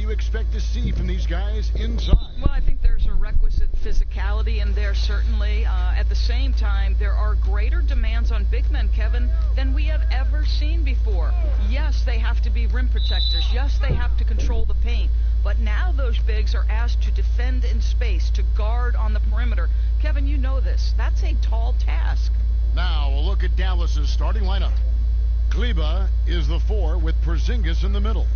you expect to see from these guys inside? Well, I think there's a requisite physicality in there, certainly. At the same time, there are greater demands on big men, Kevin, than we have ever seen before. Yes, they have to be rim protectors. Yes, they have to control the paint. But now those bigs are asked to defend in space, to guard on the perimeter. Kevin, you know this. That's a tall task. Now, a look at Dallas's starting lineup. Kleba is the 4 with Porzingis in the middle.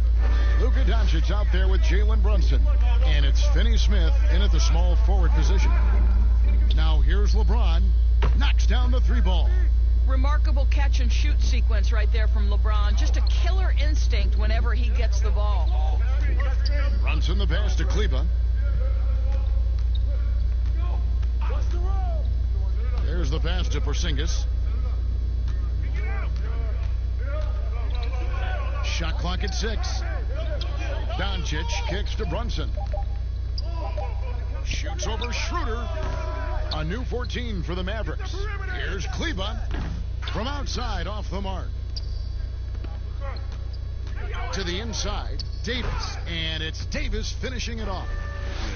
Luka Doncic out there with Jalen Brunson. And it's Finney Smith in at the small forward position. Now here's LeBron. Knocks down the 3-ball. Remarkable catch and shoot sequence right there from LeBron. Just a killer instinct whenever he gets the ball. Brunson the pass to Kleba. There's the pass to Porzingis. Shot clock at 6. Doncic kicks to Brunson. Shoots over Schroeder. A new 14 for the Mavericks. Here's Kleba from outside off the mark. To the inside, Davis. And it's Davis finishing it off.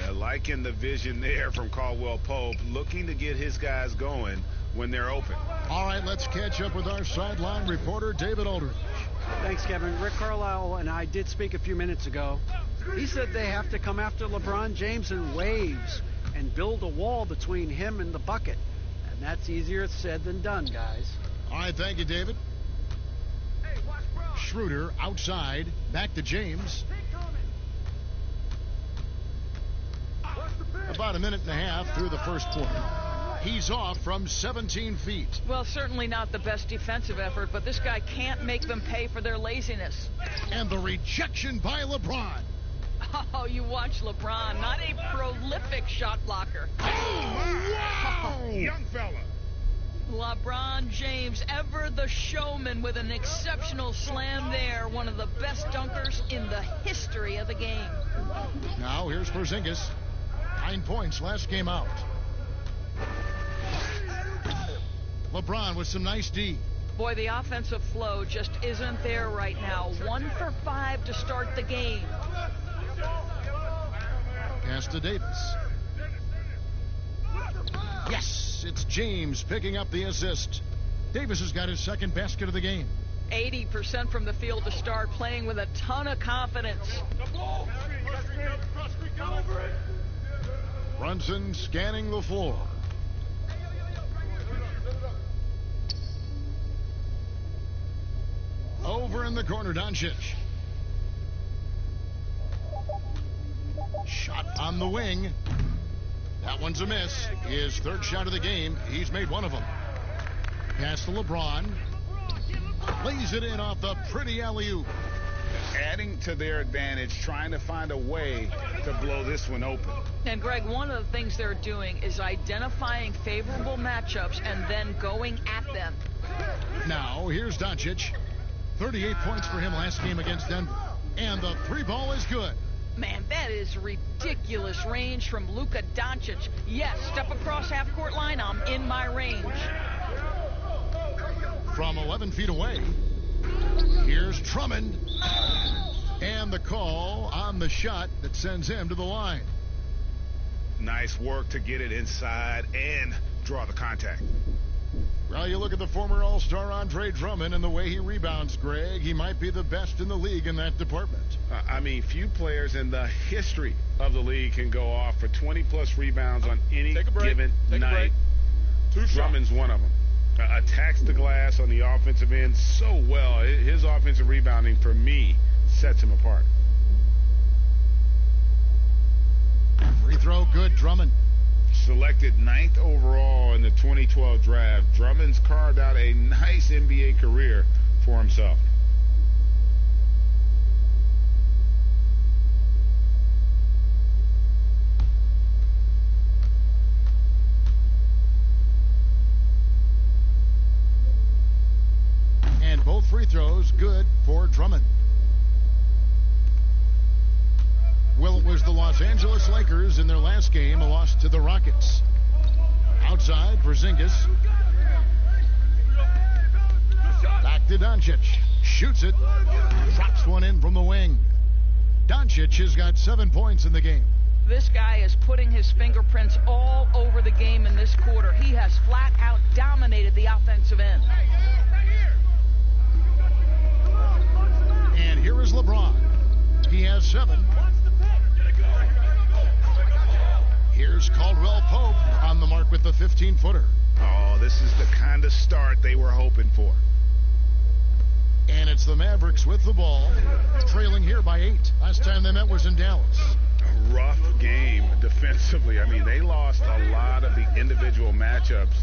Yeah, liking the vision there from Caldwell Pope, looking to get his guys going when they're open. All right, let's catch up with our sideline reporter, David Aldridge. Thanks, Kevin. Rick Carlisle and I did speak a few minutes ago. He said they have to come after LeBron James in waves and build a wall between him and the bucket. And that's easier said than done, guys. All right, thank you, David. Schroeder outside, back to James. About a minute and a half through the first quarter. He's off from 17 feet. Well, certainly not the best defensive effort, but this guy can't make them pay for their laziness. And the rejection by LeBron. Oh, you watch LeBron, not a prolific shot blocker. Oh, wow! Young fella. LeBron James, ever the showman, with an exceptional slam there. One of the best dunkers in the history of the game. Now here's Porzingis. 9 points last game out. LeBron with some nice D. Boy, the offensive flow just isn't there right now. 1 for 5 to start the game. Pass to Davis. Yes, it's James picking up the assist. Davis has got his second basket of the game. 80% from the field to start, playing with a ton of confidence. Brunson scanning the floor. Over in the corner, Doncic. Shot on the wing. That one's a miss. His third shot of the game. He's made one of them. Pass to LeBron. Lays it in off the pretty alley-oop. Adding to their advantage, trying to find a way to blow this one open. And Greg, one of the things they're doing is identifying favorable matchups and then going at them. Now, here's Doncic. 38 points for him last game against Denver. And the 3-ball is good. Man, that is ridiculous range from Luka Doncic. Yes, step across half-court line, I'm in my range. From 11 feet away, here's Drummond. And the call on the shot that sends him to the line. Nice work to get it inside and draw the contact. Well, you look at the former All-Star Andre Drummond and the way he rebounds, Greg. He might be the best in the league in that department. I mean, few players in the history of the league can go off for 20-plus rebounds on any given night. Drummond's one of them. Attacks the glass on the offensive end so well. His offensive rebounding, for me, sets him apart. Free throw good, Drummond. Selected 9th overall in the 2012 draft, Drummond's carved out a nice NBA career for himself. And both free throws good for Drummond. Well, it was the Los Angeles Lakers in their last game, a loss to the Rockets. Outside, Porzingis. Back to Doncic. Shoots it. Drops one in from the wing. Doncic has got 7 points in the game. This guy is putting his fingerprints all over the game in this quarter. He has flat out dominated the offensive end. And here is LeBron. He has 7. Here's Caldwell Pope on the mark with the 15-footer. Oh, this is the kind of start they were hoping for. And it's the Mavericks with the ball, trailing here by 8. Last time they met was in Dallas. A rough game defensively. I mean, they lost a lot of the individual matchups,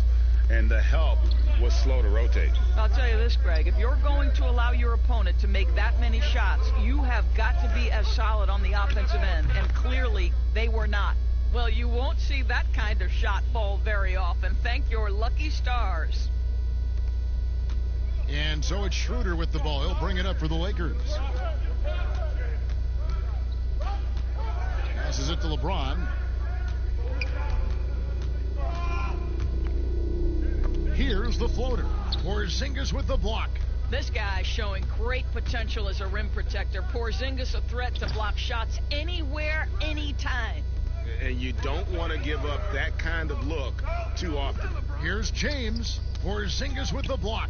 and the help was slow to rotate. I'll tell you this, Greg. If you're going to allow your opponent to make that many shots, you have got to be as solid on the offensive end, and clearly they were not. Well, you won't see that kind of shot fall very often. Thank your lucky stars. And so it's Schroeder with the ball. He'll bring it up for the Lakers. Passes it to LeBron. Here's the floater. Porzingis with the block. This guy's showing great potential as a rim protector. Porzingis a threat to block shots anywhere, anytime. And you don't want to give up that kind of look too often. Here's James. Porzingis with the block.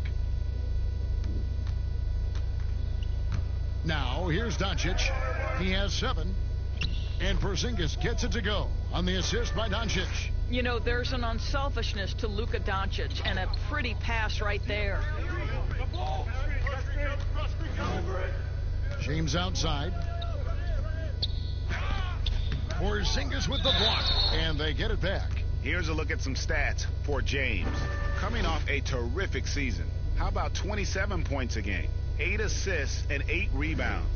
Now, here's Doncic. He has 7. And Porzingis gets it to go on the assist by Doncic. You know, there's an unselfishness to Luka Doncic, and a pretty pass right there. James outside. Porzingis with the block, and they get it back. Here's a look at some stats for James. Coming off a terrific season. How about 27 points a game, 8 assists, and 8 rebounds?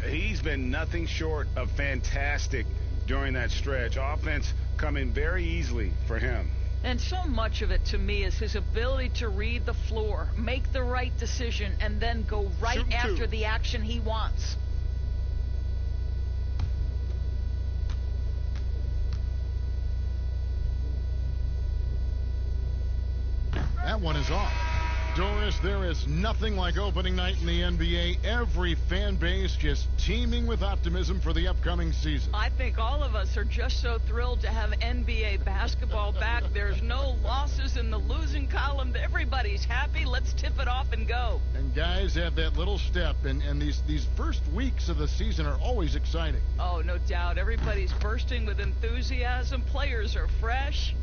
He's been nothing short of fantastic during that stretch. Offense coming very easily for him. And so much of it, to me, is his ability to read the floor, make the right decision, and then go right after the action he wants. That one is off. Doris, there is nothing like opening night in the NBA. Every fan base just teeming with optimism for the upcoming season. I think all of us are just so thrilled to have NBA basketball back. There's no losses in the losing column. Everybody's happy. Let's tip it off and go. And guys have that little step, and these first weeks of the season are always exciting. Oh, no doubt. Everybody's bursting with enthusiasm. Players are fresh.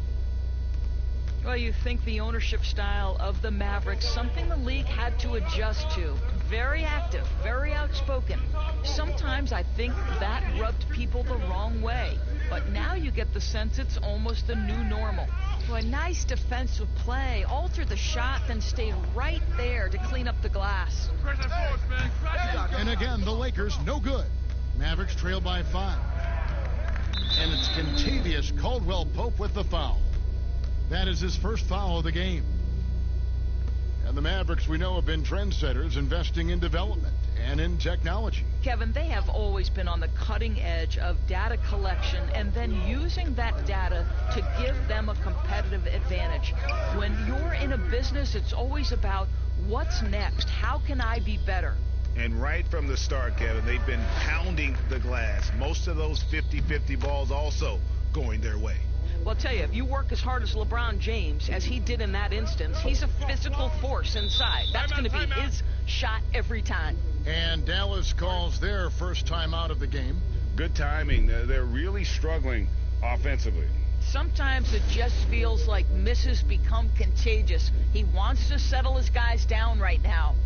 Well, you think the ownership style of the Mavericks, something the league had to adjust to. Very active, very outspoken. Sometimes I think that rubbed people the wrong way. But now you get the sense it's almost the new normal. Well, a nice defensive play, alter the shot, then stay right there to clean up the glass. And again, the Lakers no good. Mavericks trail by 5. And it's Kentavious Caldwell-Pope with the foul. That is his first foul of the game. And the Mavericks, we know, have been trendsetters, investing in development and in technology. Kevin, they have always been on the cutting edge of data collection and then using that data to give them a competitive advantage. When you're in a business, it's always about what's next? How can I be better? And right from the start, Kevin, they've been pounding the glass. Most of those 50-50 balls also going their way. Well, I'll tell you, if you work as hard as LeBron James, as he did in that instance, he's a physical force inside. That's going to be his shot every time. And Dallas calls their first time out of the game. Good timing. They're really struggling offensively. Sometimes it just feels like misses become contagious. He wants to settle his guys down right now.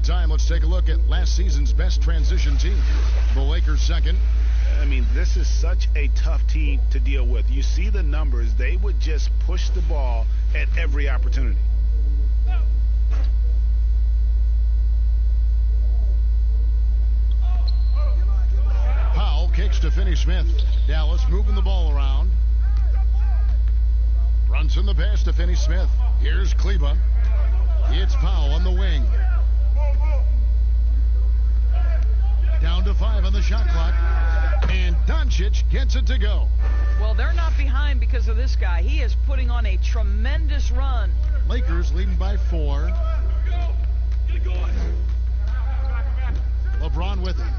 time, let's take a look at last season's best transition team. The Lakers second. I mean, this is such a tough team to deal with. You see the numbers. They would just push the ball at every opportunity. Powell kicks to Finney-Smith. Dallas moving the ball around. Brunson the pass to Finney-Smith. Here's Kleba. It's Powell on the wing. Down to 5 on the shot clock. And Doncic gets it to go. Well, they're not behind because of this guy. He is putting on a tremendous run. Lakers leading by 4. LeBron with it.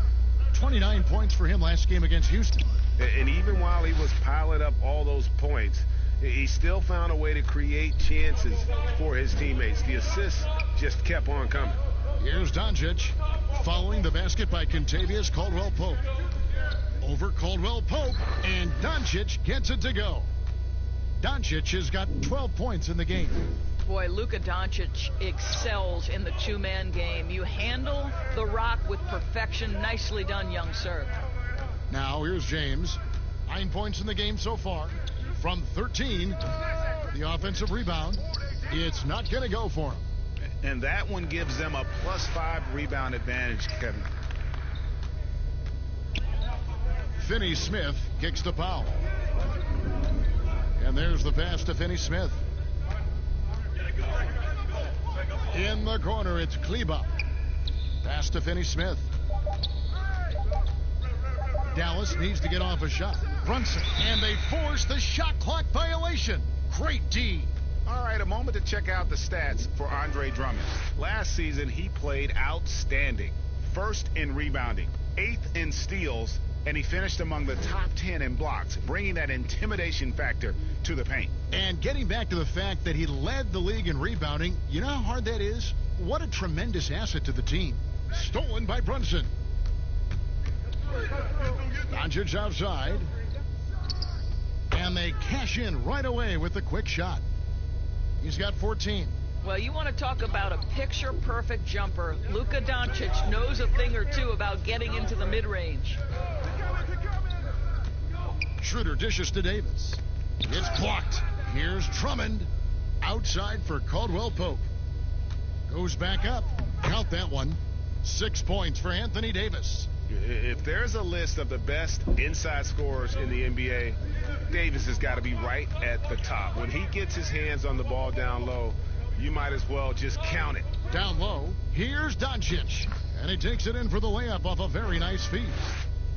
29 points for him last game against Houston. And even while he was piling up all those points, he still found a way to create chances for his teammates. The assists just kept on coming. Here's Doncic, following the basket by Kentavious Caldwell-Pope. Over Caldwell-Pope, and Doncic gets it to go. Doncic has got 12 points in the game. Boy, Luka Doncic excels in the two-man game. You handle the rock with perfection. Nicely done, young sir. Now here's James. 9 points in the game so far. From 13, the offensive rebound. It's not going to go for him. And that one gives them a +5 rebound advantage, Kevin. Finney-Smith kicks to Powell. And there's the pass to Finney-Smith. In the corner, it's Kleba. Pass to Finney-Smith. Dallas needs to get off a shot. Brunson, and they force the shot clock violation. Great D. All right, a moment to check out the stats for Andre Drummond. Last season, he played outstanding. First in rebounding, 8th in steals, and he finished among the top 10 in blocks, bringing that intimidation factor to the paint. And getting back to the fact that he led the league in rebounding, you know how hard that is? What a tremendous asset to the team. Stolen by Brunson. Doncic outside. And they cash in right away with the quick shot. He's got 14. Well, you want to talk about a picture-perfect jumper. Luka Doncic knows a thing or two about getting into the mid-range. Schroeder dishes to Davis. It's blocked. Here's Drummond. Outside for Caldwell-Pope. Goes back up. Count that one. 6 points for Anthony Davis. If there's a list of the best inside scorers in the NBA, Davis has got to be right at the top. When he gets his hands on the ball down low, you might as well just count it. Down low, here's Doncic. And he takes it in for the layup off a very nice feed.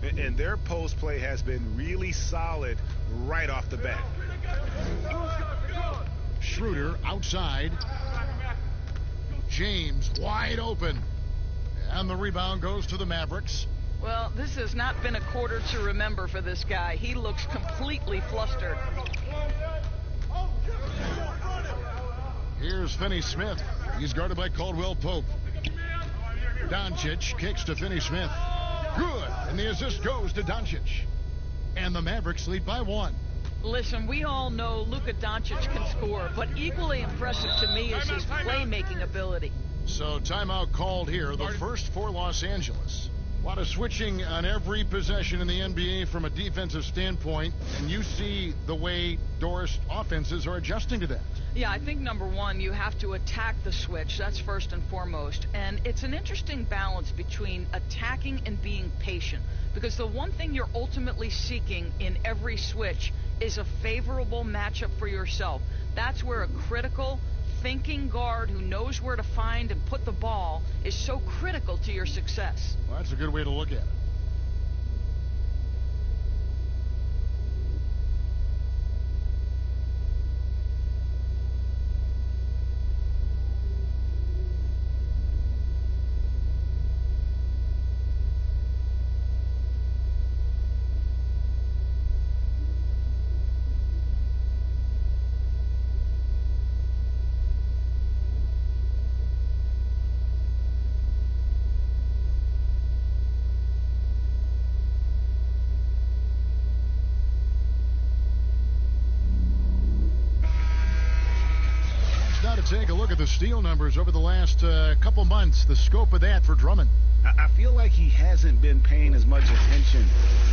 And their post play has been really solid right off the bat. Schroeder outside. James wide open. And the rebound goes to the Mavericks. Well, this has not been a quarter to remember for this guy. He looks completely flustered. Here's Finney-Smith. He's guarded by Caldwell-Pope. Doncic kicks to Finney-Smith. Good. And the assist goes to Doncic. And the Mavericks lead by 1. Listen, we all know Luka Doncic can score, but equally impressive to me is his playmaking ability. So timeout called here, the first for Los Angeles. A lot of switching on every possession in the NBA from a defensive standpoint, and you see the way Doris offenses are adjusting to that. Yeah, I think number one, you have to attack the switch. That's first and foremost. And it's an interesting balance between attacking and being patient, because the one thing you're ultimately seeking in every switch is a favorable matchup for yourself. That's where a critical thinking guard who knows where to find and put the ball is so critical to your success. Well, that's a good way to look at it. take a look at the steal numbers over the last couple months, the scope of that for Drummond. I feel like he hasn't been paying as much attention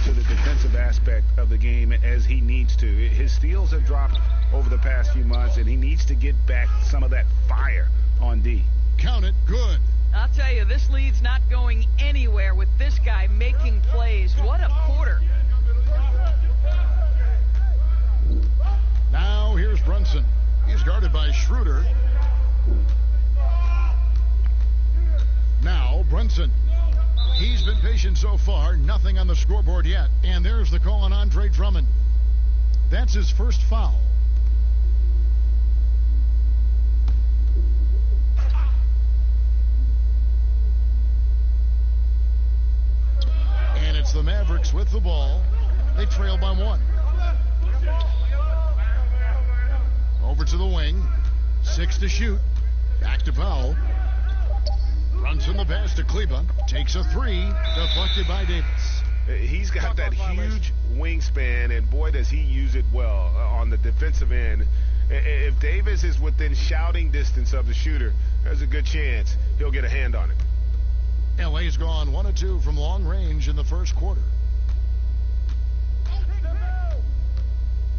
to the defensive aspect of the game as he needs to. His steals have dropped over the past few months, and he needs to get back some of that fire on D. Count it, good. I'll tell you, this lead's not going anywhere with this guy making plays. What a quarter. Now here's Brunson. He's guarded by Schroeder. Now Brunson. He's been patient so far. Nothing on the scoreboard yet. And there's the call on Andre Drummond. That's his first foul. And it's the Mavericks with the ball. They trail by 1. Over to the wing. 6 to shoot. Back to Powell. Brunson the pass to Kleba. Takes a 3. Deflected by Davis. He's got that huge wingspan, and boy, does he use it well on the defensive end. If Davis is within shouting distance of the shooter, there's a good chance he'll get a hand on it. LA's gone 1 of 2 from long range in the first quarter.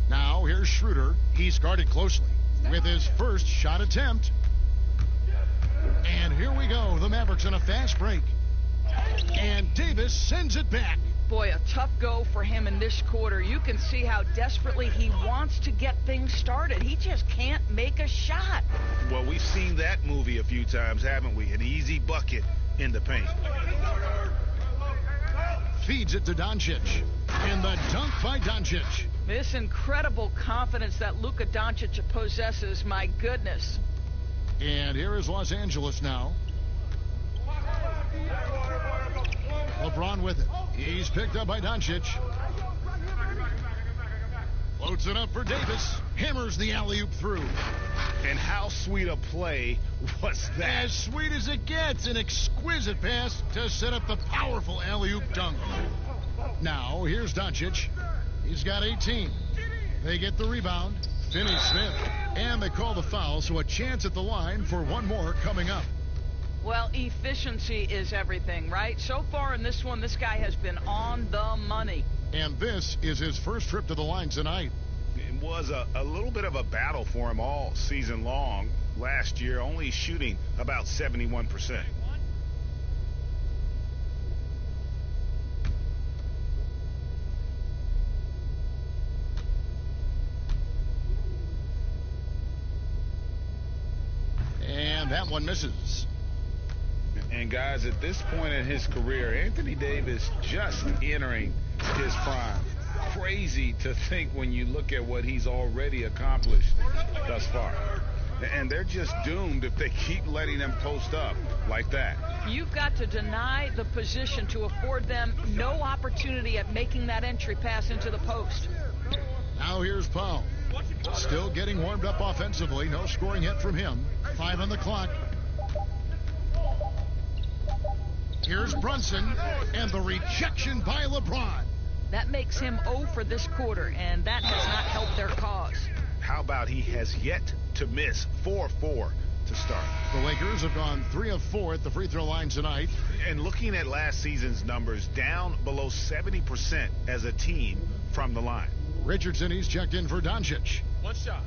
Now here's Schroeder. He's guarded closely with his first shot attempt. And here we go. The Mavericks on a fast break. And Davis sends it back. Boy, a tough go for him in this quarter. You can see how desperately he wants to get things started. He just can't make a shot. Well, we've seen that movie a few times, haven't we? An easy bucket in the paint. Feeds it to Doncic. And the dunk by Doncic. This incredible confidence that Luka Doncic possesses, my goodness. And here is Los Angeles now. LeBron with it. He's picked up by Doncic. Floats it up for Davis. Hammers the alley-oop through. And how sweet a play was that? As sweet as it gets. An exquisite pass to set up the powerful alley-oop dunk. Now, here's Doncic. He's got 18. They get the rebound. Finney-Smith. And they call the foul, so a chance at the line for one more coming up. Well, efficiency is everything, right? So far in this one, this guy has been on the money. And this is his first trip to the line tonight. It was a little bit of a battle for him all season long. Last year, only shooting about 71%. And that one misses. And guys, at this point in his career, Anthony Davis just entering his prime. Crazy to think when you look at what he's already accomplished thus far. And they're just doomed if they keep letting them post up like that. You've got to deny the position to afford them no opportunity at making that entry pass into the post. Now here's Powell. Still getting warmed up offensively. No scoring yet from him. 5 on the clock. Here's Brunson, and the rejection by LeBron. That makes him 0 for this quarter, and that has not helped their cause. How about he has yet to miss 4-4 to start? The Lakers have gone 3 of 4 at the free throw line tonight. And looking at last season's numbers, down below 70% as a team from the line. Richardson, he's checked in for Doncic. One shot.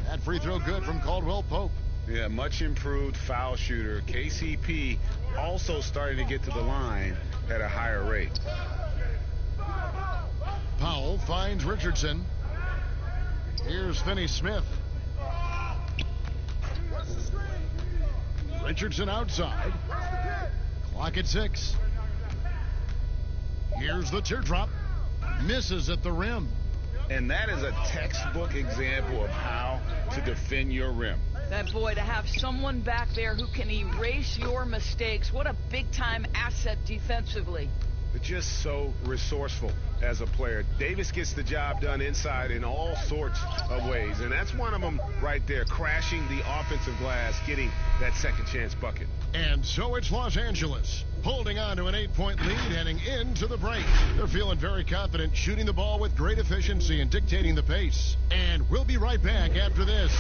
That free throw good from Caldwell Pope. Yeah, much improved foul shooter. KCP also starting to get to the line at a higher rate. Powell finds Richardson. Here's Finney-Smith. Richardson outside. Clock at 6. Here's the teardrop. Misses at the rim. And that is a textbook example of how to defend your rim. That boy, to have someone back there who can erase your mistakes, what a big-time asset defensively. just so resourceful as a player. Davis gets the job done inside in all sorts of ways, and that's one of them right there, crashing the offensive glass, getting that second chance bucket. And so it's Los Angeles holding on to an 8-point lead heading into the break. They're feeling very confident, shooting the ball with great efficiency and dictating the pace. And we'll be right back after this.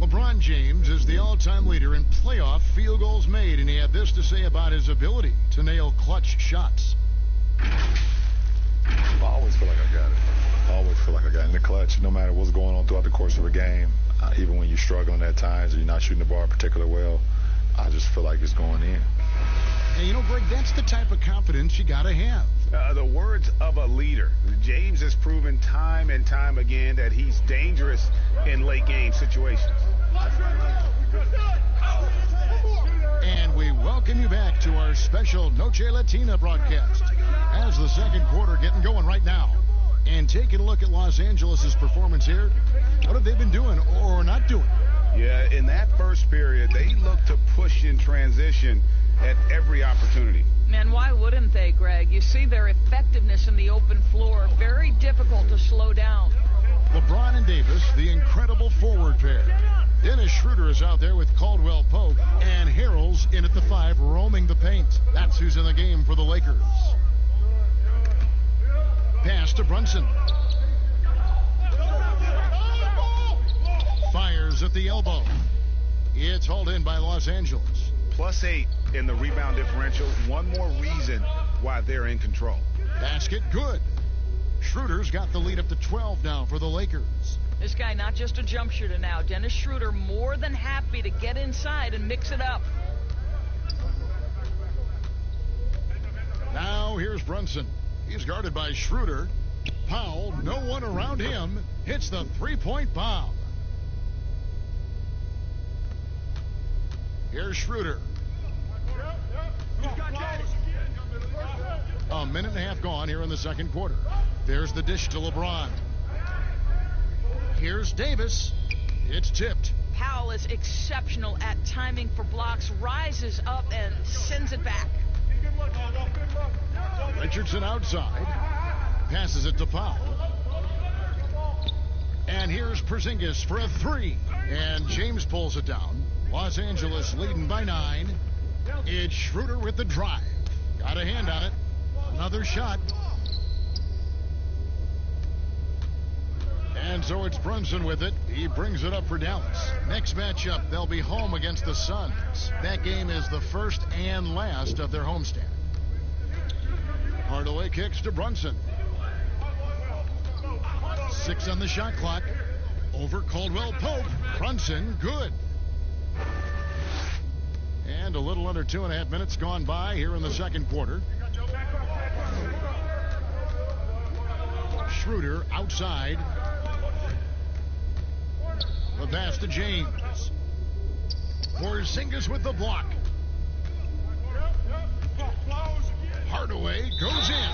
LeBron James is the all-time leader in playoff field goals made, and he had this to say about his ability to nail clutch shots. I always feel like I got it. I always feel like I got it in the clutch, no matter what's going on throughout the course of a game. Even when you're struggling at times or you're not shooting the ball particularly well, I just feel like it's going in. And you know, Greg, that's the type of confidence you got to have. The words of a leader. James has proven time and time again that he's dangerous in late game situations. And we welcome you back to our special Noche Latina broadcast as the second quarter getting going right now. And taking a look at Los Angeles' performance here, what have they been doing or not doing? Yeah, in that first period, they looked to push in transition at every opportunity. Man, why wouldn't they, Greg? You see their effectiveness in the open floor. Very difficult to slow down. LeBron and Davis, the incredible forward pair. Dennis Schroeder is out there with Caldwell Pope, and Harrell's in at the 5, roaming the paint. That's who's in the game for the Lakers. Pass to Brunson. Fires at the elbow. It's hauled in by Los Angeles. +8 in the rebound differential. One more reason why they're in control. Basket good. Schroeder's got the lead up to 12 now for the Lakers. This guy not just a jump shooter now. Dennis Schroeder more than happy to get inside and mix it up. Now here's Brunson. He's guarded by Schroeder. Powell, no one around him, hits the three-point bomb. Here's Schroeder. A minute and a half gone here in the second quarter. There's the dish to LeBron. Here's Davis. It's tipped. Powell is exceptional at timing for blocks, rises up and sends it back. Richardson outside. Passes it to Powell. And here's Porzingis for a 3. And James pulls it down. Los Angeles leading by 9. It's Schroeder with the drive. Got a hand on it. Another shot. And so it's Brunson with it. He brings it up for Dallas. Next matchup, they'll be home against the Suns. That game is the first and last of their homestand. Hardaway kicks to Brunson. 6 on the shot clock. Over Caldwell Pope. Brunson, good. And a little under 2.5 minutes gone by here in the second quarter. Schroeder outside. The pass to James. Porzingis with the block. Hardaway goes in.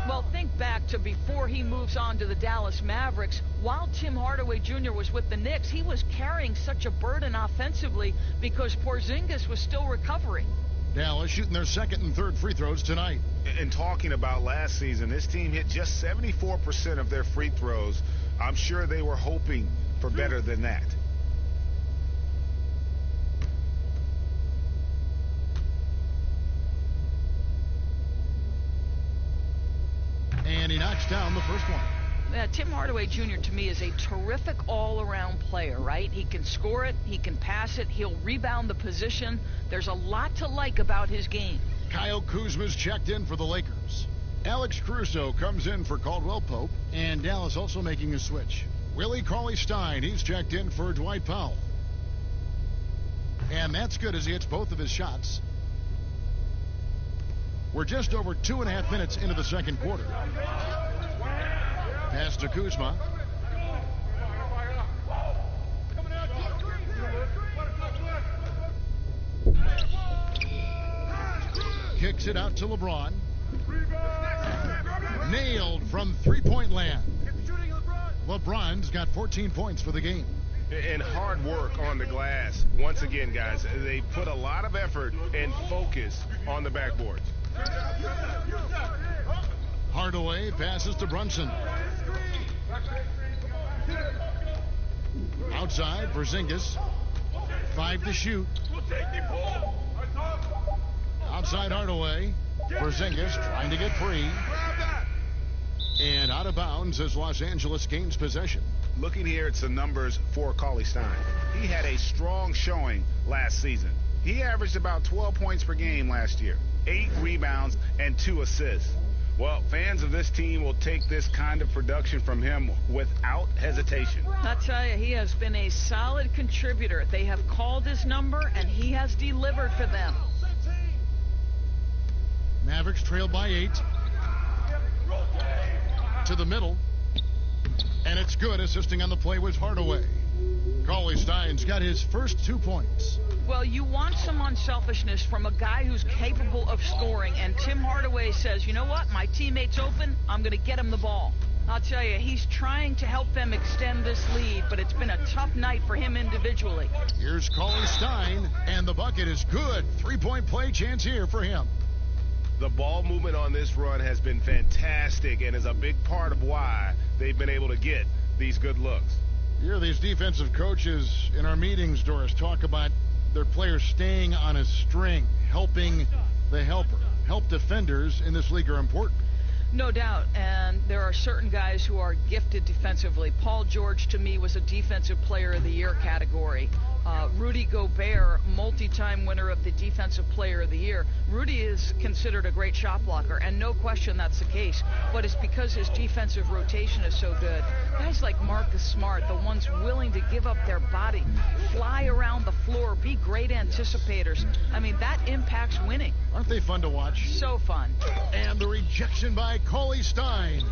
Well, think back to before he moves on to the Dallas Mavericks. While Tim Hardaway Jr. was with the Knicks, he was carrying such a burden offensively because Porzingis was still recovering. Dallas shooting their second and third free throws tonight. And talking about last season, this team hit just 74% of their free throws. I'm sure they were hoping for better than that. And he knocks down the first one. Tim Hardaway Jr. to me is a terrific all-around player, right? He can score it, he can pass it, he'll rebound the position. There's a lot to like about his game. Kyle Kuzma's checked in for the Lakers. Alex Caruso comes in for Caldwell Pope, and Dallas also making a switch. Willie Cauley-Stein, he's checked in for Dwight Powell. And that's good as he hits both of his shots. We're just over 2.5 minutes into the second quarter. Pass to Kuzma. kicks it out to LeBron. Nailed from three-point land. LeBron's got 14 points for the game. And hard work on the glass. Once again, guys, they put a lot of effort and focus on the backboards. Hardaway passes to Brunson. Outside, Porzingis. 5 to shoot. Outside Hardaway. Porzingis trying to get free. And out of bounds as Los Angeles gains possession. Looking here at some numbers for Cauley-Stein. He had a strong showing last season. He averaged about 12 points per game last year, 8 rebounds, and 2 assists. Well, fans of this team will take this kind of production from him without hesitation. I'll tell you, he has been a solid contributor. They have called his number, and he has delivered for them. Mavericks trail by 8. To the middle. And it's good. Assisting on the play was Hardaway. Cauley-Stein's got his first 2 points. Well, you want some unselfishness from a guy who's capable of scoring, and Tim Hardaway says, you know what, my teammate's open, I'm going to get him the ball. I'll tell you, he's trying to help them extend this lead, but it's been a tough night for him individually. Here's Cauley-Stein, and the bucket is good. 3-point play chance here for him. The ball movement on this run has been fantastic and is a big part of why they've been able to get these good looks. You hear these defensive coaches in our meetings, Doris, talk about their players staying on a string, helping the helper. Help defenders in this league are important. No doubt, and there are certain guys who are gifted defensively. Paul George, to me, was a Defensive Player of the Year category. Rudy Gobert, multi-time winner of the Defensive Player of the Year. Rudy is considered a great shot blocker, and no question that's the case, but it's because his defensive rotation is so good. Guys like Marcus Smart, the ones willing to give up their body, fly around the floor, be great anticipators. I mean, that impacts winning. Aren't they fun to watch? So fun. And the rejection by Cauley-Stein.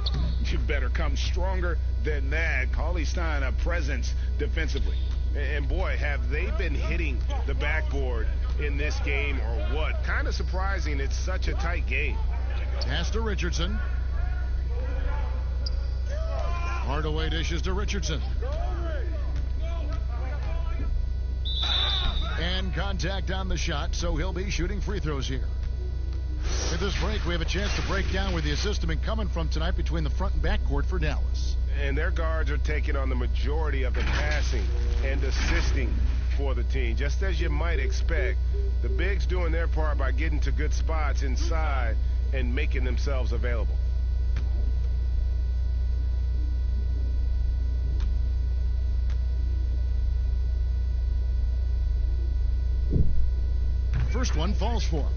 You better come stronger than that. Cauley-Stein, a presence defensively. And boy, have they been hitting the backboard in this game or what? Kind of surprising. It's such a tight game. Pass to Richardson. Hardaway dishes to Richardson. And contact on the shot, so he'll be shooting free throws here. At this break, we have a chance to break down where the assist has been coming from tonight between the front and back court for Dallas. And their guards are taking on the majority of the passing and assisting for the team. Just as you might expect, the bigs doing their part by getting to good spots inside and making themselves available. First one falls for him.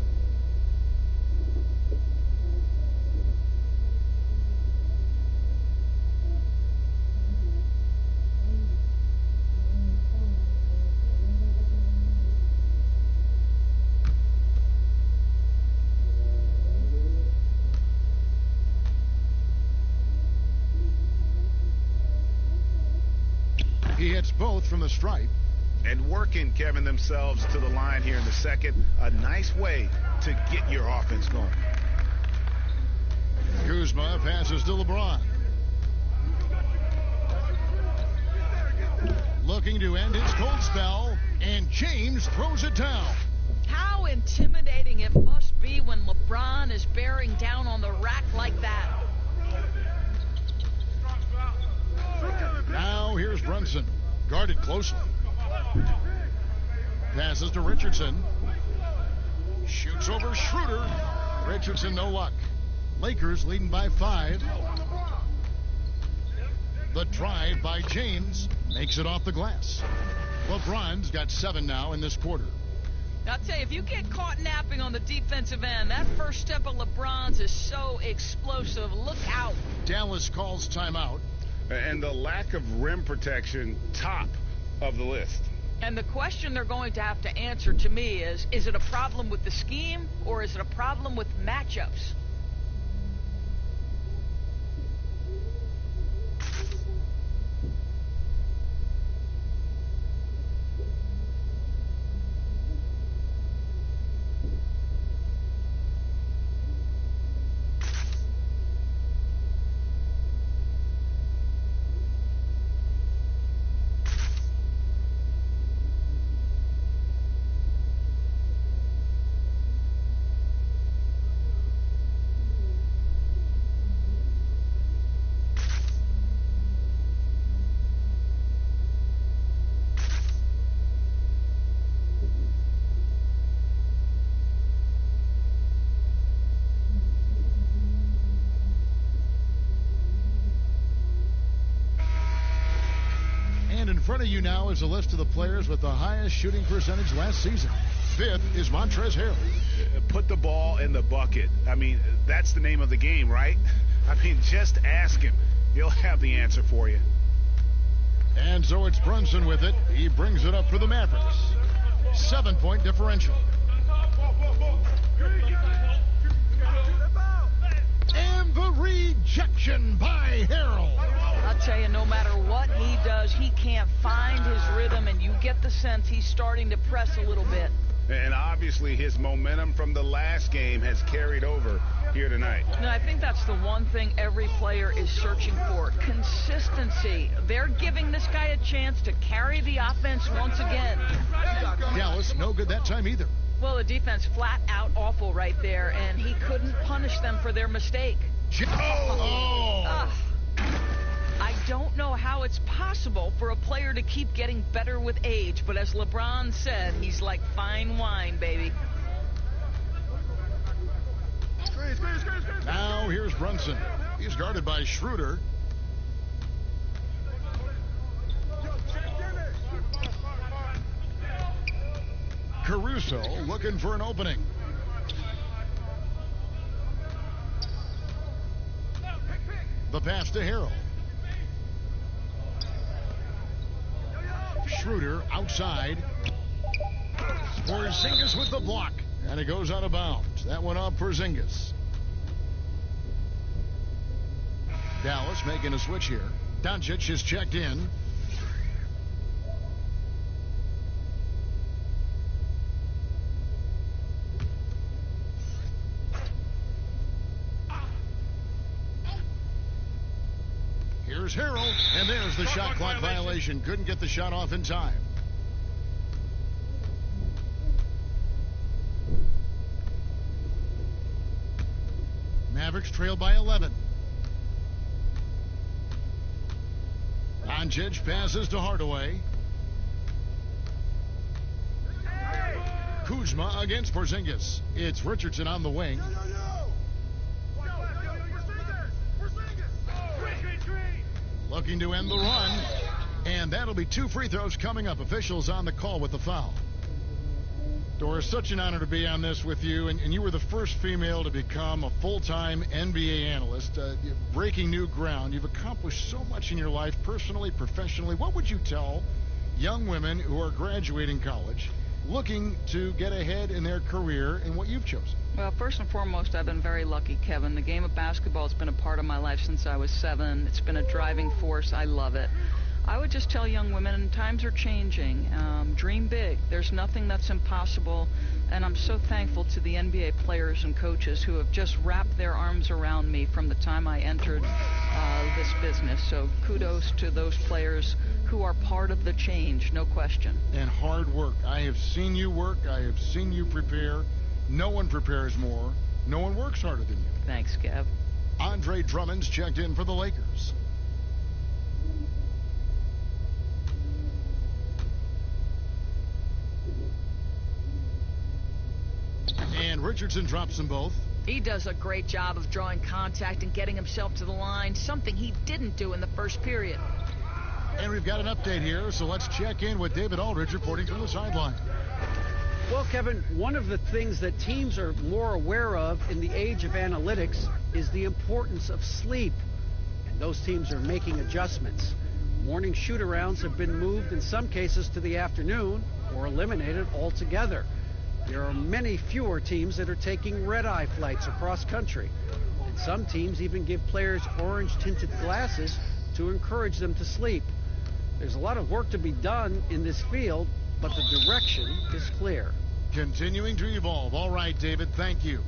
He hits both from the stripe. And working, Kevin, themselves to the line here in the second. A nice way to get your offense going. Kuzma passes to LeBron. Looking to end his cold spell, and James throws it down. How intimidating it must be when LeBron is bearing down on the rack like that. Now here's Brunson, guarded closely. Passes to Richardson. Shoots over Schroeder. Richardson, no luck. Lakers leading by 5. The drive by James makes it off the glass. LeBron's got 7 now in this quarter. I'll tell you, if you get caught napping on the defensive end, that first step of LeBron's is so explosive. Look out. Dallas calls timeout. And the lack of rim protection, top of the list. And the question they're going to have to answer to me is it a problem with the scheme or is it a problem with matchups? front of you now is a list of the players with the highest shooting percentage last season. 5th is Montrezl Harrell. Put the ball in the bucket. I mean, that's the name of the game, right? I mean, just ask him. He'll have the answer for you. And so it's Brunson with it. He brings it up for the Mavericks. 7-point differential. And the rejection by Harrell. I'll tell you, no matter what he does, he can't find his rhythm, and you get the sense he's starting to press a little bit. And obviously his momentum from the last game has carried over here tonight. And I think that's the one thing every player is searching for, consistency. They're giving this guy a chance to carry the offense once again. Dallas, no good that time either. Well, the defense flat out awful right there, and he couldn't punish them for their mistake. I don't know how it's possible for a player to keep getting better with age, but as LeBron said, he's like fine wine, baby. Now here's Brunson. He's guarded by Schroeder. Caruso looking for an opening. The pass to Harrell. Schroeder outside. Porzingis with the block. And it goes out of bounds. That one off Porzingis. Dallas making a switch here. Doncic is checked in. Here's Harrell, and there's the shot clock violation. Couldn't get the shot off in time. Mavericks trail by 11. Doncic passes to Hardaway. Kuzma against Porzingis. It's Richardson on the wing. Looking to end the run. And that'll be 2 free throws coming up. Officials on the call with the foul. Doris, such an honor to be on this with you. And you were the first female to become a full-time NBA analyst. Breaking new ground. You've accomplished so much in your life, personally, professionally. What would you tell young women who are graduating college, looking to get ahead in their career in what you've chosen? Well, first and foremost, I've been very lucky, Kevin. The game of basketball has been a part of my life since I was 7. It's been a driving force. I love it. I would just tell young women, times are changing. Dream big. There's nothing that's impossible. And I'm so thankful to the NBA players and coaches who have just wrapped their arms around me from the time I entered this business. So kudos to those players who are part of the change, no question. And hard work. I have seen you work. I have seen you prepare. No one prepares more. No one works harder than you. Thanks, Kev. Andre Drummond's checked in for the Lakers. And Richardson drops them both. He does a great job of drawing contact and getting himself to the line, something he didn't do in the first period. And we've got an update here, so let's check in with David Aldridge reporting from the sideline. Well, Kevin, one of the things that teams are more aware of in the age of analytics is the importance of sleep. And those teams are making adjustments. Morning shoot-arounds have been moved in some cases to the afternoon or eliminated altogether. There are many fewer teams that are taking red-eye flights across country. And some teams even give players orange-tinted glasses to encourage them to sleep. There's a lot of work to be done in this field, but the direction is clear. Continuing to evolve. All right, David, thank you.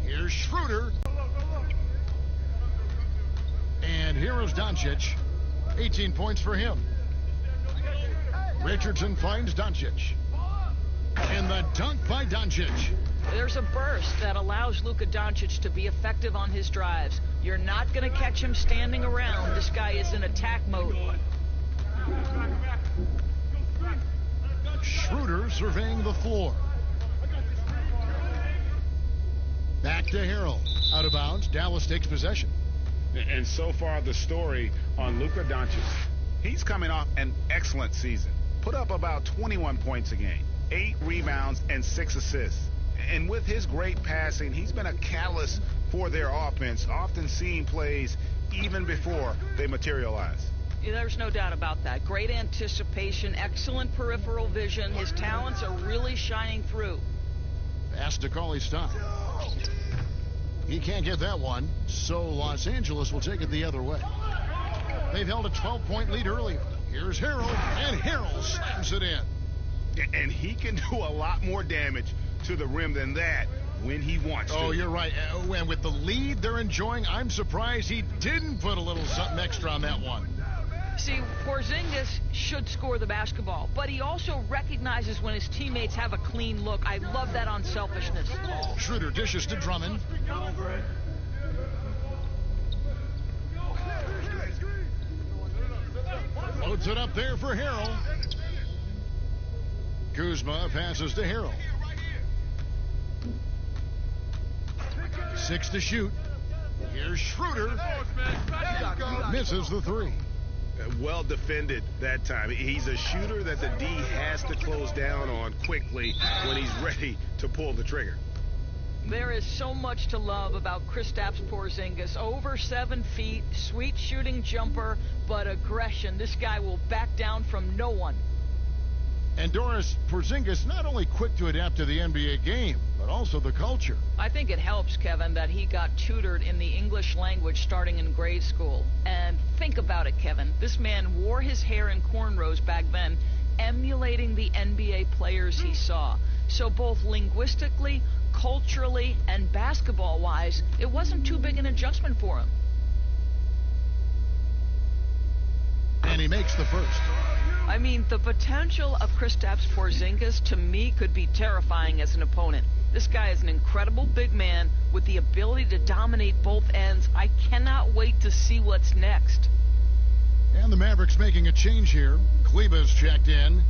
Here's Schroeder. And here is Doncic. 18 points for him. Richardson finds Doncic. And the dunk by Doncic. There's a burst that allows Luka Doncic to be effective on his drives. You're not going to catch him standing around. This guy is in attack mode. surveying the floor. Back to Harrell. Out of bounds. Dallas takes possession. And so far, the story on Luka Doncic. He's coming off an excellent season. Put up about 21 points a game, 8 rebounds, and 6 assists. And with his great passing, he's been a catalyst for their offense, often seeing plays even before they materialize. Yeah, there's no doubt about that. Great anticipation, excellent peripheral vision. His talents are really shining through. Pass to Cauley-Stein. He can't get that one, so Los Angeles will take it the other way. They've held a 12-point lead earlier. Here's Harrell, and Harrell slams it in. And he can do a lot more damage to the rim than that when he wants to. Oh, you're right. And with the lead they're enjoying, I'm surprised he didn't put a little something extra on that one. See, Porzingis should score the basketball, but he also recognizes when his teammates have a clean look. I love that unselfishness. Schroeder dishes to Drummond. Loads it up there for Harrell. Kuzma passes to Harrell. 6 to shoot. Here's Schroeder. Misses the 3. Well defended that time. He's a shooter that the D has to close down on quickly when he's ready to pull the trigger. There is so much to love about Kristaps Porzingis. Over 7 feet, sweet shooting jumper, but aggression. This guy will back down from no one. And Doris, Porzingis not only quick to adapt to the NBA game, but also the culture. I think it helps, Kevin, that he got tutored in the English language starting in grade school. And think about it, Kevin. This man wore his hair in cornrows back then, emulating the NBA players he saw. So both linguistically, culturally, and basketball-wise, it wasn't too big an adjustment for him. And he makes the first. I mean, the potential of Kristaps Porzingis, to me, could be terrifying as an opponent. This guy is an incredible big man with the ability to dominate both ends. I cannot wait to see what's next. And the Mavericks making a change here. Kleba's checked in.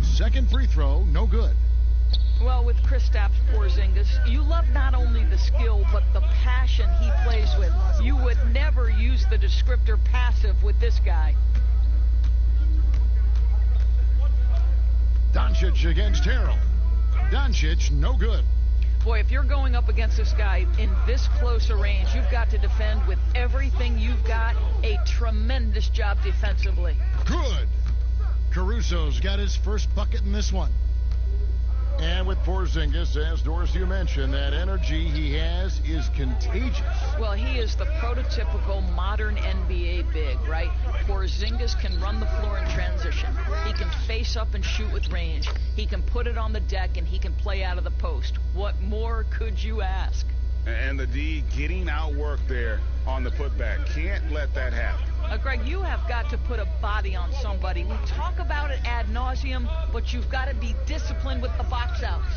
Second free throw, no good. Well, with Kristaps Porzingis, you love not only the skill, but the passion he plays with. You would never use the descriptor passive with this guy. Doncic against Harrell. Doncic, no good. Boy, if you're going up against this guy in this close a range, you've got to defend with everything you've got. A tremendous job defensively. Good. Caruso's got his first bucket in this one. And with Porzingis, as Doris, you mentioned, that energy he has is contagious. Well, he is the prototypical modern NBA big, right? Porzingis can run the floor in transition. He can face up and shoot with range. He can put it on the deck, and he can play out of the post. What more could you ask? And the D getting outworked there on the putback. Can't let that happen. Greg, you have got to put a body on somebody. We talk about it ad nauseum, but you've got to be disciplined with the box outs.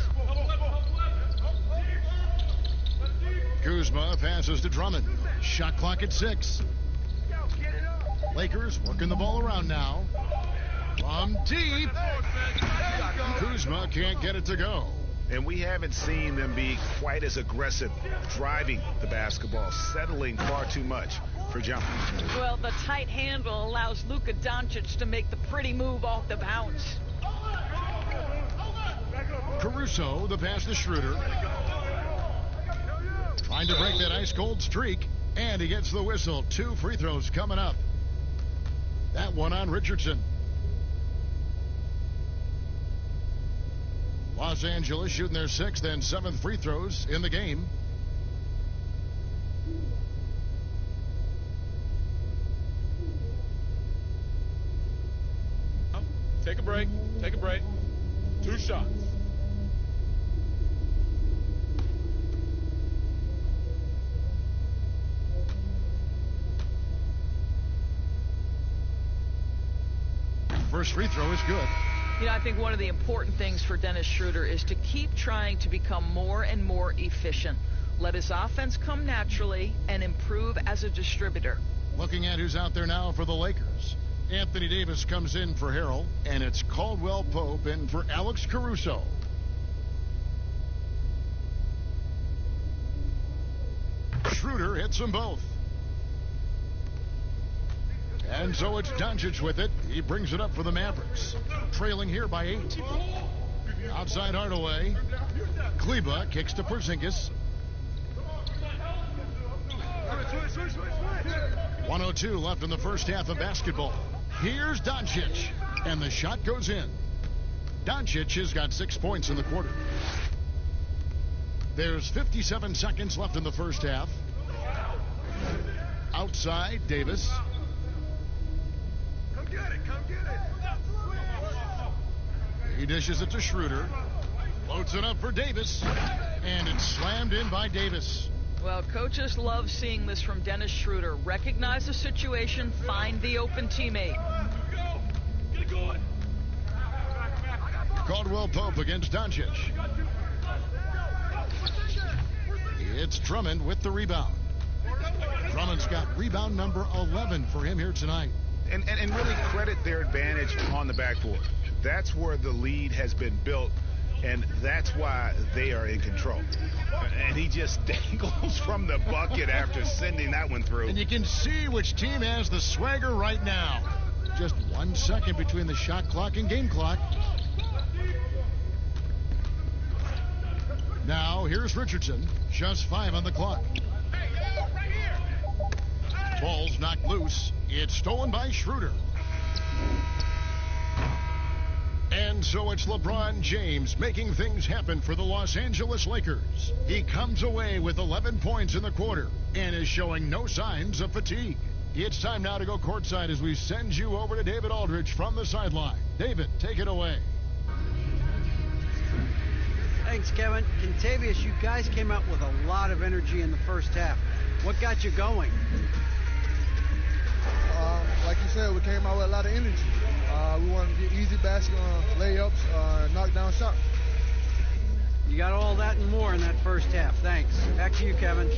Kuzma passes to Drummond. Shot clock at 6. Lakers working the ball around now. From deep. Kuzma can't get it to go. And we haven't seen them be quite as aggressive driving the basketball, settling far too much for jumpers. Well, the tight handle allows Luka Doncic to make the pretty move off the bounce. Caruso, the pass to Schroeder. Trying to break that ice-cold streak, and he gets the whistle. 2 free throws coming up. That one on Richardson. Los Angeles shooting their 6th and 7th free throws in the game. Take a break. Take a break. 2 shots. First free throw is good. You know, I think one of the important things for Dennis Schroeder is to keep trying to become more and more efficient. Let his offense come naturally and improve as a distributor. Looking at who's out there now for the Lakers. Anthony Davis comes in for Harrell, and it's Caldwell Pope in for Alex Caruso. Schroeder hits them both. And so it's Doncic with it. He brings it up for the Mavericks. Trailing here by 8. Outside Hardaway. Kleba kicks to Porzingis. 1:02 left in the first half of basketball. Here's Doncic. And the shot goes in. Doncic has got 6 points in the quarter. There's 57 seconds left in the first half. Outside, Davis. Come get it, come get it. He dishes it to Schroeder. Floats it up for Davis. And it's slammed in by Davis. Well, coaches love seeing this from Dennis Schroeder. Recognize the situation, find the open teammate. Go. Get it going. Caldwell Pope against Doncic. It's Drummond with the rebound. Drummond's got rebound number 11 for him here tonight. And really credit their advantage on the backboard. That's where the lead has been built, and that's why they are in control. And he just dangles from the bucket after sending that one through. And you can see which team has the swagger right now. Just 1 second between the shot clock and game clock. Now, here's Richardson. Just 5 on the clock. Ball's knocked loose. It's stolen by Schroeder. And so it's LeBron James making things happen for the Los Angeles Lakers. He comes away with 11 points in the quarter and is showing no signs of fatigue. It's time now to go courtside as we send you over to David Aldridge from the sideline. David, take it away. Thanks, Kevin. Contavious, you guys came out with a lot of energy in the first half. What got you going? Like you said, we came out with a lot of energy. We wanted to get easy basket layups, knock down shots. You got all that and more in that first half. Thanks. Back to you, Kevin.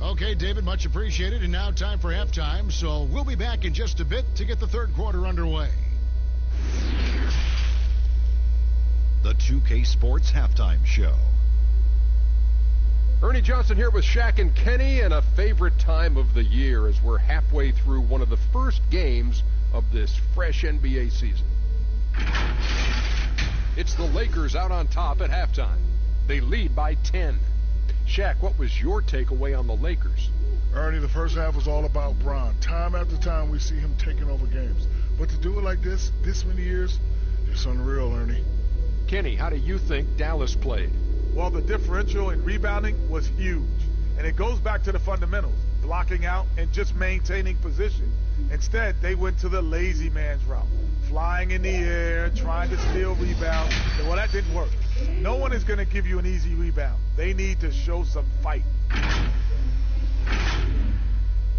Okay, David, much appreciated. And now time for halftime. So we'll be back in just a bit to get the third quarter underway. The 2K Sports Halftime Show. Ernie Johnson here with Shaq and Kenny, and a favorite time of the year as we're halfway through one of the first games of this fresh NBA season. It's the Lakers out on top at halftime. They lead by 10. Shaq, what was your takeaway on the Lakers? Ernie, the first half was all about Bron. Time after time, we see him taking over games. But to do it like this many years, it's unreal, Ernie. Kenny, how do you think Dallas played? Well, the differential in rebounding was huge. And it goes back to the fundamentals, blocking out and just maintaining position. Instead, they went to the lazy man's route, flying in the air, trying to steal rebounds. And, well, that didn't work. No one is going to give you an easy rebound. They need to show some fight.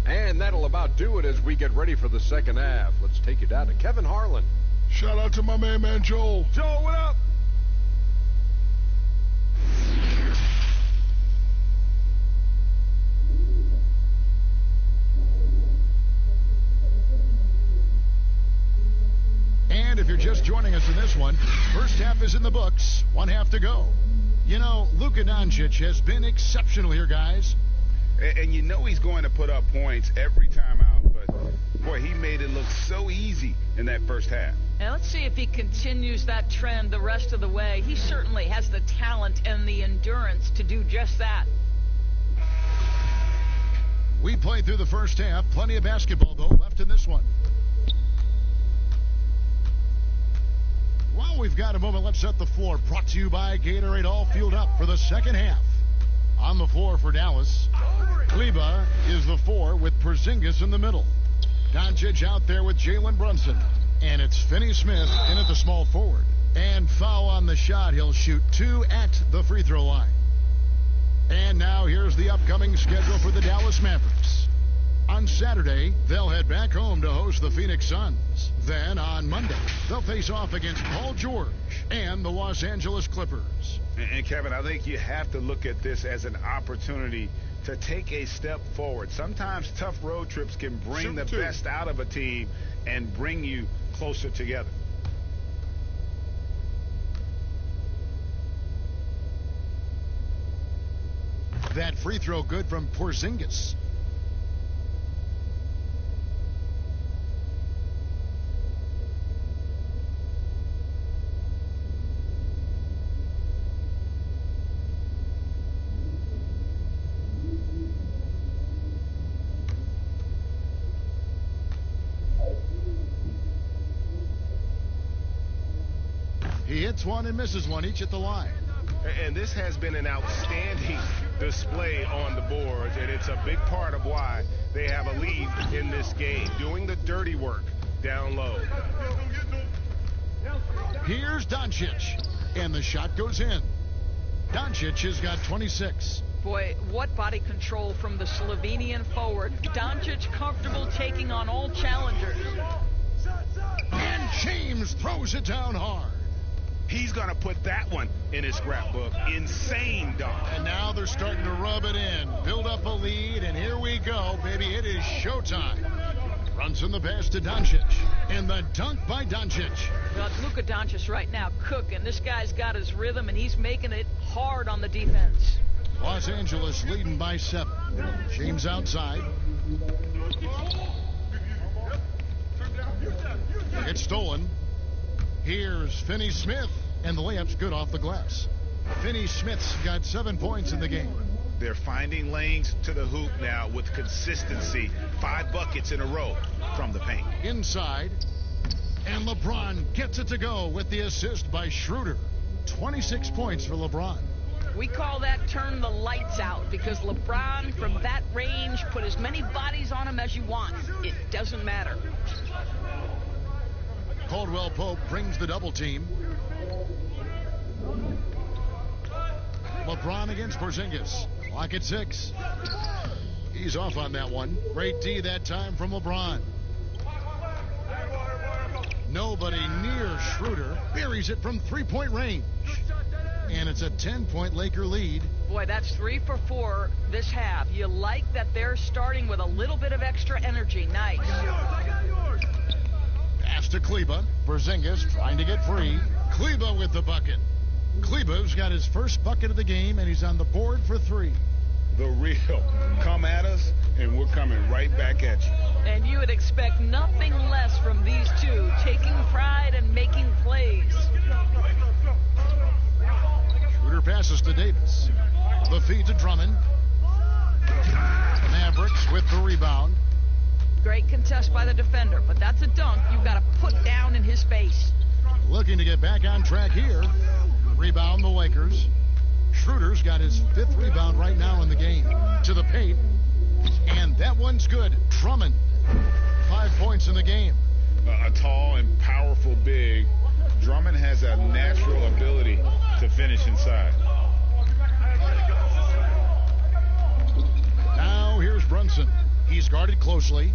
And that'll about do it as we get ready for the second half. Let's take you down to Kevin Harlan. Shout out to my man Joel. Joel, what up? And if you're just joining us in this one, first half is in the books, 1 half to go. You know, Luka Doncic has been exceptional here, guys. And you know he's going to put up points every time out. But, boy, he made it look so easy in that first half. Now let's see if he continues that trend the rest of the way. He certainly has the talent and the endurance to do just that. We played through the first half. Plenty of basketball, though, left in this one. Well, we've got a moment. Let's set the floor. Brought to you by Gatorade. All fueled up for the second half. On the floor for Dallas, Kleba is the 4 with Porzingis in the middle. Doncic out there with Jalen Brunson. And it's Finney Smith in at the small forward. And foul on the shot. He'll shoot 2 at the free throw line. And now here's the upcoming schedule for the Dallas Mavericks. On Saturday, they'll head back home to host the Phoenix Suns. Then on Monday, they'll face off against Paul George and the Los Angeles Clippers. And Kevin, I think you have to look at this as an opportunity to take a step forward. Sometimes tough road trips can bring the best out of a team and bring you closer together. That free throw good from Porzingis. He hits one and misses one, each at the line. And this has been an outstanding display on the boards, and it's a big part of why they have a lead in this game, doing the dirty work down low. Here's Doncic, and the shot goes in. Doncic has got 26. Boy, what body control from the Slovenian forward. Doncic comfortable taking on all challengers. And James throws it down hard. He's going to put that one in his scrapbook. Insane dunk. And now they're starting to rub it in, build up a lead, and here we go, baby. It is showtime. Brunson the pass to Doncic, and the dunk by Doncic. Well, Luka Doncic right now cooking. This guy's got his rhythm, and he's making it hard on the defense. Los Angeles leading by 7. James outside. It's stolen. Here's Finney Smith, and the layup's good off the glass. Finney Smith's got 7 points in the game. They're finding lanes to the hoop now with consistency. 5 buckets in a row from the paint. Inside, and LeBron gets it to go with the assist by Schroeder. 26 points for LeBron. We call that turn the lights out, because LeBron, from that range, put as many bodies on him as you want. It doesn't matter. Caldwell Pope brings the double team. LeBron against Porzingis. Clock at 6. He's off on that one. Great D that time from LeBron. Nobody near Schroeder. Buries it from three-point range. And it's a 10-point Laker lead. Boy, that's 3 for 4 this half. You like that they're starting with a little bit of extra energy. Nice. Pass to Kleba. Porzingis trying to get free. Kleba with the bucket. Kleba's got his first bucket of the game, and he's on the board for 3. The real. Come at us, and we're coming right back at you. And you would expect nothing less from these two, taking pride and making plays. Schroeder passes to Davis. The feed to Drummond. Mavericks with the rebound. Great contest by the defender, but that's a dunk you've got to put down in his face. Looking to get back on track here. Rebound the Lakers. Schroeder's got his 5th rebound right now in the game. To the paint. And that one's good. Drummond. 5 points in the game. A tall and powerful big. Drummond has a natural ability to finish inside. Now here's Brunson. He's guarded closely.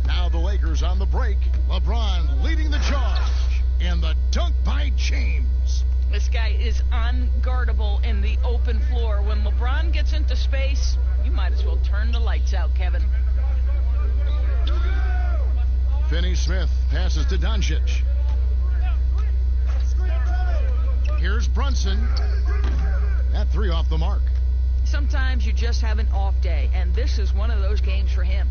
Now the Lakers on the break. LeBron leading the charge. And the dunk by James. This guy is unguardable in the open floor. When LeBron gets into space, you might as well turn the lights out, Kevin. Finney Smith passes to Doncic. Here's Brunson. That 3 off the mark. Sometimes you just have an off day, and this is one of those games for him.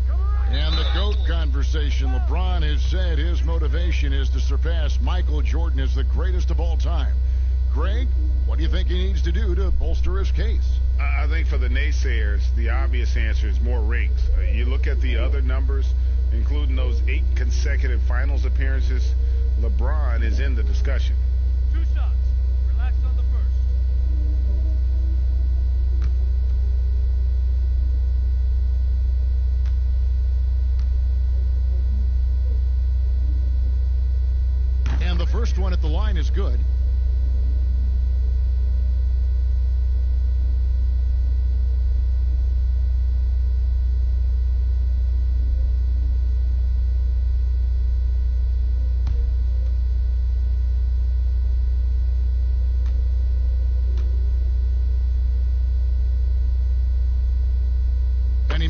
And the GOAT conversation. LeBron has said his motivation is to surpass Michael Jordan as the greatest of all time. Greg, what do you think he needs to do to bolster his case? I think for the naysayers, the obvious answer is more rings. You look at the other numbers, including those 8 consecutive finals appearances, LeBron is in the discussion. 2 shots. Relax on the first. And the first one at the line is good.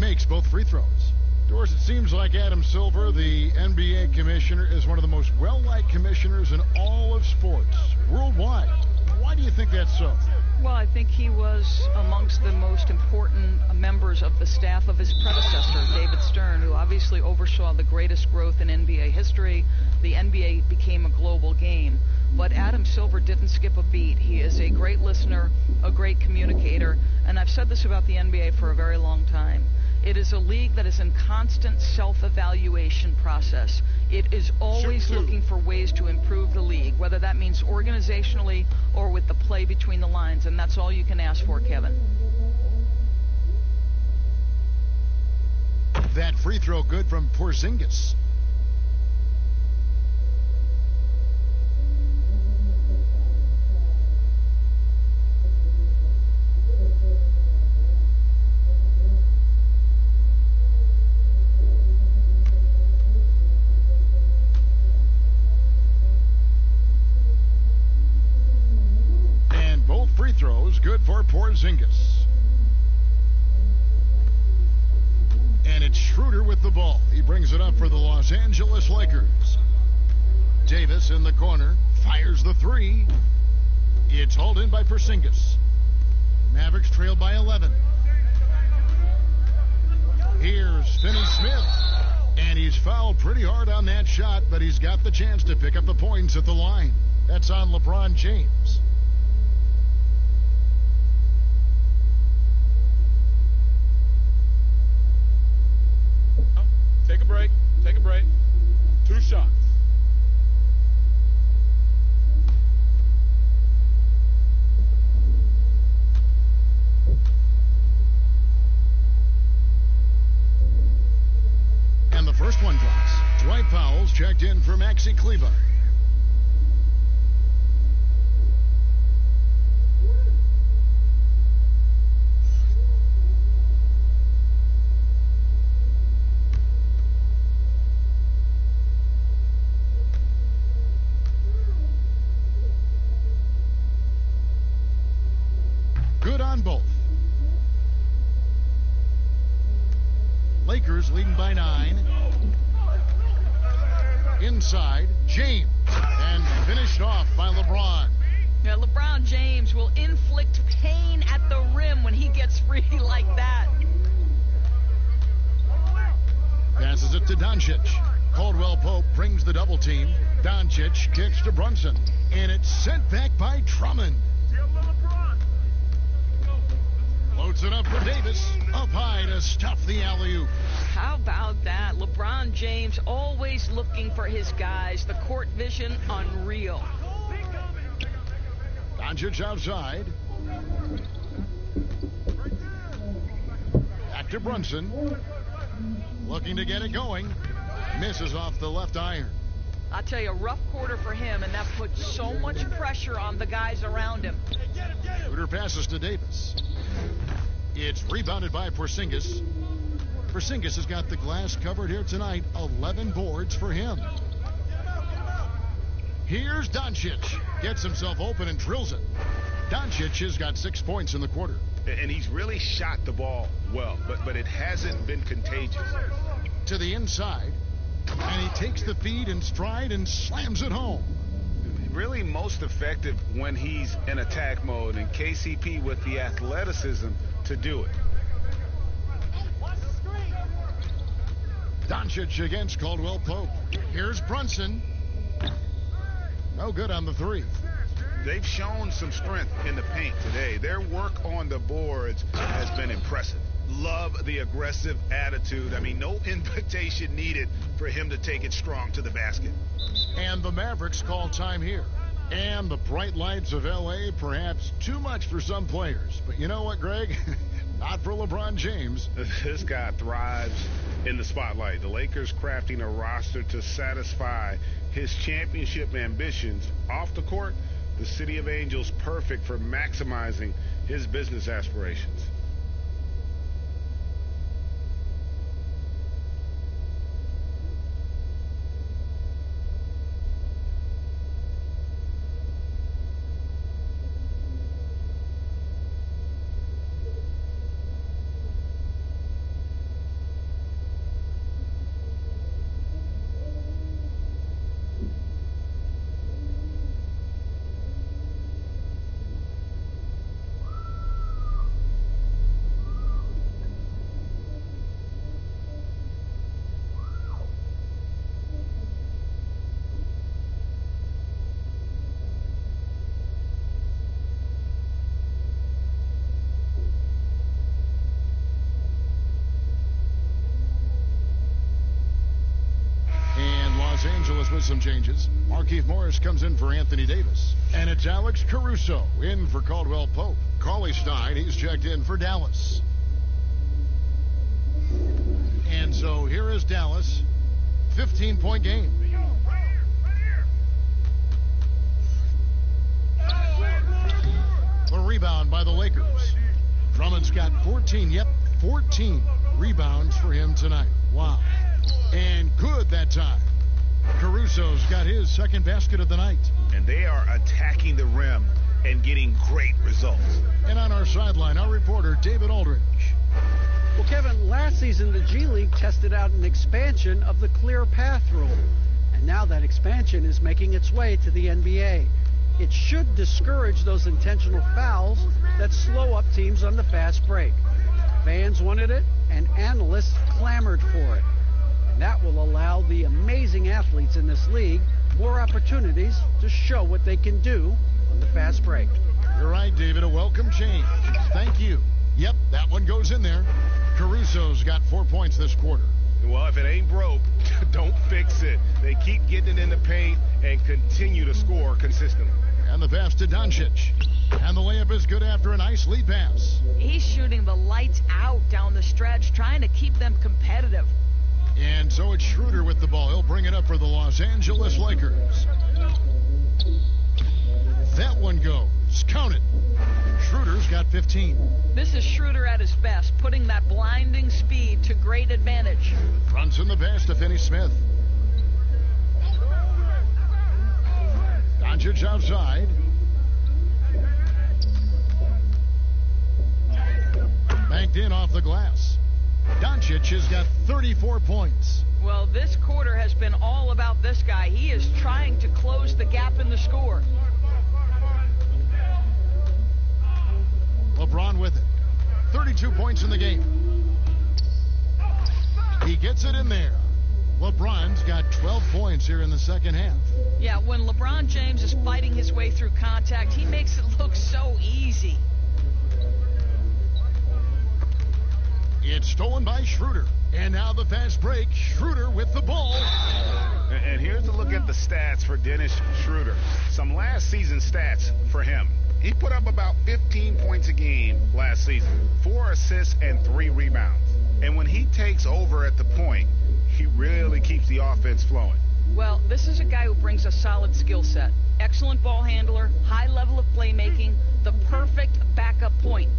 makes both free throws. Doris, it seems like Adam Silver, the NBA commissioner, is one of the most well-liked commissioners in all of sports, worldwide. Why do you think that's so? Well, I think he was amongst the most important members of the staff of his predecessor, David Stern, who obviously oversaw the greatest growth in NBA history. The NBA became a global game. But Adam Silver didn't skip a beat. He is a great listener, a great communicator, and I've said this about the NBA for a very long time. It is a league that is in constant self-evaluation process. It is always looking for ways to improve the league, whether that means organizationally or with the play between the lines, and that's all you can ask for, Kevin. That free throw good from Porzingis. Free throws good for Porzingis. And it's Schroeder with the ball. He brings it up for the Los Angeles Lakers. Davis in the corner fires the three. It's hauled in by Porzingis. Mavericks trail by 11. Here's Finney Smith. And he's fouled pretty hard on that shot, but he's got the chance to pick up the points at the line. That's on LeBron James. Take a break. Take a break. 2 shots. And the first one drops. Dwight Powell's checked in for Maxi Kleber. Good on both. Lakers leading by 9. Inside, James. And finished off by LeBron. Now, LeBron James will inflict pain at the rim when he gets free like that. Passes it to Doncic. Caldwell Pope brings the double team. Doncic kicks to Brunson. And it's sent back by Drummond. Floats it up for Davis. Up high to stuff the alley-oop. How about that? LeBron James always looking for his guys. The court vision, unreal. Doncic outside. Back to Brunson. Looking to get it going. Misses off the left iron. I'll tell you, a rough quarter for him, and that puts so much pressure on the guys around him. Schroeder passes to Davis. It's rebounded by Porzingis. Porzingis has got the glass covered here tonight. 11 boards for him. Here's Doncic. Gets himself open and drills it. Doncic has got 6 points in the quarter. And he's really shot the ball well, but it hasn't been contagious. To the inside. And he takes the feed in stride and slams it home. Really most effective when he's in attack mode, and KCP with the athleticism to do it. Doncic against Caldwell Pope. Here's Brunson. No good on the three. They've shown some strength in the paint today. Their work on the boards has been impressive. Love the aggressive attitude. I mean, no invitation needed for him to take it strong to the basket. And the Mavericks call time here. And the bright lights of L.A. perhaps too much for some players. But you know what, Greg? Not for LeBron James. This guy thrives in the spotlight. The Lakers crafting a roster to satisfy his championship ambitions. Off the court, the City of Angels perfect for maximizing his business aspirations. with some changes. Markieff Morris comes in for Anthony Davis. And it's Alex Caruso in for Caldwell Pope. Cauley Stein, he's checked in for Dallas. And so here is Dallas. 15-point game. The rebound by the Lakers. Drummond's got 14. Yep, 14 rebounds for him tonight. Wow. And good that time. Caruso's got his second basket of the night. And they are attacking the rim and getting great results. And on our sideline, our reporter, David Aldridge. Well, Kevin, last season the G League tested out an expansion of the clear path rule. And now that expansion is making its way to the NBA. It should discourage those intentional fouls that slow up teams on the fast break. Fans wanted it, and analysts clamored for it. And that will allow the amazing athletes in this league more opportunities to show what they can do on the fast break. You're right, David. A welcome change. Thank you. Yep, that one goes in there. Caruso's got 4 points this quarter. Well, if it ain't broke, don't fix it. They keep getting it in the paint and continue to score consistently. And the pass to Doncic. And the layup is good after a nice lead pass. He's shooting the lights out down the stretch, trying to keep them competitive. And so it's Schroeder with the ball. He'll bring it up for the Los Angeles Lakers. That one goes. Count it. Schroeder's got 15. This is Schroeder at his best, putting that blinding speed to great advantage. Runs in the pass to Finney-Smith. Doncic outside. Banked in off the glass. Doncic has got 34 points. Well, this quarter has been all about this guy. He is trying to close the gap in the score. LeBron with it. 32 points in the game. He gets it in there. LeBron's got 12 points here in the second half. Yeah, when LeBron James is fighting his way through contact, he makes it look so easy. It's stolen by Schroeder. And now the fast break. Schroeder with the ball. And here's a look at the stats for Dennis Schroeder. Some last season stats for him. He put up about 15 points a game last season, 4 assists and 3 rebounds. And when he takes over at the point, he really keeps the offense flowing. Well, this is a guy who brings a solid skill set. Excellent ball handler, high level of playmaking, the perfect backup point.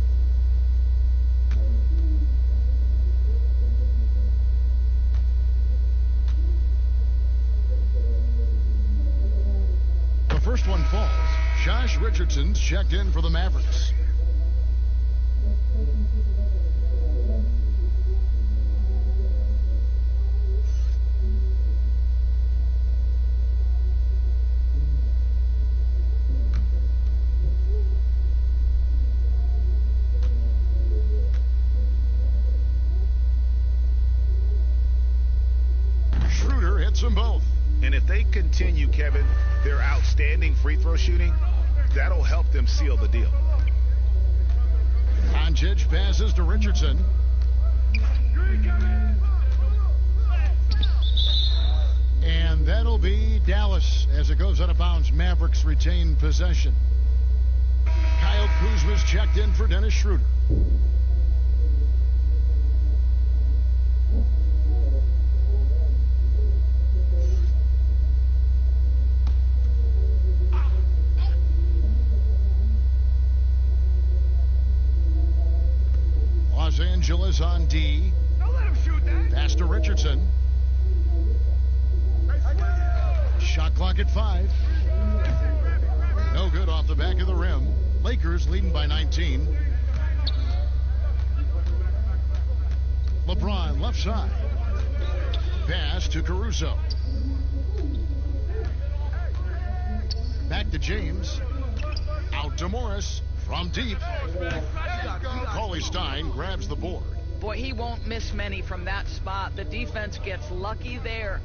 The first one falls. Josh Richardson's checked in for the Mavericks. Schroeder hits them both. And if they continue, Kevin, their outstanding free throw shooting, that'll help them seal the deal. Doncic passes to Richardson. And that'll be Dallas as it goes out of bounds. Mavericks retain possession. Kyle Kuzma's checked in for Dennis Schroeder. Los Angeles on D. Don't let him shoot that. Pass to Richardson. Shot clock at 5. No good off the back of the rim. Lakers leading by 19. LeBron left side. Pass to Caruso. Back to James. Out to Morris. From deep. Cauley Stein grabs the board. Boy, he won't miss many from that spot. The defense gets lucky there.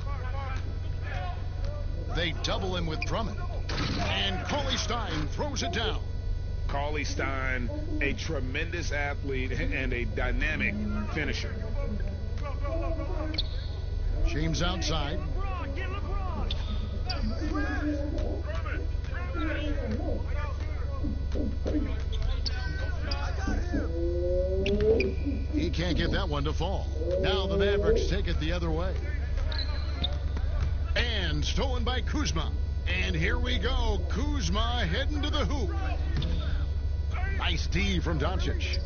They double him with Drummond. And Cauley Stein throws it down. Cauley Stein, a tremendous athlete and a dynamic finisher. James outside. He can't get that one to fall. Now the Mavericks take it the other way. And stolen by Kuzma. And here we go. Kuzma heading to the hoop. Nice D from Doncic.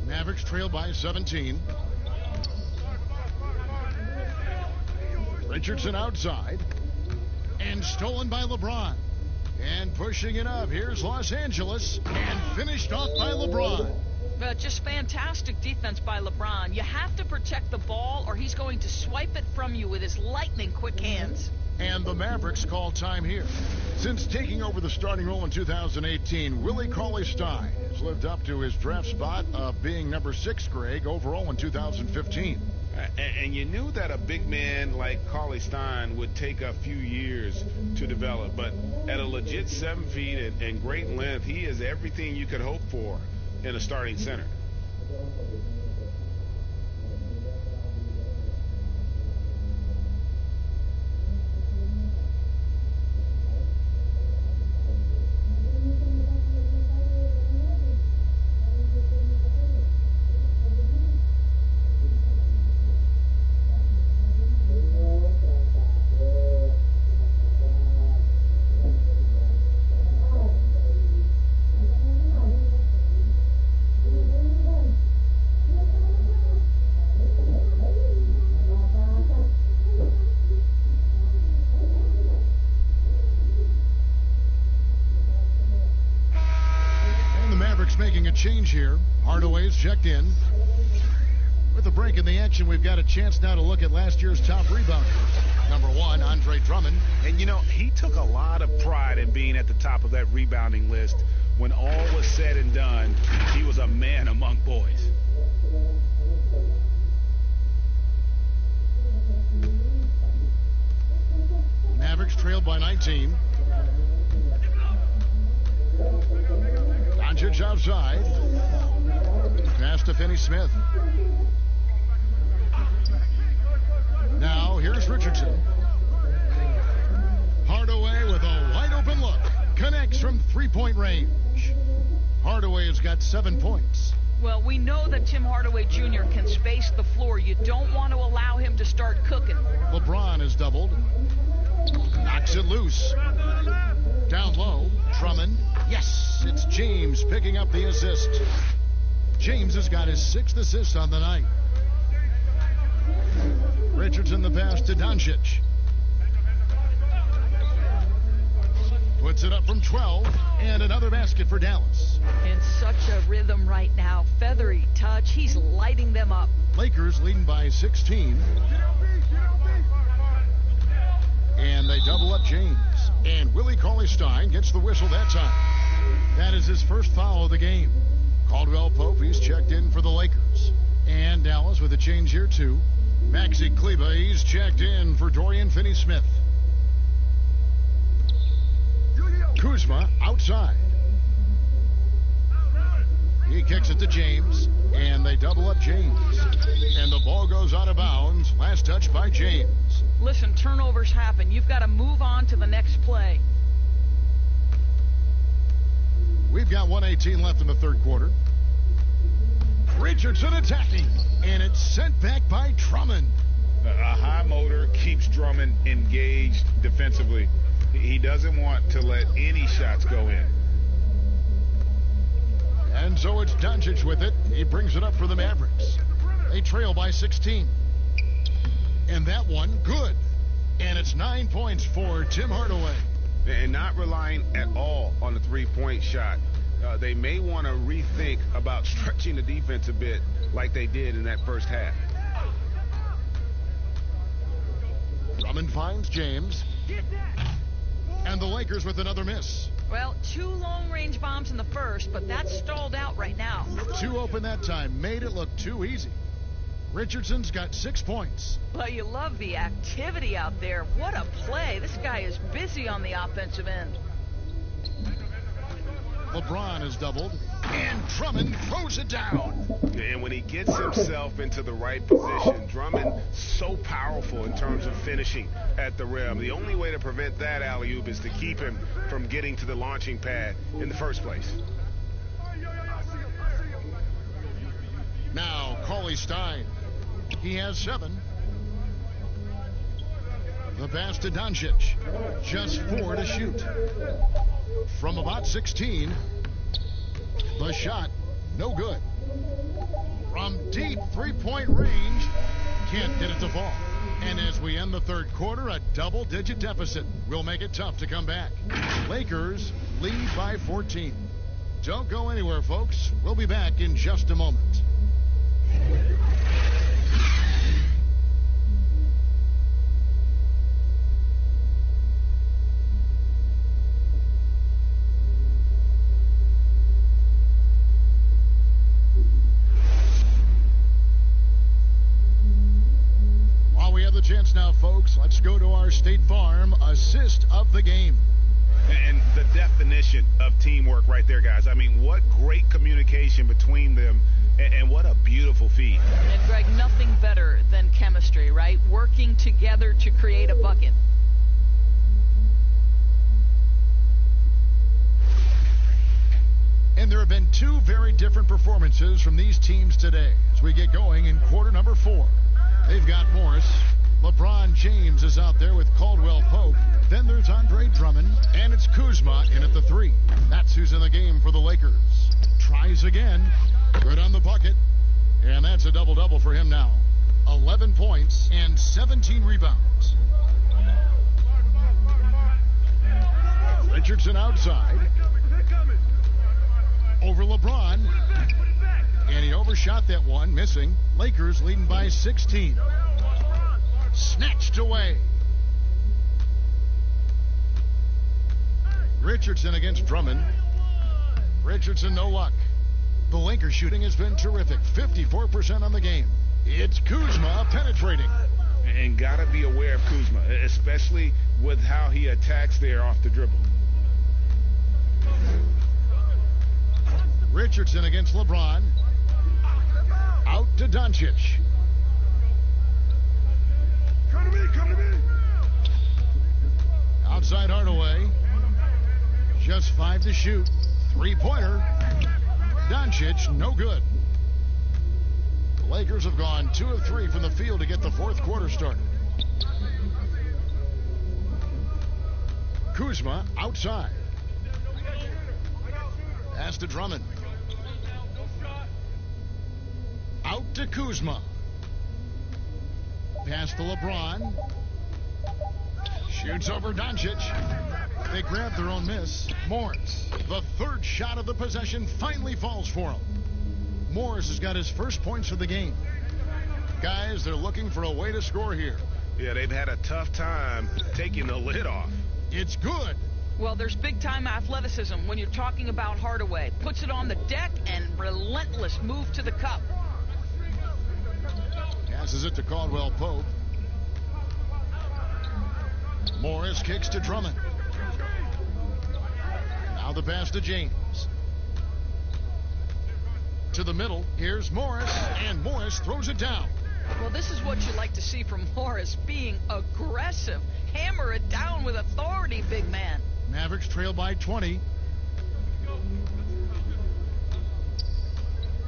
Mavericks trail by 17. Richardson outside. And stolen by LeBron. And pushing it up. Here's Los Angeles. And finished off by LeBron. Just fantastic defense by LeBron. You have to protect the ball or he's going to swipe it from you with his lightning quick hands. And the Mavericks call time here. Since taking over the starting role in 2018, Willie Cauley-Stein has lived up to his draft spot of being number 6, Greg, overall in 2015. And you knew that a big man like Cauley-Stein would take a few years to develop. But at a legit 7 feet and great length, he is everything you could hope for in a starting center. Making a change here. Hardaway's checked in. With a break in the action, we've got a chance now to look at last year's top rebounders. Number 1, Andre Drummond. And, you know, he took a lot of pride in being at the top of that rebounding list. When all was said and done, he was a man among boys. Mavericks trailed by 19. Doncic outside. Pass to Finney-Smith. Now here's Richardson. Hardaway with a wide open look. Connects from three-point range. Hardaway has got 7 points. Well, we know that Tim Hardaway Jr. can space the floor. You don't want to allow him to start cooking. LeBron is doubled. Knocks it loose. Down low. Drummond. Yes, it's James picking up the assist. James has got his 6th assist on the night. Richardson the pass to Doncic. Puts it up from 12, and another basket for Dallas. In such a rhythm right now. Feathery touch. He's lighting them up. Lakers leading by 16. And they double up James. And Willie Cauley-Stein gets the whistle that time. That is his first foul of the game. Caldwell Pope, he's checked in for the Lakers. And Dallas with a change here, too. Maxi Kleber, he's checked in for Dorian Finney-Smith. Kuzma outside. He kicks it to James, and they double up James. And the ball goes out of bounds. Last touch by James. Listen, turnovers happen. You've got to move on to the next play. We've got 1:18 left in the third quarter. Richardson attacking, and it's sent back by Drummond. A high motor keeps Drummond engaged defensively. He doesn't want to let any shots go in. And so it's Doncic with it. He brings it up for the Mavericks. They trail by 16. And that one, good. And it's 9 points for Tim Hardaway. And not relying at all on the three-point shot. They may want to rethink about stretching the defense a bit like they did in that first half. Drummond finds James. And the Lakers with another miss. Well, 2 long-range bombs in the first, but that's stalled out right now. 2 open that time. Made it look too easy. Richardson's got 6 points. Well, you love the activity out there. What a play. This guy is busy on the offensive end. LeBron is doubled. And Drummond throws it down. And when he gets himself into the right position, Drummond so powerful in terms of finishing at the rim. The only way to prevent that alley-oop is to keep him from getting to the launching pad in the first place. Now, Cauley Stein. He has 7. The pass to Doncic. Just 4 to shoot. From about 16, the shot, no good. From deep three-point range, can't get it to fall. And as we end the third quarter, a double-digit deficit will make it tough to come back. Lakers lead by 14. Don't go anywhere, folks. We'll be back in just a moment. Chance now, folks. Let's go to our State Farm assist of the game. And the definition of teamwork right there, guys. I mean, what great communication between them, and what a beautiful feed. And, Greg, nothing better than chemistry, right? Working together to create a bucket. And there have been 2 very different performances from these teams today as we get going in quarter number 4. They've got Morris. LeBron James is out there with Caldwell Pope. Then there's Andre Drummond, and it's Kuzma in at the 3. That's who's in the game for the Lakers. Tries again. Good on the bucket. And that's a double-double for him now. 11 points and 17 rebounds. Richardson outside. Over LeBron. And he overshot that one, missing. Lakers leading by 16. Snatched away. Richardson against Drummond. Richardson, no luck. The Lakers shooting has been terrific. 54% on the game. It's Kuzma penetrating. And got to be aware of Kuzma, especially with how he attacks there off the dribble. Richardson against LeBron. Out to Doncic. Come to me. Outside Hardaway. Just 5 to shoot. 3-pointer. Doncic, no good. The Lakers have gone 2 of 3 from the field to get the fourth quarter started. Kuzma outside. Pass to Drummond. Out to Kuzma. Pass to LeBron. Shoots over Doncic. They grab their own miss. Morris, the third shot of the possession, finally falls for him. Morris has got his first points of the game. Guys, they're looking for a way to score here. Yeah, they've had a tough time taking the lid off. It's good. Well, there's big-time athleticism when you're talking about Hardaway. Puts it on the deck and relentless move to the cup. Passes it to Caldwell Pope. Morris kicks to Drummond. Now the pass to James. To the middle. Here's Morris, and Morris throws it down. Well, this is what you like to see from Morris, being aggressive. Hammer it down with authority, big man. Mavericks trail by 20.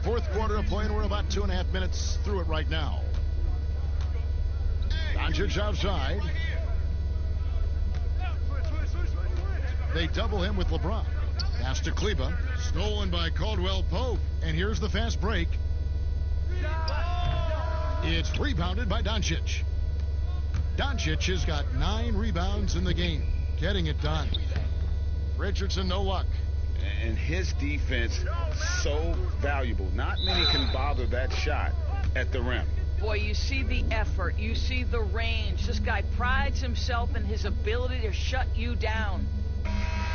Fourth quarter of play, and we're about 2.5 minutes through it right now. Doncic outside. They double him with LeBron. Pass to Kleba. Stolen by Caldwell Pope. And here's the fast break. It's rebounded by Doncic. Doncic has got 9 rebounds in the game. Getting it done. Richardson, no luck. And his defense, so valuable. Not many can bother that shot at the rim. Boy, you see the effort. You see the range. This guy prides himself in his ability to shut you down.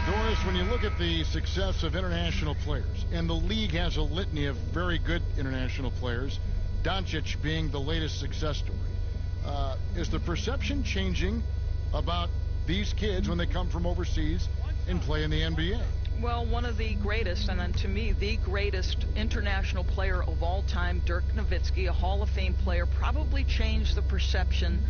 Doris, when you look at the success of international players, and the league has a litany of very good international players, Doncic being the latest success story, is the perception changing about these kids when they come from overseas and play in the NBA? Well, one of the greatest, and then to me, the greatest international player of all time, Dirk Nowitzki, a Hall of Fame player, probably changed the perception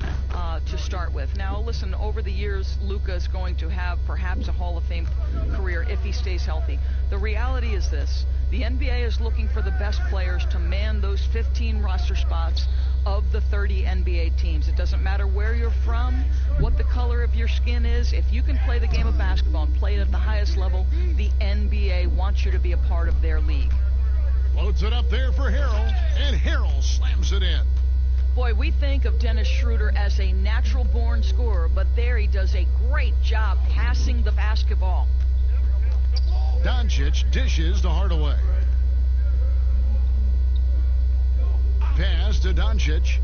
to start with. Now, listen, over the years, Luka is going to have perhaps a Hall of Fame career if he stays healthy. The reality is this. The NBA is looking for the best players to man those 15 roster spots of the 30 NBA teams. It doesn't matter where you're from, what the color of your skin is. If you can play the game of basketball and play it at the highest level, the NBA wants you to be a part of their league. Loads it up there for Harrell, and Harrell slams it in. Boy, we think of Dennis Schroeder as a natural-born scorer, but there he does a great job passing the basketball. Doncic dishes to Hardaway. Pass to Doncic.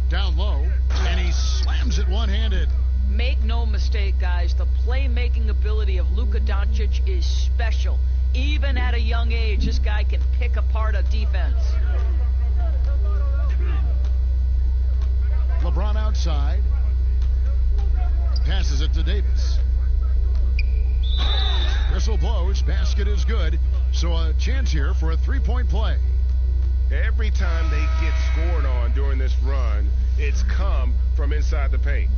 Down low, and he slams it one-handed. Make no mistake, guys, the playmaking ability of Luka Doncic is special. Even at a young age, this guy can pick apart a defense. LeBron outside. Passes it to Davis. Whistle blows, basket is good, so a chance here for a three-point play. Every time they get scored on during this run, it's come from inside the paint.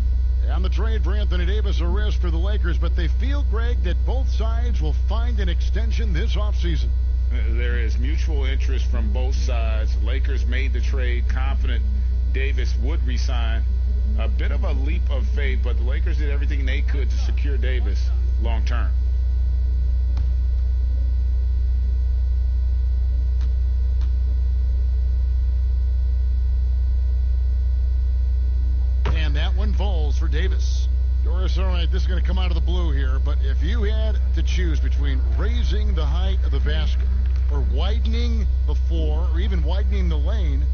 And the trade for Anthony Davis, a risk for the Lakers, but they feel, Greg, that both sides will find an extension this offseason. There is mutual interest from both sides. Lakers made the trade confident Davis would resign. A bit of a leap of faith, but the Lakers did everything they could to secure Davis long term. And that one falls for Davis. Doris, all right, this is going to come out of the blue here, but if you had to choose between raising the height of the basket or widening the floor or even widening the lane,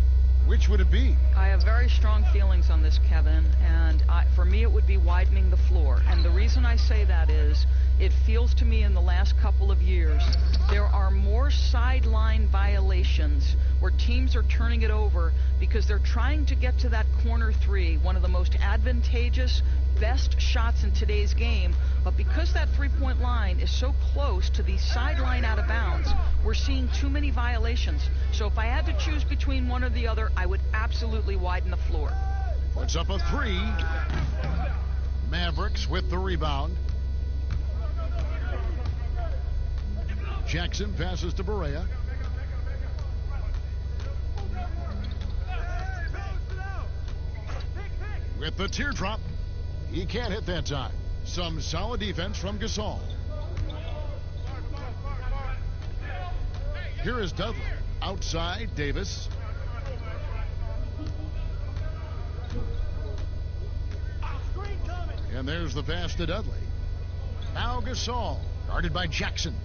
which would it be? I have very strong feelings on this, Kevin, and for me it would be widening the floor. And the reason I say that is it feels to me in the last couple of years there are more sideline violations where teams are turning it over because they're trying to get to that corner three, one of the most advantageous, best shots in today's game, but because that three-point line is so close to the sideline out of bounds, we're seeing too many violations. So if I had to choose between one or the other, I would absolutely widen the floor. Puts up a three. Mavericks with the rebound. Jackson passes to Barea. With the teardrop. He can't hit that time. Some solid defense from Gasol. Here is Dudley. Outside, Davis. And there's the pass to Dudley. Now Gasol, guarded by Jackson.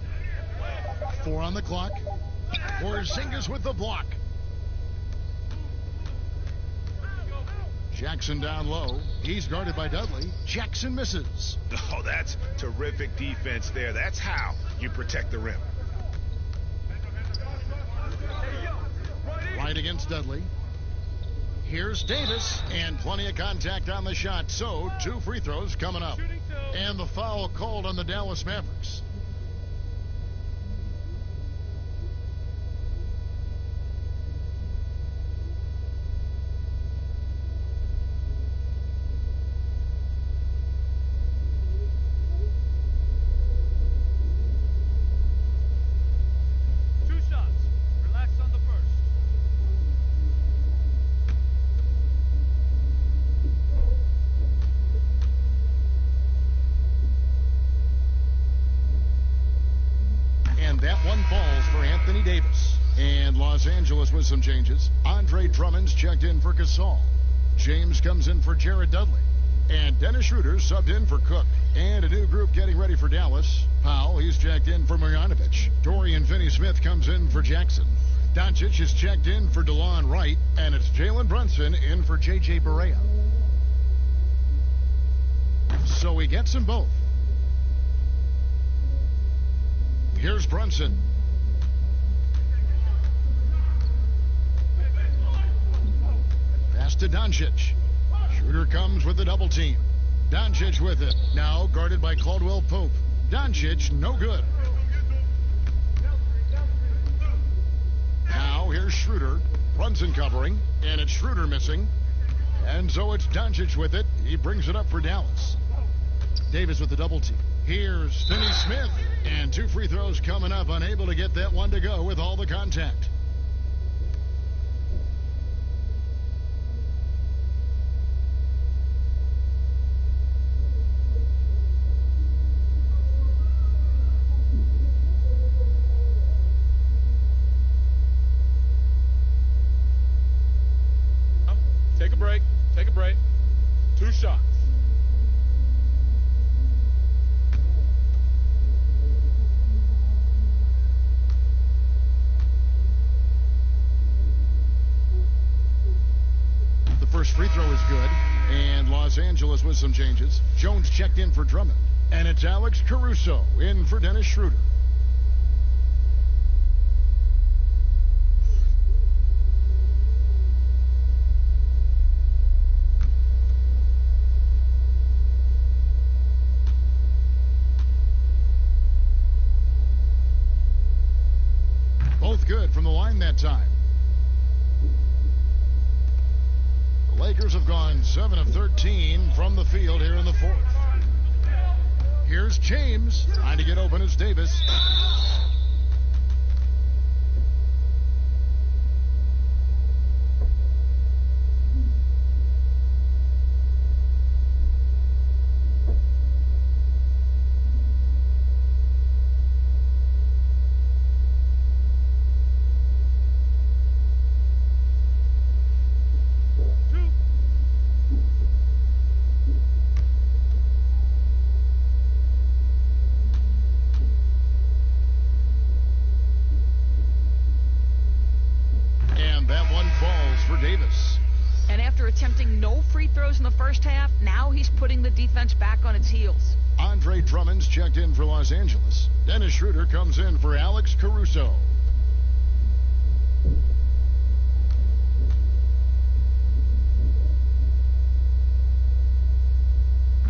4 on the clock. Porzingis with the block. Jackson down low. He's guarded by Dudley. Jackson misses. Oh, that's terrific defense there. That's how you protect the rim. Right against Dudley. Here's Davis, and plenty of contact on the shot. So, 2 free throws coming up. And the foul called on the Dallas Mavericks. Davis. And Los Angeles with some changes. Andre Drummond's checked in for Gasol. James comes in for Jared Dudley. And Dennis Schroeder subbed in for Cook. And a new group getting ready for Dallas. Powell, he's checked in for Marjanovic. Dorian Finney-Smith comes in for Jackson. Doncic is checked in for DeLon Wright. And it's Jalen Brunson in for J.J. Barea. So he gets them both. Here's Brunson. Pass to Doncic. Schroeder comes with the double team. Doncic with it. Now guarded by Caldwell Pope. Doncic, no good. Now here's Schroeder. Brunson covering, and it's Schroeder missing. And so it's Doncic with it. He brings it up for Dallas. Davis with the double team. Here's Finney Smith. And 2 free throws coming up. Unable to get that one to go with all the contact. Take a break. Take a break. 2 shots. The first free throw is good. And Los Angeles with some changes. Jones checked in for Drummond. And it's Alex Caruso in for Dennis Schroeder. Both good from the line that time. The Lakers have gone 7 of 13 from the field here in the fourth. Here's James trying to get open as Davis. Attempting no free throws in the first half, now he's putting the defense back on its heels. Andre Drummond's checked in for Los Angeles. Dennis Schroeder comes in for Alex Caruso.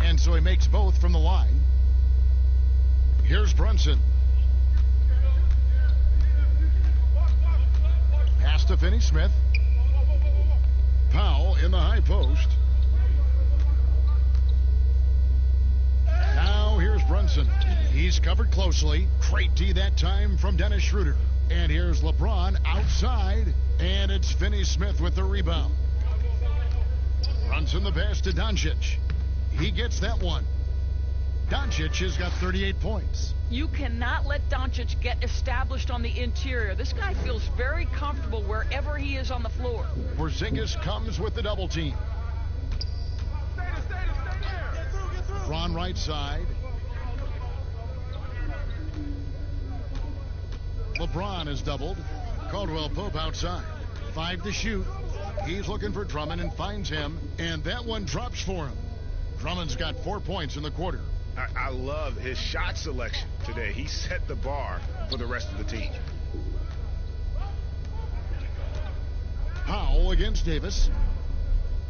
And so he makes both from the line. Here's Brunson. Pass to Finney Smith. Powell in the high post. Now here's Brunson. He's covered closely. Great D that time from Dennis Schroeder. And here's LeBron outside. And it's Finney Smith with the rebound. Brunson the pass to Doncic. He gets that one. Doncic has got 38 points. You cannot let Doncic get established on the interior. This guy feels very comfortable wherever he is on the floor. Porzingis comes with the double team. LeBron right side. LeBron is doubled. Caldwell Pope outside. 5 to shoot. He's looking for Drummond and finds him. And that one drops for him. Drummond's got 4 points in the quarter. I love his shot selection today. He set the bar for the rest of the team. Powell against Davis.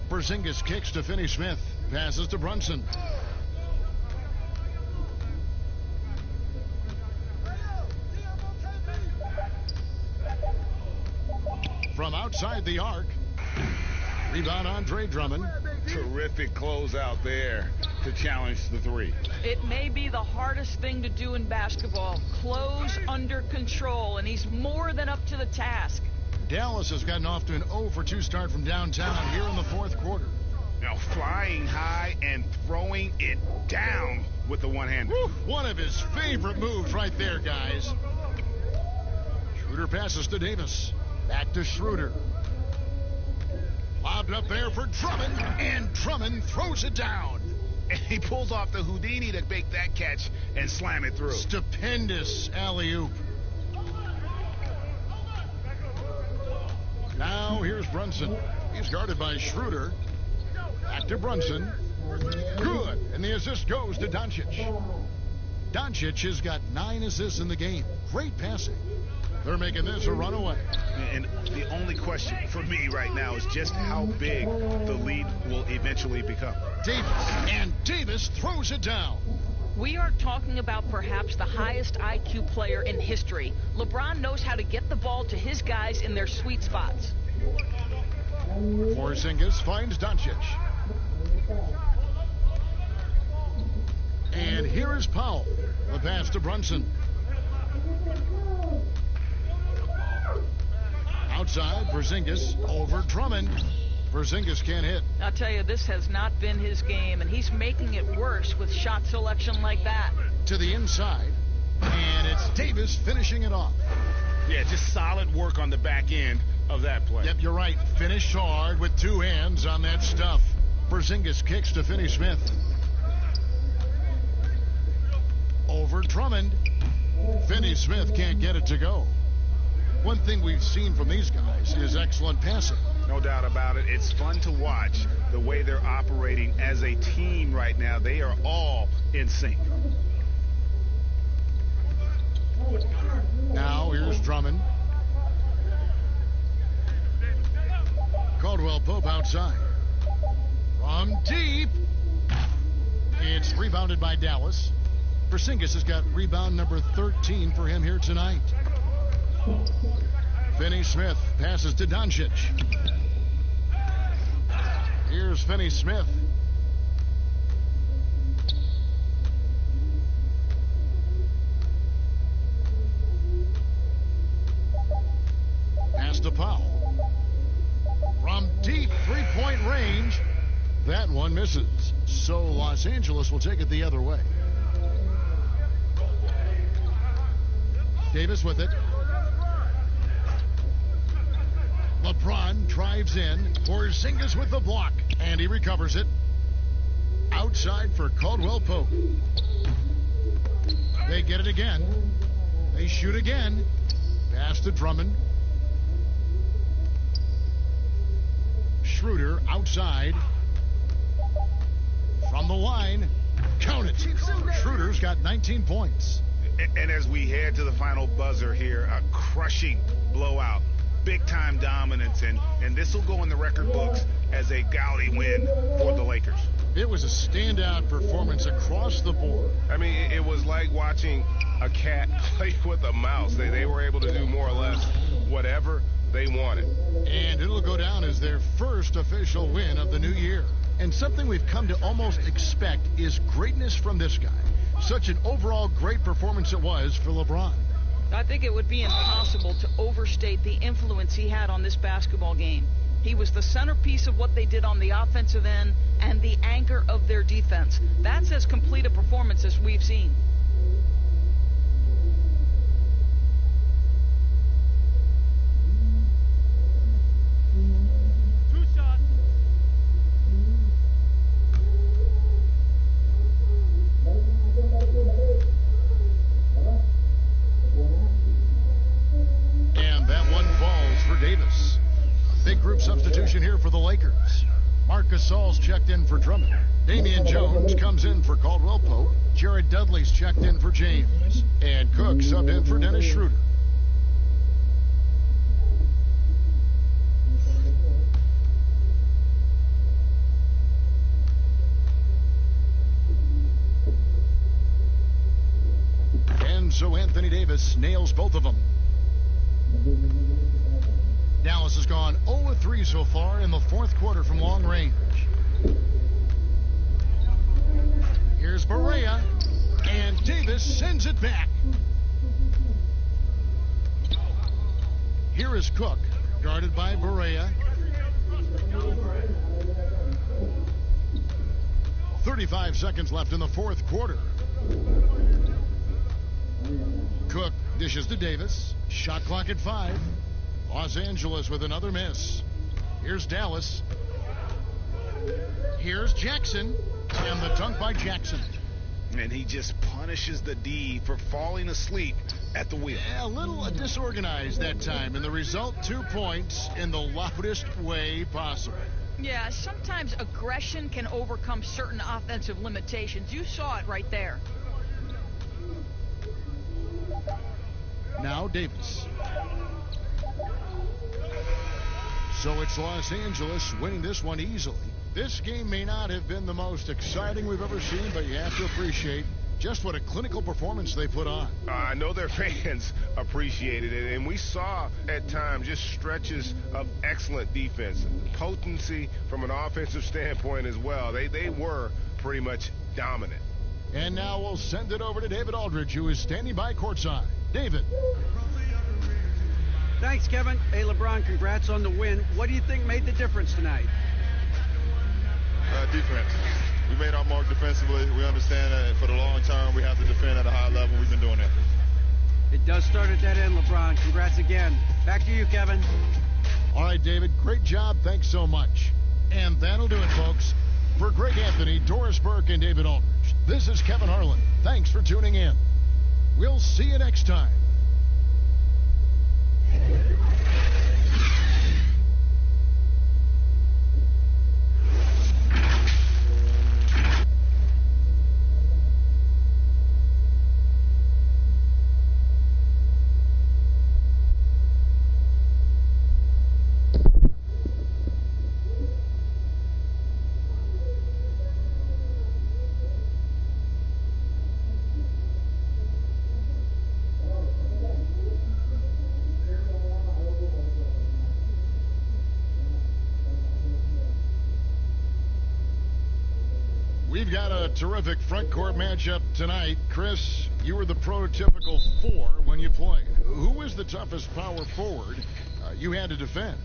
Porzingis kicks to Finney Smith. Passes to Brunson. From outside the arc. Rebound Andre Drummond. Terrific closeout there to challenge the 3. It may be the hardest thing to do in basketball. Close under control, and he's more than up to the task. Dallas has gotten off to an 0 for 2 start from downtown here in the fourth quarter. Now flying high and throwing it down with the one-hander. One of his favorite moves right there, guys. Schroeder passes to Davis. Back to Schroeder. Lobbed up there for Drummond, and Drummond throws it down. And he pulls off the Houdini to make that catch and slam it through. Stupendous alley-oop. Now here's Brunson. He's guarded by Schroeder. Back to Brunson. Good. And the assist goes to Doncic. Doncic has got 9 assists in the game. Great passing. They're making this a runaway. And the only question question for me right now is just how big the lead will eventually become. Davis throws it down. We are talking about perhaps the highest IQ player in history. LeBron knows how to get the ball to his guys in their sweet spots. Porzingis finds Doncic. And here is Powell. The pass to Brunson. Outside, Porzingis over Drummond. Porzingis can't hit. I'll tell you, this has not been his game, and he's making it worse with shot selection like that. To the inside, and it's Davis finishing it off. Yeah, just solid work on the back end of that play. Yep, you're right. Finished hard with two hands on that stuff. Porzingis kicks to Finney-Smith. Over Drummond. Finney-Smith can't get it to go. One thing we've seen from these guys is excellent passing. No doubt about it. It's fun to watch the way they're operating as a team right now. They are all in sync. Now here's Drummond. Caldwell Pope outside. From deep. It's rebounded by Dallas. Porzingis has got rebound number 13 for him here tonight. Finney-Smith passes to Doncic. Here's Finney-Smith. Pass to Powell. From deep three-point range. That one misses. So Los Angeles will take it the other way. Davis with it. LeBron drives in. Porzingis with the block. And he recovers it. Outside for Caldwell Pope. They get it again. They shoot again. Pass to Drummond. Schroeder outside. From the line. Count it. Schroeder's got 19 points. And as we head to the final buzzer here, a crushing blowout. Big-time dominance, and this will go in the record books as a gaudy win for the Lakers. It was a standout performance across the board. I mean, it was like watching a cat play with a mouse. They were able to do more or less whatever they wanted. And it'll go down as their first official win of the new year. And something we've come to almost expect is greatness from this guy. Such an overall great performance it was for LeBron. I think it would be impossible to overstate the influence he had on this basketball game. He was the centerpiece of what they did on the offensive end and the anchor of their defense. That's as complete a performance as we've seen. Two shots. And that one falls for Davis. A big group substitution here for the Lakers. Marc Gasol's checked in for Drummond. Damian Jones comes in for Caldwell Pope. Jared Dudley's checked in for James. And Cook subbed in for Dennis Schroeder. And so Anthony Davis nails both of them. Dallas has gone 0-3 so far in the fourth quarter from long range. Here's Barea, and Davis sends it back. Here is Cook, guarded by Barea. 35 seconds left in the fourth quarter. Cook dishes to Davis. Shot clock at 5. Los Angeles with another miss. Here's Dallas. Here's Jackson. And the dunk by Jackson. And he just punishes the D for falling asleep at the wheel. Yeah, a little disorganized that time. And the result, 2 points in the loudest way possible. Yeah, sometimes aggression can overcome certain offensive limitations. You saw it right there. Now Davis. So it's Los Angeles winning this one easily. This game may not have been the most exciting we've ever seen, but you have to appreciate just what a clinical performance they put on. I know their fans appreciated it, and we saw at times just stretches of excellent defense, potency from an offensive standpoint as well. They were pretty much dominant. And now we'll send it over to David Aldridge, who is standing by courtside. David. Thanks, Kevin. Hey, LeBron, congrats on the win. What do you think made the difference tonight? Defense. We made our mark defensively. We understand that for the long term, we have to defend at a high level. We've been doing that. It does start at that end, LeBron. Congrats again. Back to you, Kevin. All right, David. Great job. Thanks so much. And that'll do it, folks. For Greg Anthony, Doris Burke, and David Aldridge, this is Kevin Harlan. Thanks for tuning in. We'll see you next time. We've got a terrific front court matchup tonight. Chris, you were the prototypical 4 when you played. Who was the toughest power forward you had to defend?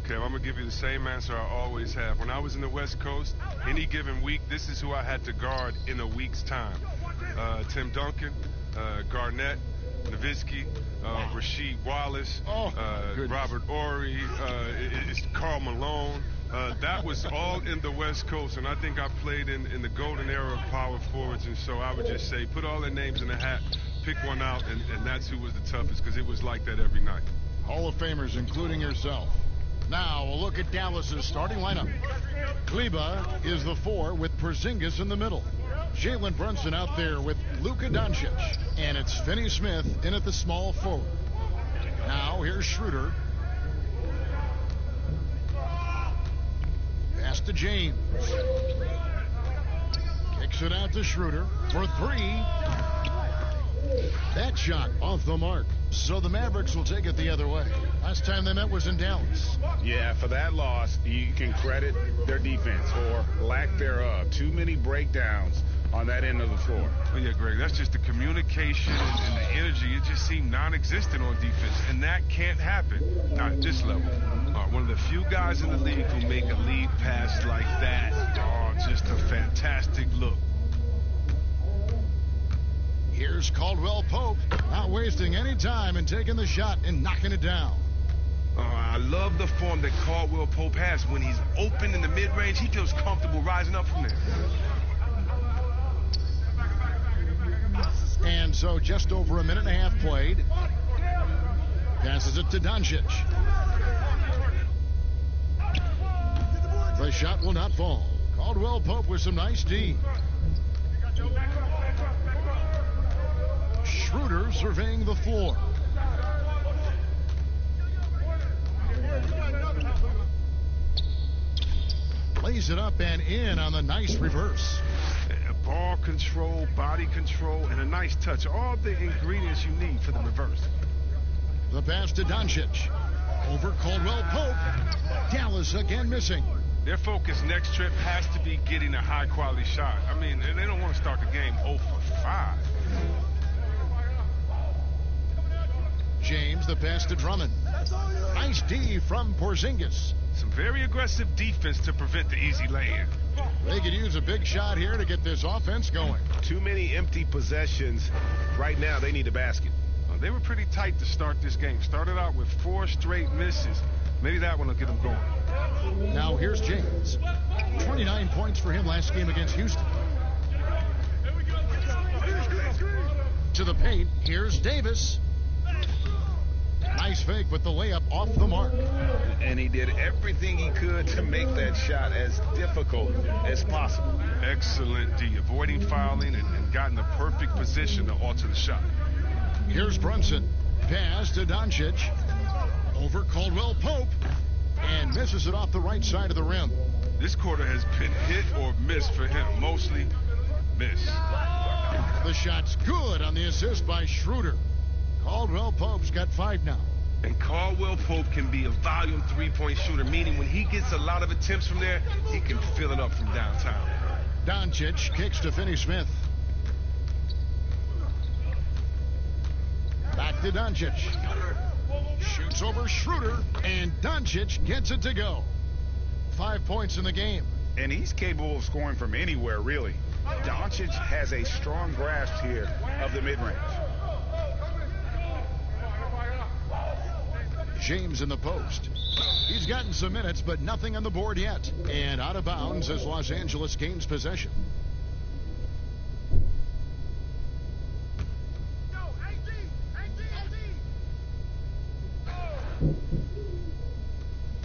Okay, well, I'm going to give you the same answer I always have. When I was in the West Coast, any given week, this is who I had to guard in a week's time. Tim Duncan, Garnett, Nowitzki, Rasheed Wallace, Robert Horry, it's Karl Malone. That was all in the West Coast, and I think I played in the golden era of power forwards, and so I would just say put all their names in a hat, pick one out, and that's who was the toughest, because it was like that every night. Hall of Famers, including yourself. Now, we'll look at Dallas's starting lineup. Kleber is the 4 with Porzingis in the middle. Jalen Brunson out there with Luka Doncic, and it's Finney Smith in at the small forward. Now, here's Schroeder. Pass to James. Kicks it out to Schroeder for 3. That shot off the mark. So the Mavericks will take it the other way. Last time they met was in Dallas. Yeah, for that loss, you can credit their defense or lack thereof. Too many breakdowns on that end of the floor. Oh, yeah, Greg, that's just the communication and the energy. It just seemed non-existent on defense, and that can't happen, not at this level. One of the few guys in the league who make a lead pass like that. Oh, just a fantastic look. Here's Caldwell Pope, not wasting any time and taking the shot and knocking it down. I love the form that Caldwell Pope has. When he's open in the mid-range, he feels comfortable rising up from there. And so just over a minute and a half played. Passes it to Doncic. The shot will not fall. Caldwell Pope with some nice D. Schroeder surveying the floor. Lays it up and in on the nice reverse. Ball control, body control, and a nice touch. All the ingredients you need for the reverse. The pass to Doncic. Over Caldwell Pope. Dallas again missing. Their focus next trip has to be getting a high-quality shot. I mean, they don't want to start the game 0 for 5. James, the pass to Drummond. Nice D from Porzingis. Some very aggressive defense to prevent the easy lay-in. They could use a big shot here to get this offense going. Too many empty possessions. Right now, they need a basket. They were pretty tight to start this game. Started out with 4 straight misses. Maybe that one will get them going. Now here's James. 29 points for him last game against Houston. To the paint, here's Davis. Nice fake with the layup off the mark. And he did everything he could to make that shot as difficult as possible. Excellent D, avoiding fouling and got in the perfect position to alter the shot. Here's Brunson. Pass to Doncic. Over Caldwell Pope. And misses it off the right side of the rim. This quarter has been hit or miss for him. Mostly miss. The shot's good on the assist by Schroeder. Caldwell Pope's got 5 now. And Caldwell Pope can be a volume three-point shooter, meaning when he gets a lot of attempts from there, he can fill it up from downtown. Doncic kicks to Finney-Smith. Back to Doncic. Shoots over Schroeder, and Doncic gets it to go. 5 points in the game. And he's capable of scoring from anywhere, really. Doncic has a strong grasp here of the mid-range. James in the post. He's gotten some minutes, but nothing on the board yet. And out of bounds as Los Angeles gains possession.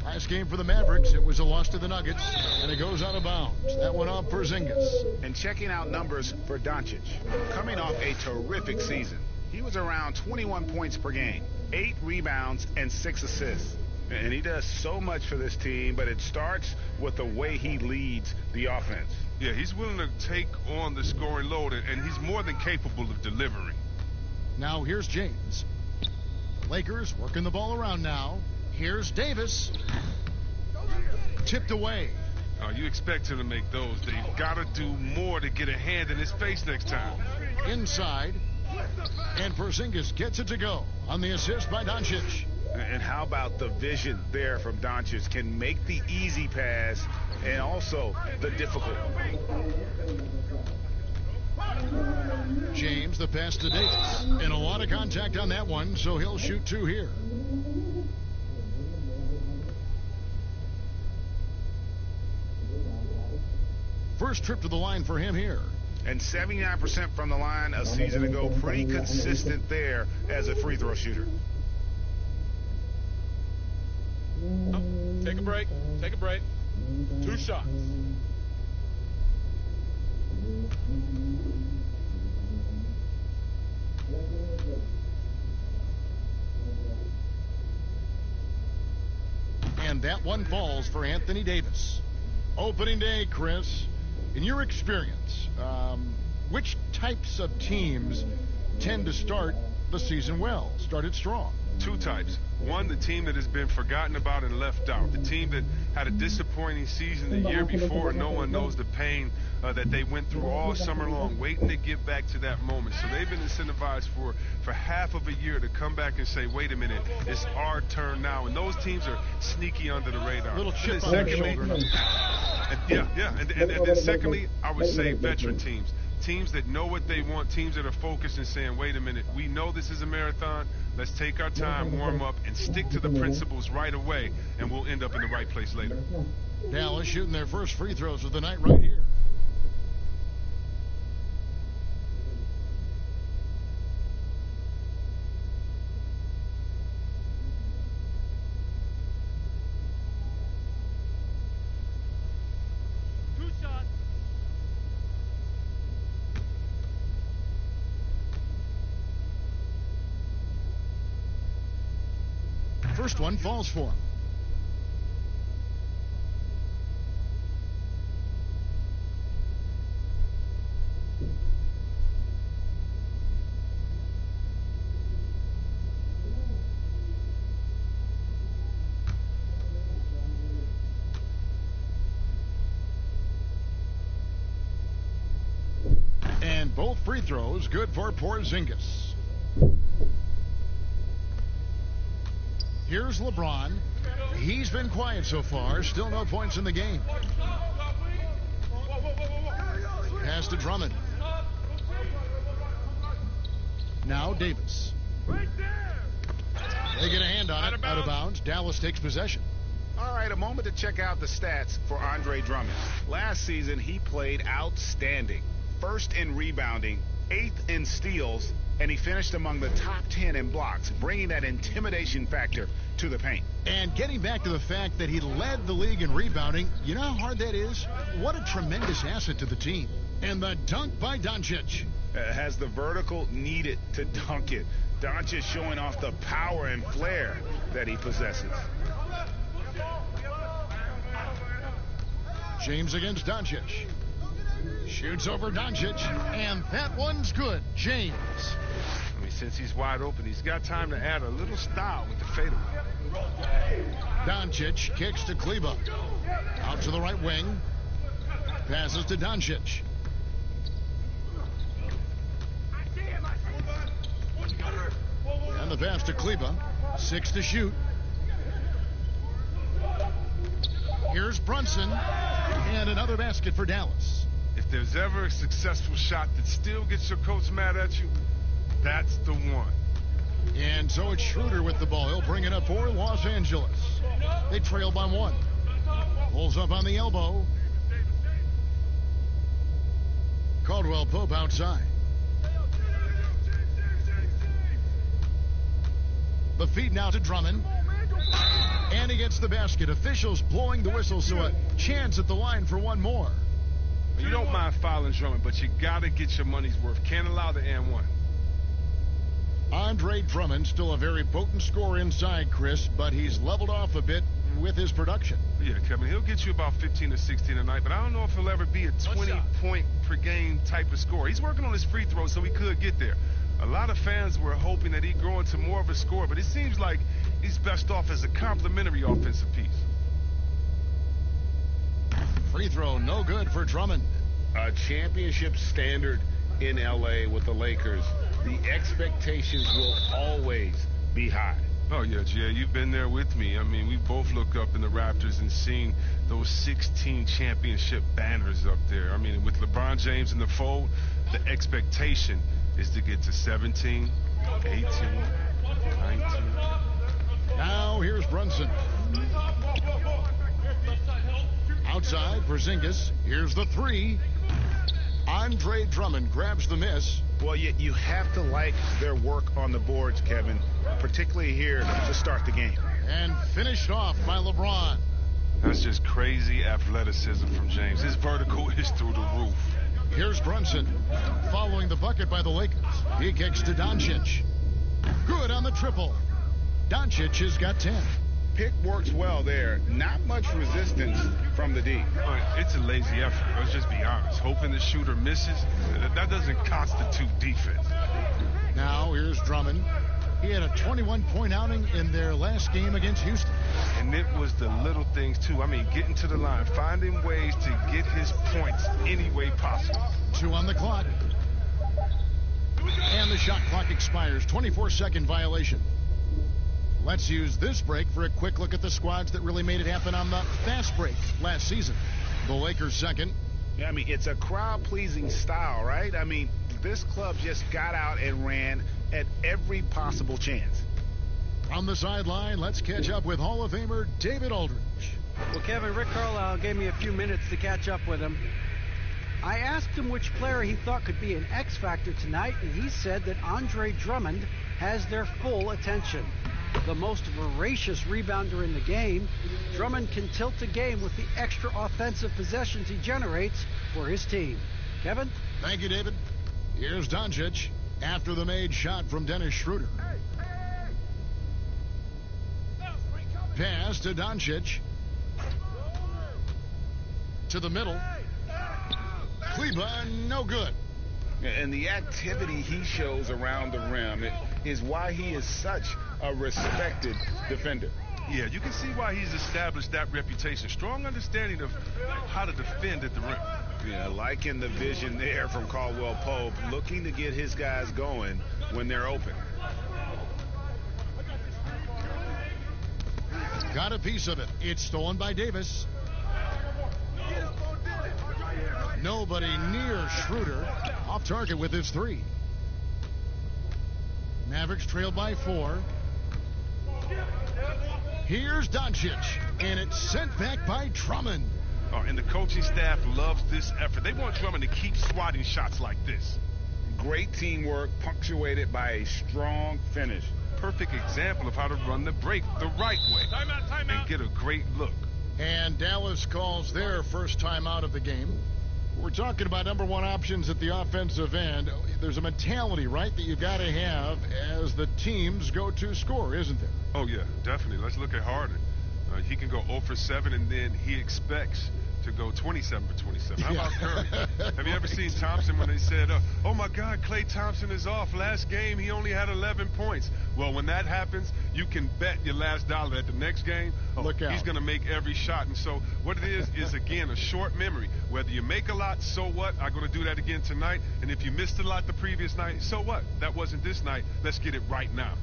Last game for the Mavericks, it was a loss to the Nuggets, and it goes out of bounds. That went off Porzingis. And checking out numbers for Doncic. Coming off a terrific season, he was around 21 points per game, 8 rebounds, and 6 assists. And he does so much for this team, but it starts with the way he leads the offense. Yeah, he's willing to take on the scoring load, and he's more than capable of delivering. Now here's James. The Lakers working the ball around now. Here's Davis. Tipped away. You expect him to make those. They've got to do more to get a hand in his face next time. Inside. And Porzingis gets it to go on the assist by Doncic. And how about the vision there from Doncic? Can make the easy pass and also the difficult. James, the pass to Davis. And a lot of contact on that one, so he'll shoot 2 here. First trip to the line for him here. And 79% from the line a season ago. Pretty consistent there as a free throw shooter. Take a break. Take a break. 2 shots. And that one falls for Anthony Davis. Opening day, Chris. In your experience, which types of teams tend to start the season well, started strong? 2 types. One, the team that has been forgotten about and left out. The team that had a disappointing season the year before. No one knows the pain that they went through all summer long, waiting to get back to that moment. So they've been incentivized for half of a year to come back and say, wait a minute, it's our turn now. And those teams are sneaky under the radar. Little chip on their shoulder. And then secondly, I would say veteran teams. Teams that know what they want, teams that are focused and saying, wait a minute, we know this is a marathon. Let's take our time, warm up, and stick to the principles right away, and we'll end up in the right place later. Dallas shooting their first free throws of the night right here. First one falls for him. And both free throws good for Porzingis. Here's LeBron. He's been quiet so far. Still no points in the game. Pass to Drummond. Now Davis. They get a hand on it. Out of bounds. Dallas takes possession. All right, a moment to check out the stats for Andre Drummond. Last season, he played outstanding. First in rebounding, 8th in steals, and he finished among the top 10 in blocks, bringing that intimidation factor to the paint. And getting back to the fact that he led the league in rebounding, you know how hard that is? What a tremendous asset to the team. And the dunk by Doncic. Has the vertical needed to dunk it. Doncic showing off the power and flair that he possesses. James against Doncic. Shoots over Doncic, and that one's good. James. I mean, since he's wide open, he's got time to add a little style with the fadeaway. Doncic kicks to Kleber. Out to the right wing. Passes to Doncic. And the pass to Kleber. 6 to shoot. Here's Brunson. And another basket for Dallas. If there's ever a successful shot that still gets your coach mad at you, that's the one. And so it's Schroeder with the ball. He'll bring it up for Los Angeles. They trail by 1. Pulls up on the elbow. Caldwell Pope outside. The feed now to Drummond. And he gets the basket. Officials blowing the whistle, so a chance at the line for one more. You don't mind fouling Drummond, but you got to get your money's worth. Can't allow the and one. Andre Drummond, still a very potent scorer inside, Chris, but he's leveled off a bit with his production. Yeah, Kevin, he'll get you about 15 or 16 a night, but I don't know if he'll ever be a 20-point-per-game type of scorer. He's working on his free throws, so he could get there. A lot of fans were hoping that he'd grow into more of a scorer, but it seems like he's best off as a complementary offensive piece. Free throw, no good for Drummond. A championship standard in L.A. with the Lakers. The expectations will always be high. Oh, yeah, Jay, you've been there with me. I mean, we both look up in the Raptors and seen those 16 championship banners up there. I mean, with LeBron James in the fold, the expectation is to get to 17, 18, 19. Now here's Brunson. Outside, Porzingis. Here's the 3. Andre Drummond grabs the miss. Well, you have to like their work on the boards, Kevin, particularly here to start the game. And finished off by LeBron. That's just crazy athleticism from James. His vertical is through the roof. Here's Brunson, following the bucket by the Lakers. He kicks to Doncic. Good on the triple. Doncic has got 10. Pick works well there. Not much resistance from the D. It's a lazy effort. Let's just be honest. Hoping the shooter misses, that doesn't constitute defense. Now here's Drummond. He had a 21-point outing in their last game against Houston. And it was the little things, too. I mean, getting to the line, finding ways to get his points any way possible. 2 on the clock. And the shot clock expires. 24-second violation. Let's use this break for a quick look at the squads that really made it happen on the fast break last season. The Lakers second. Yeah, I mean, it's a crowd-pleasing style, right? I mean, this club just got out and ran at every possible chance. On the sideline, let's catch up with Hall of Famer David Aldridge. Well, Kevin, Rick Carlisle gave me a few minutes to catch up with him. I asked him which player he thought could be an X factor tonight, and he said that Andre Drummond has their full attention. The most voracious rebounder in the game, Drummond can tilt a game with the extra offensive possessions he generates for his team. Kevin? Thank you, David. Here's Doncic after the made shot from Dennis Schroeder. Pass to Doncic. To the middle. Kleber, no good. And the activity he shows around the rim is why he is such a respected defender. Yeah, you can see why he's established that reputation. Strong understanding of how to defend at the rim. Yeah, liking the vision there from Caldwell Pope, looking to get his guys going when they're open. Got a piece of it. It's stolen by Davis. Nobody near Schroeder. Off target with his 3. Mavericks trail by 4. Here's Doncic, and it's sent back by Drummond. Oh, and the coaching staff loves this effort. They want Drummond to keep swatting shots like this. Great teamwork, punctuated by a strong finish. Perfect example of how to run the break the right way. Timeout. And get a great look. And Dallas calls their first time out of the game. We're talking about number one options at the offensive end. There's a mentality, right, that you've got to have as the team's go-to scorer, isn't there? Oh, yeah, definitely. Let's look at Harden. He can go 0 for 7, and then he expects to go 27 for 27. How about Curry? Have you ever seen Thompson when they said, oh my God, Klay Thompson is off. Last game, he only had 11 points. Well, when that happens, you can bet your last dollar that the next game, Look out. He's going to make every shot. And so what it is again, a short memory. Whether you make a lot, so what? I'm going to do that again tonight. And if you missed a lot the previous night, so what? That wasn't this night. Let's get it right now.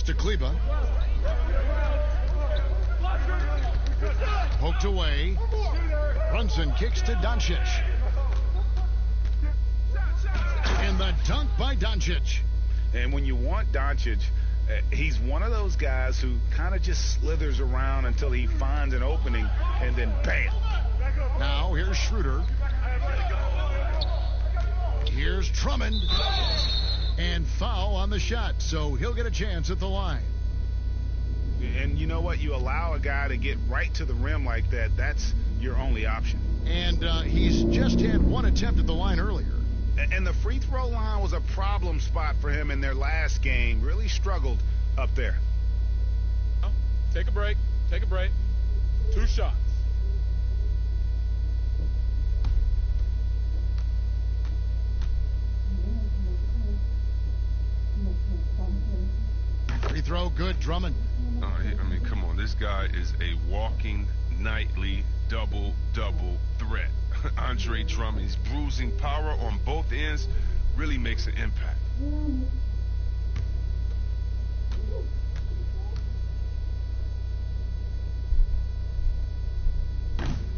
To Kleba. Poked away. Brunson kicks to Doncic. And the dunk by Doncic. And when you want Doncic, he's one of those guys who kind of just slithers around until he finds an opening, and then bam. Now here's Schroeder. Here's Drummond. And foul on the shot, so he'll get a chance at the line. And you know what? You allow a guy to get right to the rim like that, that's your only option. And he's just had one attempt at the line earlier. And the free throw line was a problem spot for him in their last game. Really struggled up there. Oh, take a break. Take a break. 2 shots. Free throw good, Drummond. I mean, come on. This guy is a walking nightly double-double threat. Andre Drummond, he's bruising power on both ends, really makes an impact.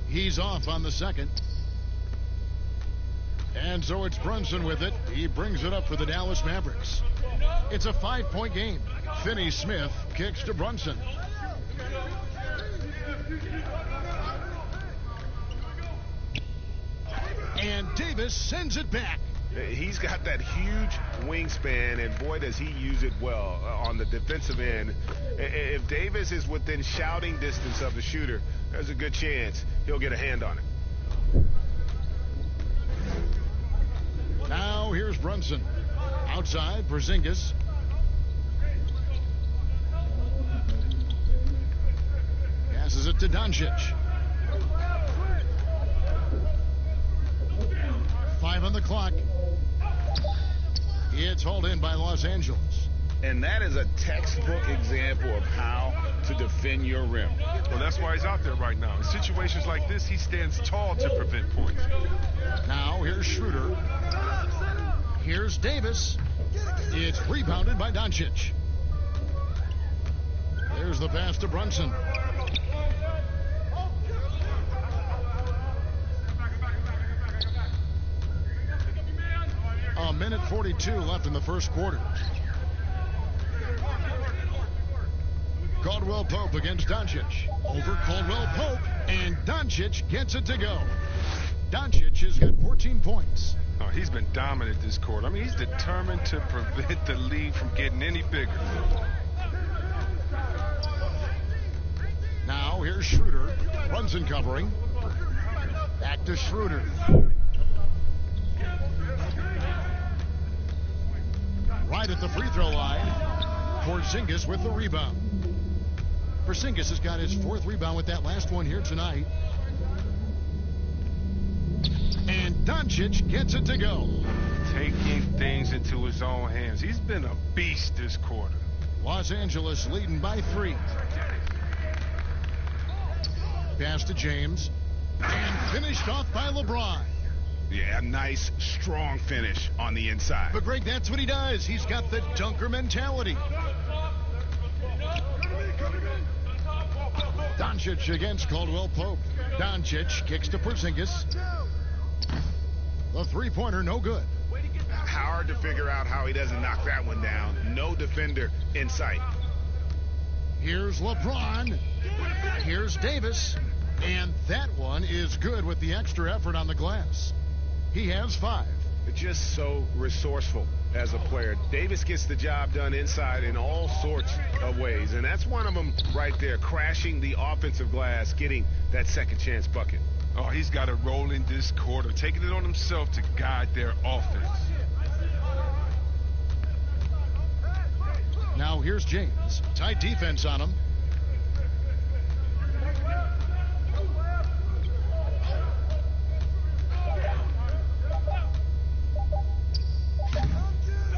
He's off on the second. And so it's Brunson with it. He brings it up for the Dallas Mavericks. It's a 5-point game. Finney Smith kicks to Brunson. And Davis sends it back. He's got that huge wingspan, and boy, does he use it well on the defensive end. If Davis is within shouting distance of the shooter, there's a good chance he'll get a hand on it. Now here's Brunson. Outside, Porzingis. Passes it to Doncic. 5 on the clock. It's hauled in by Los Angeles. And that is a textbook example of how to defend your rim. Well, that's why he's out there right now. In situations like this, he stands tall to prevent points. Now here's Schroeder. Here's Davis. It's rebounded by Doncic. There's the pass to Brunson. A minute 42 left in the first quarter. Caldwell Pope against Doncic. Over Caldwell Pope, and Doncic gets it to go. Doncic has got 14 points. Oh, he's been dominant this quarter. I mean, he's determined to prevent the lead from getting any bigger. Now here's Schroeder. Brunson covering. Back to Schroeder. Right at the free throw line. Porzingis with the rebound. Porzingis has got his 4th rebound with that last one here tonight. And Doncic gets it to go. Taking things into his own hands. He's been a beast this quarter. Los Angeles leading by 3. Pass to James. And finished off by LeBron. Yeah, a nice, strong finish on the inside. But Greg, that's what he does. He's got the dunker mentality. Doncic against Caldwell Pope. Doncic kicks to Porzingis. The three-pointer, no good. Hard to figure out how he doesn't knock that one down. No defender in sight. Here's LeBron. Here's Davis. And that one is good with the extra effort on the glass. He has 5. Just so resourceful as a player. Davis gets the job done inside in all sorts of ways. And that's one of them right there, crashing the offensive glass, getting that second chance bucket. Oh, he's got a role in this quarter, taking it on himself to guide their offense. Now here's James. Tight defense on him.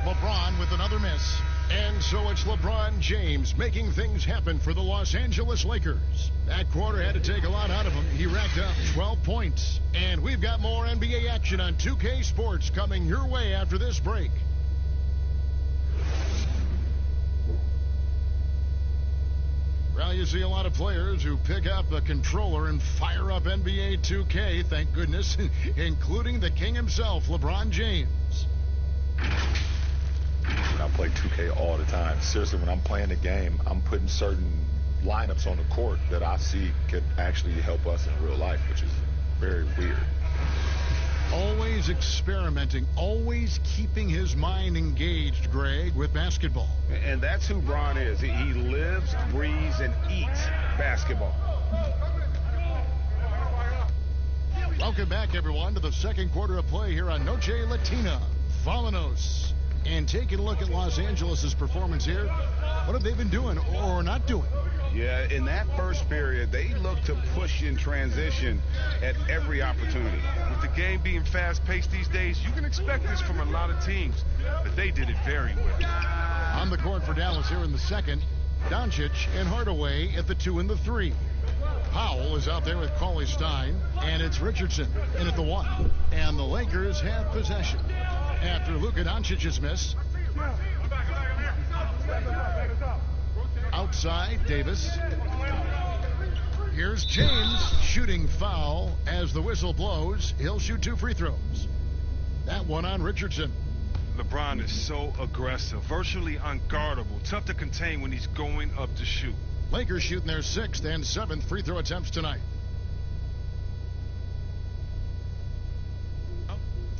LeBron with another miss. And so it's LeBron James making things happen for the Los Angeles Lakers. That quarter had to take a lot out of him. He racked up 12 points. And we've got more NBA action on 2K Sports coming your way after this break. Well, you see a lot of players who pick up a controller and fire up NBA2K, thank goodness, including the king himself, LeBron James. I play 2K all the time. Seriously, when I'm playing the game, I'm putting certain lineups on the court that I see could actually help us in real life, which is very weird. Always experimenting, always keeping his mind engaged, Greg, with basketball. And that's who Bron is. He lives, breathes, and eats basketball. Welcome back, everyone, to the second quarter of play here on Noche Latina. Vamonos. And taking a look at Los Angeles' performance here, what have they been doing or not doing? Yeah, in that first period, they looked to push in transition at every opportunity. With the game being fast-paced these days, you can expect this from a lot of teams, but they did it very well. On the court for Dallas here in the second, Doncic and Hardaway at the 2 and the 3. Powell is out there with Cauley-Stein, and it's Richardson in at the 1. And the Lakers have possession after Luka Doncic's miss. Outside, Davis. Here's James shooting foul as the whistle blows. He'll shoot 2 free throws. That one on Richardson. LeBron is so aggressive, virtually unguardable, tough to contain when he's going up to shoot. Lakers shooting their 6th and 7th free throw attempts tonight.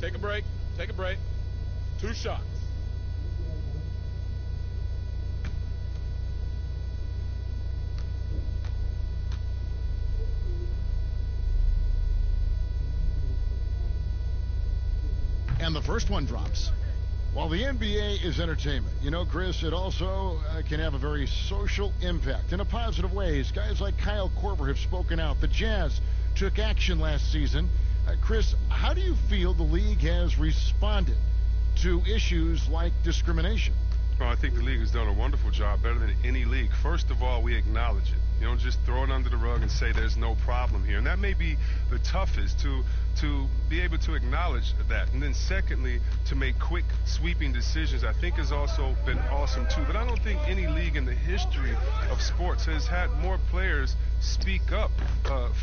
Take a break. Take a break. 2 shots. And the first one drops. While the NBA is entertainment, you know, Chris, it also can have a very social impact in a positive ways. Guys like Kyle Korver have spoken out. The Jazz took action last season. Chris, how do you feel the league has responded to issues like discrimination? Well, I think the league has done a wonderful job, better than any league. First of all, we acknowledge it. You don't just throw it under the rug and say there's no problem here. And that may be the toughest, to be able to acknowledge that. And then secondly, to make quick, sweeping decisions, I think has also been awesome too. But I don't think any league in the history of sports has had more players speak up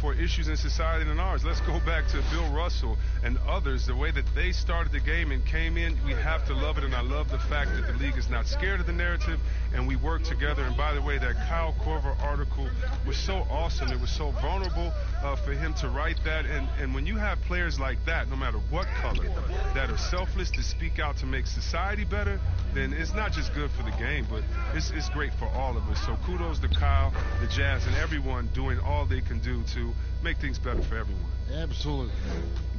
for issues in society than ours. Let's go back to Bill Russell and others, the way that they started the game and came in. We have to love it, and I love the fact that the league is not scared of the narrative, and we work together. And by the way, that Kyle Korver article was so awesome. It was so vulnerable for him to write that. And when you have players like that, no matter what color, that are selfless to speak out to make society better, then it's not just good for the game, but it's great for all of us. So kudos to Kyle, the Jazz, and everyone doing all they can do to make things better for everyone. Absolutely.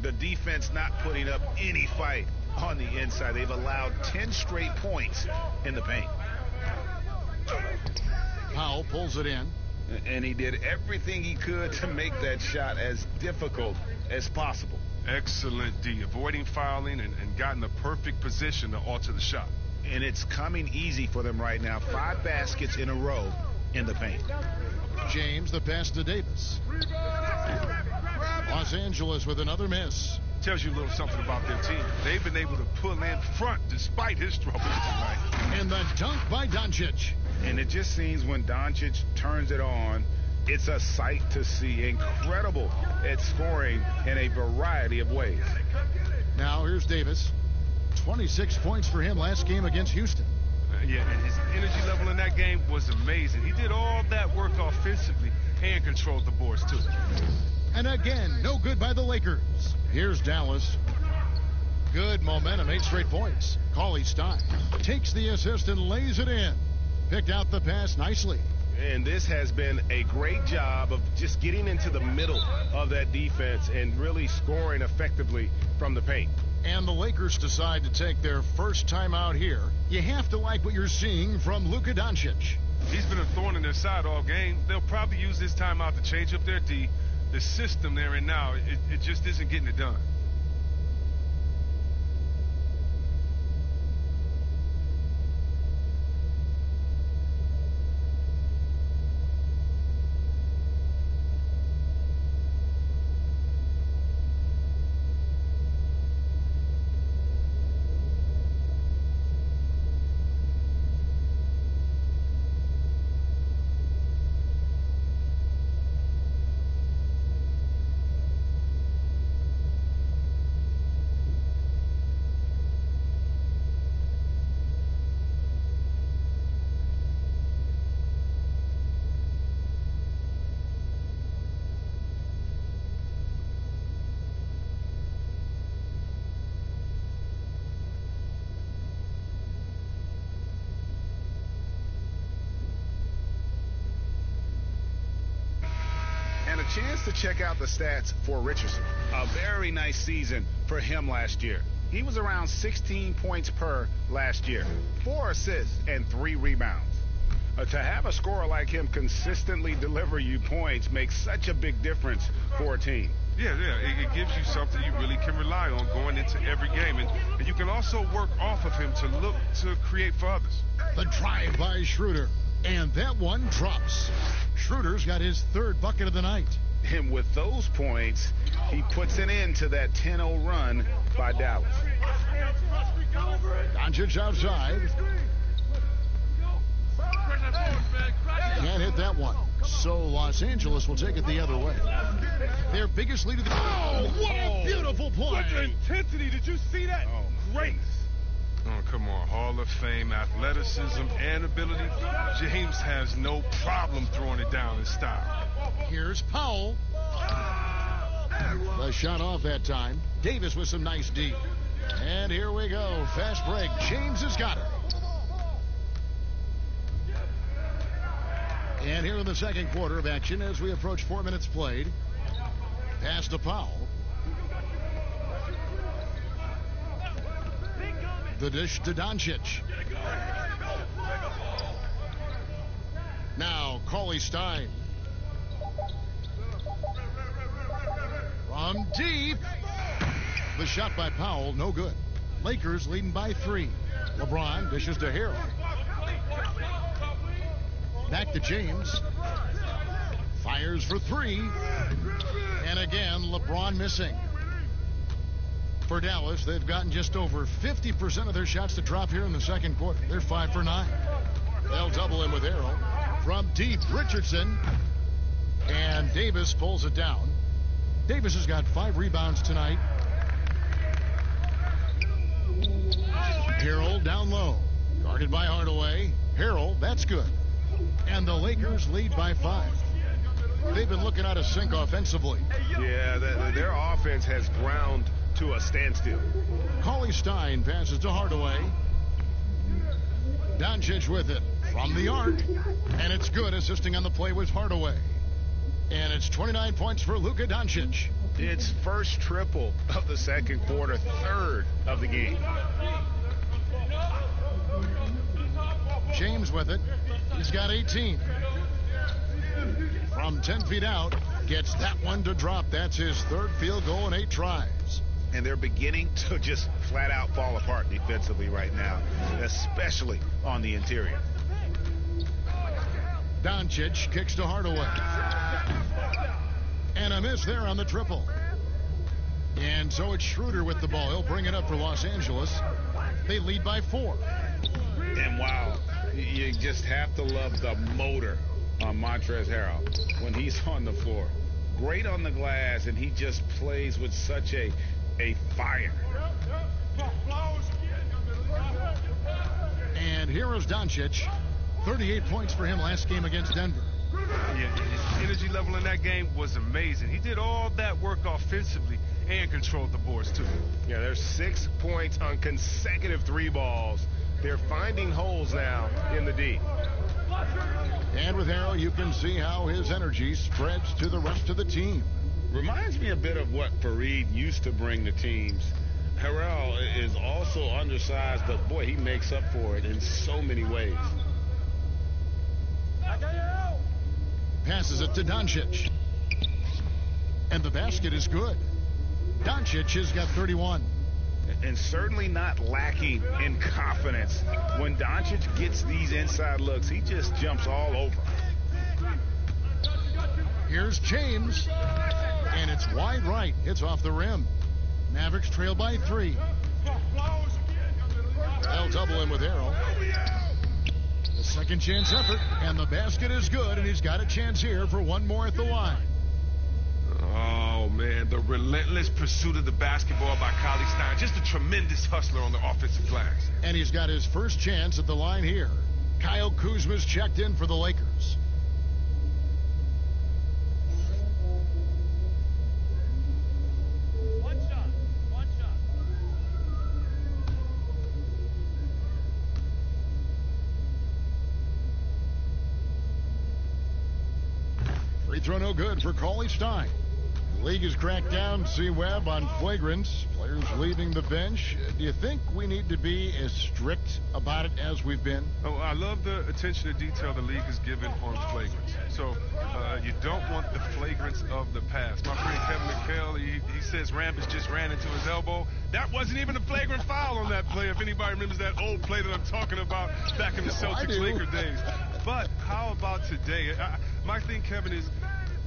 The defense not putting up any fight on the inside. They've allowed 10 straight points in the paint. Powell pulls it in. And he did everything he could to make that shot as difficult as possible. Excellent D, avoiding fouling and got in the perfect position to alter the shot. And it's coming easy for them right now. 5 baskets in a row in the paint. James, the pass to Davis. Los Angeles with another miss. Tells you a little something about their team. They've been able to pull in front despite his troubles tonight. And the dunk by Doncic. And it just seems when Doncic turns it on, it's a sight to see. Incredible at scoring in a variety of ways. Now here's Davis. 26 points for him last game against Houston. Yeah, and his energy level in that game was amazing. He did all that work offensively and controlled the boards, too. And again, no good by the Lakers. Here's Dallas. Good momentum, 8 straight points. Cauley Stein takes the assist and lays it in. Picked out the pass nicely. And this has been a great job of just getting into the middle of that defense and really scoring effectively from the paint. And the Lakers decide to take their first time out here. You have to like what you're seeing from Luka Doncic. He's been a thorn in their side all game. They'll probably use this timeout to change up their D. The system they're in now, it just isn't getting it done. Chance to check out the stats for Richardson. A very nice season for him last year. He was around 16 points per last year, 4 assists and 3 rebounds. To have a scorer like him consistently deliver you points makes such a big difference for a team. Yeah, it gives you something you really can rely on going into every game. And you can also work off of him to look to create for others. The drive by Schroeder. And that one drops. Schroeder's got his 3rd bucket of the night. And with those points, he puts an end to that 10-0 run by Dallas. Doncic outside. Can't hit that one. So Los Angeles will take it the other way. Their biggest lead of the... Oh, what a beautiful play. What intensity. Did you see that? Oh, great. Oh, come on. Hall of Fame, athleticism, and ability. James has no problem throwing it down in style. Here's Powell. The shot off that time. Davis with some nice D. And here we go. Fast break. James has got it. And here in the second quarter of action as we approach 4 minutes played. Pass to Powell. The dish to Doncic. Now, Cauley Stein. From deep. The shot by Powell, no good. Lakers leading by 3. LeBron dishes to Harrell. Back to James. Fires for 3. And again, LeBron missing. For Dallas, they've gotten just over 50% of their shots to drop here in the second quarter. They're 5 for 9. They'll double him with Harrell. From deep, Richardson. And Davis pulls it down. Davis has got 5 rebounds tonight. Harrell down low. Guarded by Hardaway. Harrell, that's good. And the Lakers lead by 5. They've been looking out of sync offensively. Yeah, their offense has ground to a standstill. Cauley Stein passes to Hardaway. Doncic with it from the arc. And it's good. Assisting on the play was Hardaway. And it's 29 points for Luka Doncic. It's first triple of the second quarter, 3rd of the game. James with it. He's got 18. From 10 feet out, gets that one to drop. That's his 3rd field goal in 8 tries. And they're beginning to just flat out fall apart defensively right now, especially on the interior. Doncic kicks to Hardaway. And a miss there on the triple. And so it's Schroeder with the ball. He'll bring it up for Los Angeles. They lead by 4. And wow, you just have to love the motor on Montrezl Harrell when he's on the floor. Great on the glass, and he just plays with such a a fire. And here is Doncic. 38 points for him last game against Denver. Yeah, his energy level in that game was amazing. He did all that work offensively and controlled the boards, too. Yeah, there's 6 points on consecutive 3 balls. They're finding holes now in the D. And with Harrell, you can see how his energy spreads to the rest of the team. Reminds me a bit of what Fareed used to bring to teams. Harrell is also undersized, but boy, he makes up for it in so many ways. Passes it to Doncic. And the basket is good. Doncic has got 31. And certainly not lacking in confidence. When Doncic gets these inside looks, he just jumps all over. Here's James. And it's wide right. Hits off the rim. Mavericks trail by 3. They'll double him with Harrell. The second chance effort. And the basket is good. And he's got a chance here for one more at the line. Oh, man, the relentless pursuit of the basketball by Cauley-Stein. Just a tremendous hustler on the offensive glass. And he's got his first chance at the line here. Kyle Kuzma's checked in for the Lakers. One shot. Free throw no good for Cauley-Stein. The league has cracked down C-Webb on flagrants. Players leaving the bench. Do you think we need to be as strict about it as we've been? Oh, I love the attention to detail the league has given on flagrants. So you don't want the flagrants of the past. My friend Kevin McHale, he says Rambis just ran into his elbow. That wasn't even a flagrant foul on that play, if anybody remembers that old play that I'm talking about back in the Celtics-Laker days. But how about today? My thing, Kevin, is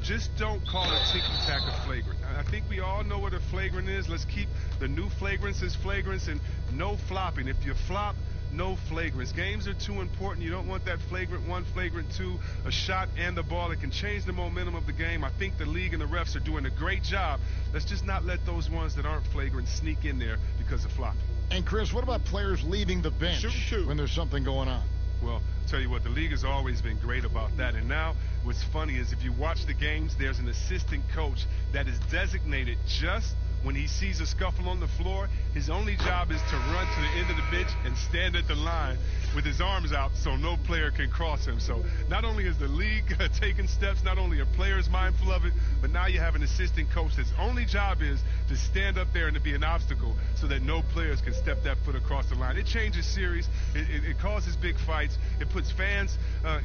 just don't call a ticky-tack a flagrant. I think we all know what a flagrant is. Let's keep the new flagrants as flagrants and no flopping. If you flop, no flagrants. Games are too important. You don't want that flagrant 1, flagrant 2, a shot and the ball. It can change the momentum of the game. I think the league and the refs are doing a great job. Let's just not let those ones that aren't flagrant sneak in there because of flopping. And, Chris, what about players leaving the bench when there's something going on? Well, I'll tell you what, the league has always been great about that. And now what's funny is if you watch the games, there's an assistant coach that is designated just when he sees a scuffle on the floor. His only job is to run to the end of the bench and stand at the line with his arms out so no player can cross him. So not only is the league taking steps, not only are players mindful of it, but now you have an assistant coach. His only job is to stand up there and to be an obstacle so that no players can step that foot across the line. It changes series. It causes big fights. It puts fans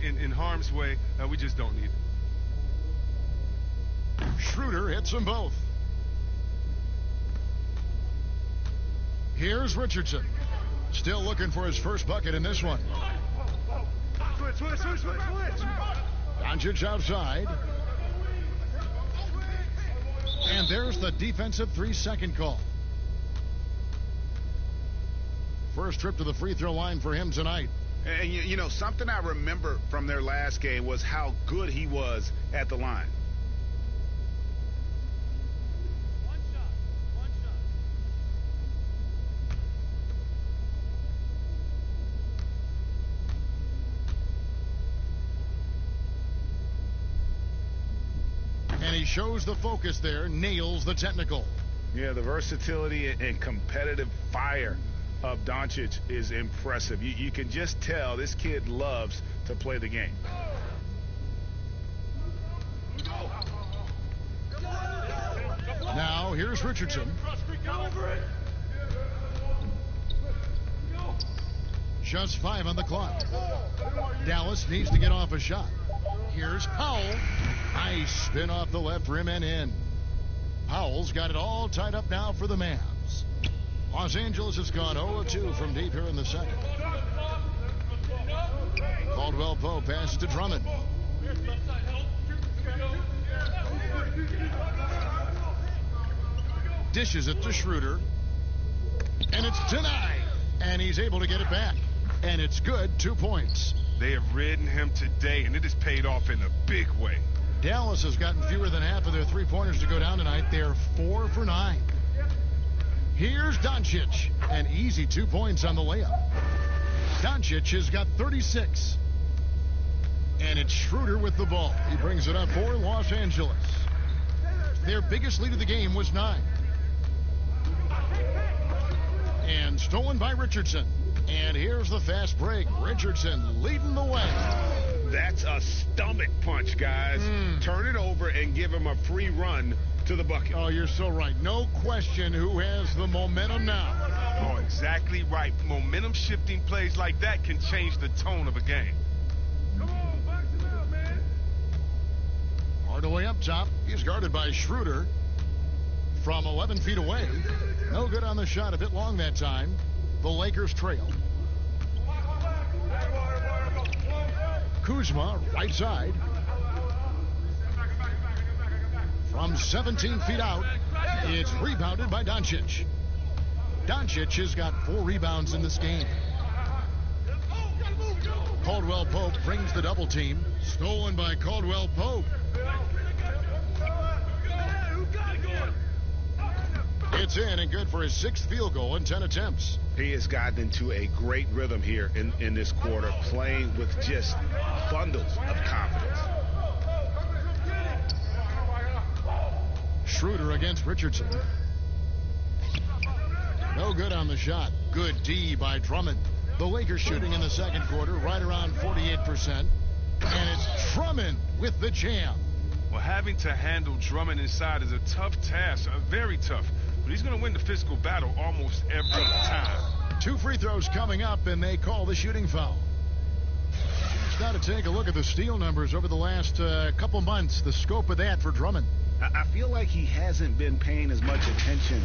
in harm's way. We just don't need it. Schroeder hits them both. Here's Richardson. Still looking for his first bucket in this one. Doncic outside. And there's the defensive 3-second call. First trip to the free throw line for him tonight. And, you know, something I remember from their last game was how good he was at the line. And he shows the focus there, nails the technical. Yeah, the versatility and competitive fire of Doncic is impressive. You can just tell this kid loves to play the game. Now, here's Richardson. Just 5 on the clock. Dallas needs to get off a shot. Here's Powell. Nice spin off the left rim and in. Powell's got it all tied up now for the Mavs. Los Angeles has gone 0-2 from deep here in the second. Caldwell Pope passes to Drummond. Dishes it to Schroeder. And it's denied. And he's able to get it back. And it's good, 2 points. They have ridden him today, and it has paid off in a big way. Dallas has gotten fewer than half of their three-pointers to go down tonight. They're 4 for 9. Here's Doncic. An easy 2 points on the layup. Doncic has got 36. And it's Schroeder with the ball. He brings it up for Los Angeles. Their biggest lead of the game was 9. And stolen by Richardson. And here's the fast break. Richardson leading the way. That's a stomach punch, guys. Turn it over and give him a free run to the bucket. Oh, you're so right. No question who has the momentum now. Oh, exactly right. Momentum shifting plays like that can change the tone of a game. Come on, box him out, man. Hardaway up top. He's guarded by Schroeder from 11 feet away. No good on the shot. A bit long that time. The Lakers trail. Kuzma, right side. From 17 feet out, it's rebounded by Doncic. Doncic has got 4 rebounds in this game. Caldwell Pope brings the double team. Stolen by Caldwell Pope. It's in and good for his 6th field goal in 10 attempts. He has gotten into a great rhythm here in this quarter, playing with just bundles of confidence. Schroeder against Richardson. No good on the shot. Good D by Drummond. The Lakers shooting in the second quarter right around 48%. And it's Drummond with the jam. Well, having to handle Drummond inside is a tough task, very tough. But he's going to win the physical battle almost every time. 2 free throws coming up, and they call the shooting foul. Just got to take a look at the steal numbers over the last couple months. The scope of that for Drummond. I feel like he hasn't been paying as much attention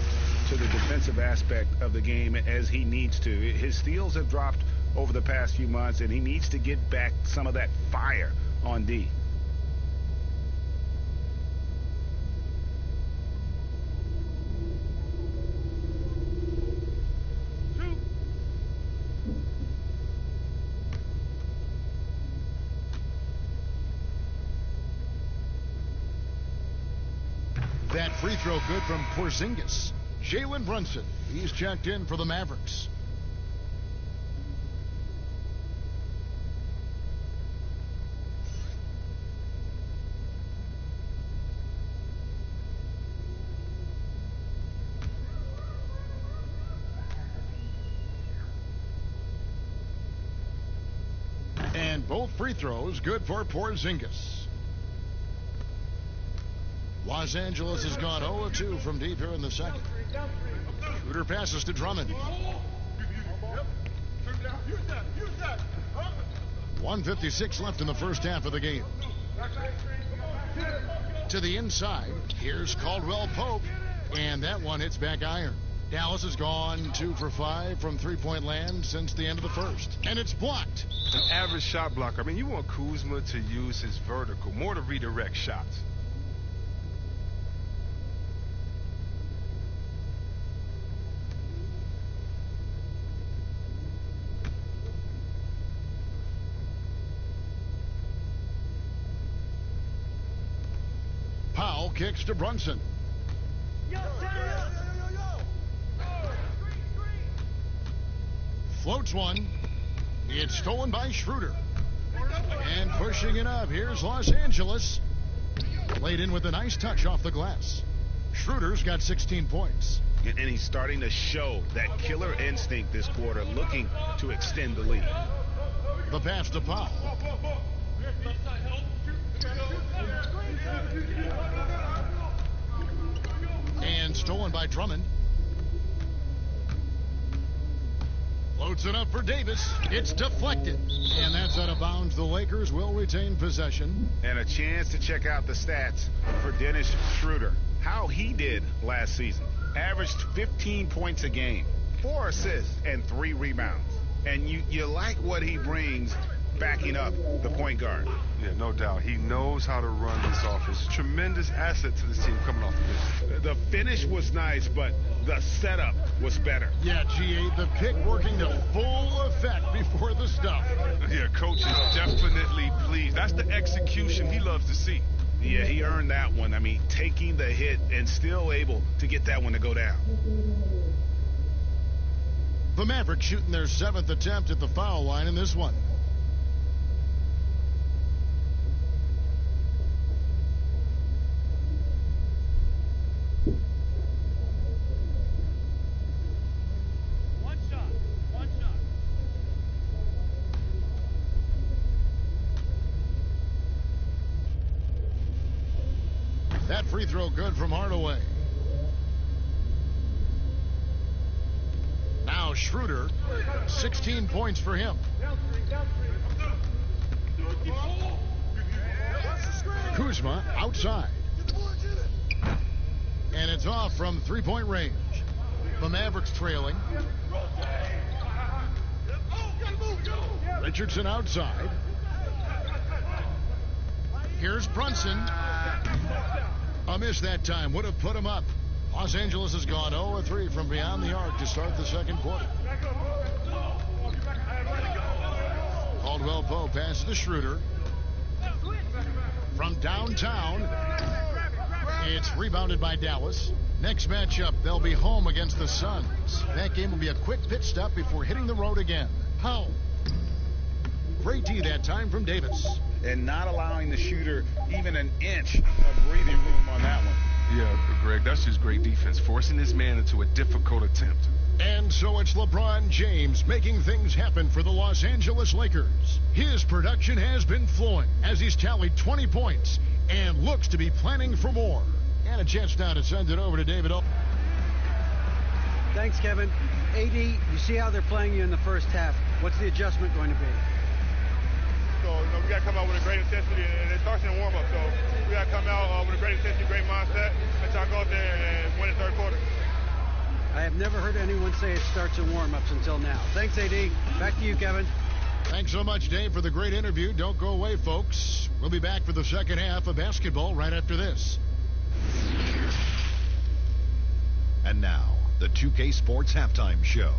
to the defensive aspect of the game as he needs to. His steals have dropped over the past few months, and he needs to get back some of that fire on D. That free throw good from Porzingis. Jalen Brunson. He's checked in for the Mavericks. And both free throws good for Porzingis. Los Angeles has gone 0-2 from deep here in the second. Schroeder passes to Drummond. 1:56 left in the first half of the game. To the inside, here's Caldwell Pope, and that one hits back iron. Dallas has gone 2 for 5 from three-point land since the end of the first, and it's blocked. An average shot blocker. I mean, you want Kuzma to use his vertical, more to redirect shots. Powell kicks to Brunson. Floats one. It's stolen by Schroeder. And pushing it up, here's Los Angeles. Laid in with a nice touch off the glass. Schroeder's got 16 points. And he's starting to show that killer instinct this quarter, looking to extend the lead. The pass to Powell. And stolen by Drummond. Floats it up for Davis. It's deflected. And that's out of bounds. The Lakers will retain possession. And a chance to check out the stats for Dennis Schroeder. How he did last season. Averaged 15 points a game, 4 assists, and 3 rebounds. And you like what he brings backing up the point guard. Yeah, no doubt. He knows how to run this offense. Tremendous asset to this team coming off the bench. The finish was nice, but the setup was better. Yeah, GA, the pick working to full effect before the stuff. Yeah, coach is definitely pleased. That's the execution he loves to see. Yeah, he earned that one. I mean, taking the hit and still able to get that one to go down. The Mavericks shooting their 7th attempt at the foul line in this one. That free throw good from Hardaway. Now Schroeder, 16 points for him. Kuzma outside. And it's off from three-point range. The Mavericks trailing. Richardson outside. Here's Brunson. A miss that time. Would have put him up. Los Angeles has gone 0-3 from beyond the arc to start the second quarter. Caldwell Pope passes to Schroeder. From downtown, it's rebounded by Dallas. Next matchup, they'll be home against the Suns. That game will be a quick pit stop before hitting the road again. How? Great D that time from Davis. And not allowing the shooter even an inch of breathing room on that one. Yeah, Greg, that's just great defense, forcing this man into a difficult attempt. And so it's LeBron James making things happen for the Los Angeles Lakers. His production has been flowing as he's tallied 20 points and looks to be planning for more. And a chance now to send it over to David. Thanks, Kevin. AD, you see how they're playing you in the first half. What's the adjustment going to be? So, we got to come out with a great intensity, and it starts in the warm-up. So, we got to come out with a great intensity, great mindset, and try to go out there and win the third quarter. I have never heard anyone say it starts in warm-ups until now. Thanks, AD. Back to you, Kevin. Thanks so much, Dave, for the great interview. Don't go away, folks. We'll be back for the second half of basketball right after this. And now, the 2K Sports Halftime Show.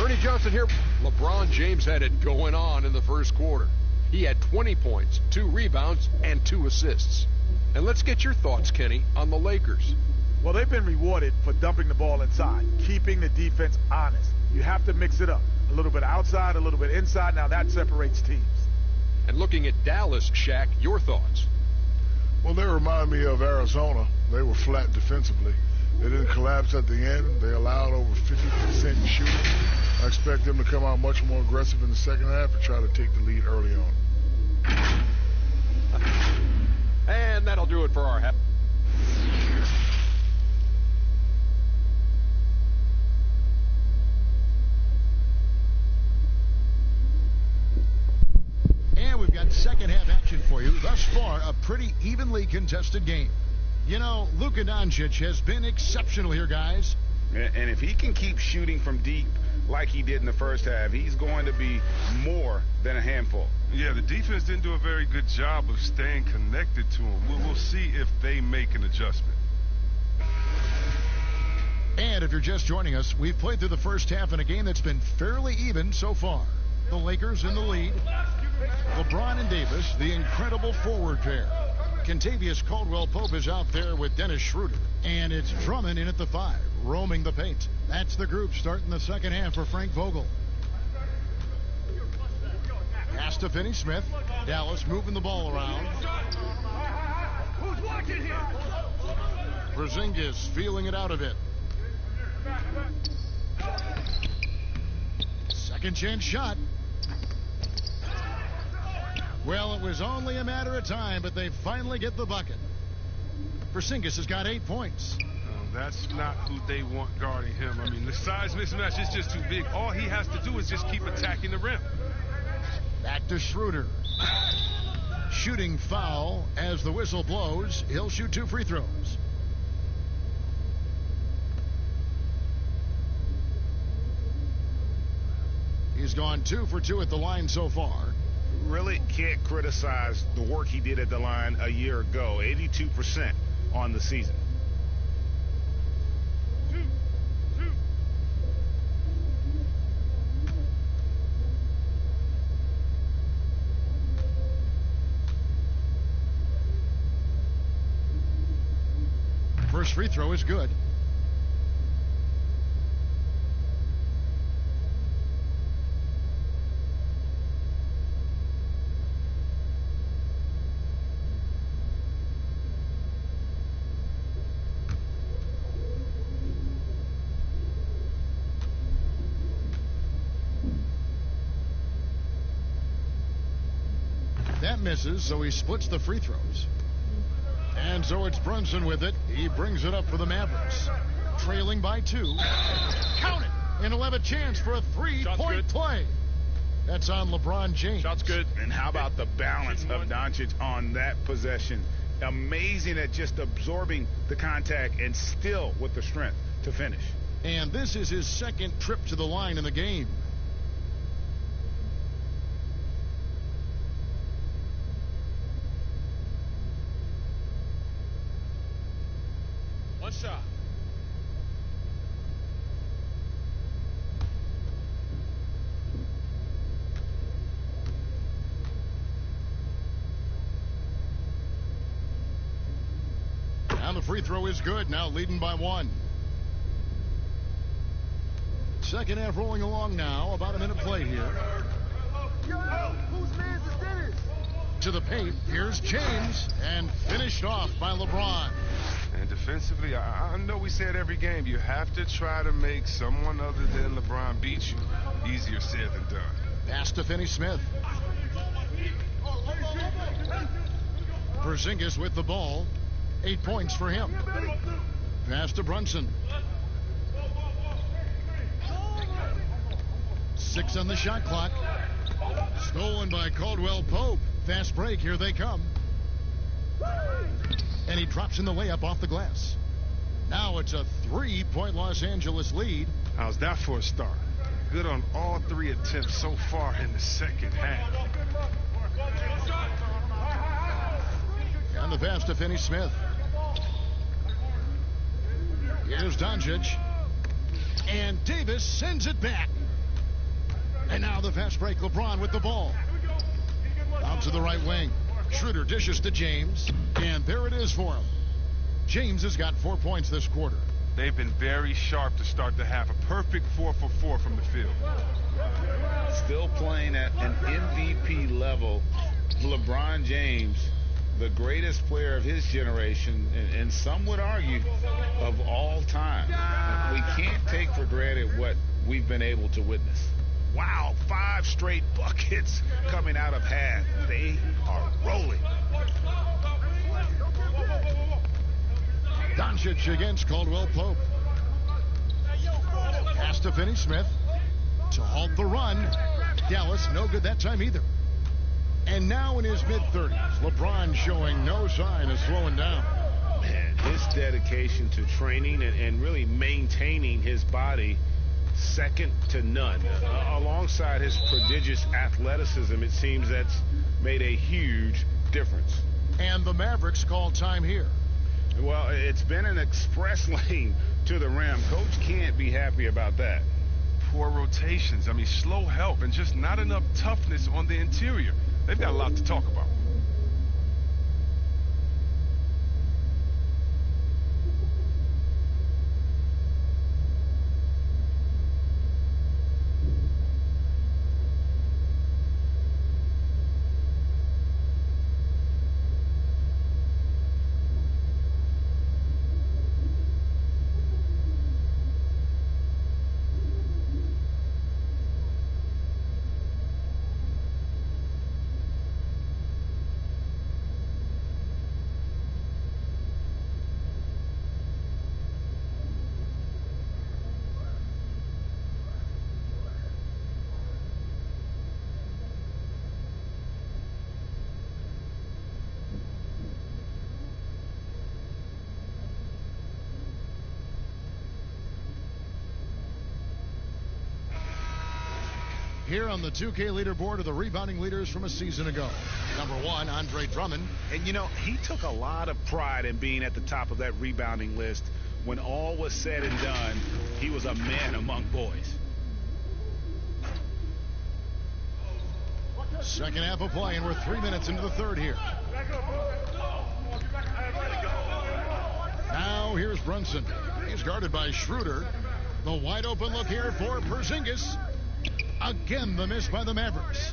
Ernie Johnson here. LeBron James had it going on in the first quarter. He had 20 points, 2 rebounds, and 2 assists. And let's get your thoughts, Kenny, on the Lakers. Well, they've been rewarded for dumping the ball inside, keeping the defense honest. You have to mix it up. A little bit outside, a little bit inside. Now that separates teams. And looking at Dallas, Shaq, your thoughts? Well, they remind me of Arizona. They were flat defensively. They didn't collapse at the end. They allowed over 50% shooting. I expect them to come out much more aggressive in the second half and try to take the lead early on. And that'll do it for our half. And we've got second half action for you. Thus far, a pretty evenly contested game. You know, Luka Doncic has been exceptional here, guys. And if he can keep shooting from deep like he did in the first half, he's going to be more than a handful. Yeah, the defense didn't do a very good job of staying connected to him. We'll see if they make an adjustment. And if you're just joining us, we've played through the first half in a game that's been fairly even so far. The Lakers in the lead. LeBron and Davis, the incredible forward pair. Kentavious Caldwell-Pope is out there with Dennis Schroeder. And it's Drummond in at the 5, roaming the paint. That's the group starting the second half for Frank Vogel. Pass to Finney-Smith. Dallas moving the ball around. Porzingis feeling it out a bit. Second chance shot. Well, it was only a matter of time, but they finally get the bucket. Porzingis has got 8 points. That's not who they want guarding him. I mean, the size mismatch is just too big. All he has to do is just keep attacking the rim. Back to Schroeder. Shooting foul as the whistle blows. He'll shoot 2 free throws. He's gone 2 for 2 at the line so far. Really can't criticize the work he did at the line a year ago. 82% on the season. First free throw is good. That misses, so he splits the free throws. And so it's Brunson with it. He brings it up for the Mavericks. Trailing by 2. Count it! And he'll have a chance for a three-point play. That's on LeBron James. Shot's good. And how about the balance of Doncic on that possession? Amazing at just absorbing the contact and still with the strength to finish. And this is his second trip to the line in the game. One shot. And the free throw is good, now leading by 1. Second half rolling along now, about a minute play here. To the paint, here's James, and finished off by LeBron. And defensively, I know we say it every game, you have to try to make someone other than LeBron beat you. Easier said than done. Pass to Finney-Smith. Porzingis with the ball. 8 points for him. Pass to Brunson. 6 on the shot clock. Stolen by Caldwell Pope. Fast break. Here they come. And he drops in the layup off the glass. Now it's a 3-point Los Angeles lead. How's that for a start? Good on all 3 attempts so far in the second half. And the pass to Finney-Smith. Here's Doncic. And Davis sends it back. And now the fast break. LeBron with the ball. Out to the right wing. Schroeder dishes to James. And there it is for him. James has got 4 points this quarter. They've been very sharp to start the half. A perfect 4 for 4 from the field. Still playing at an MVP level. LeBron James, the greatest player of his generation, and some would argue of all time. We can't take for granted what we've been able to witness. Wow, 5 straight buckets coming out of half. They are rolling. Doncic against Caldwell Pope. Pass to Finney-Smith to halt the run. Dallas no good that time either. And now in his mid-30s, LeBron showing no sign of slowing down. Man, his dedication to training and really maintaining his body, second to none. Alongside his prodigious athleticism, it seems that's made a huge difference. And the Mavericks call time here. Well, it's been an express lane to the rim. Coach can't be happy about that. Poor rotations. I mean, slow help and just not enough toughness on the interior. They've got a lot to talk about. Here on the 2K leaderboard are the rebounding leaders from a season ago. Number 1, Andre Drummond. And, you know, he took a lot of pride in being at the top of that rebounding list. When all was said and done, he was a man among boys. Second half of play, and we're 3 minutes into the third here. Now here's Brunson. He's guarded by Schroeder. The wide open look here for Porzingis. Again, the miss by the Mavericks.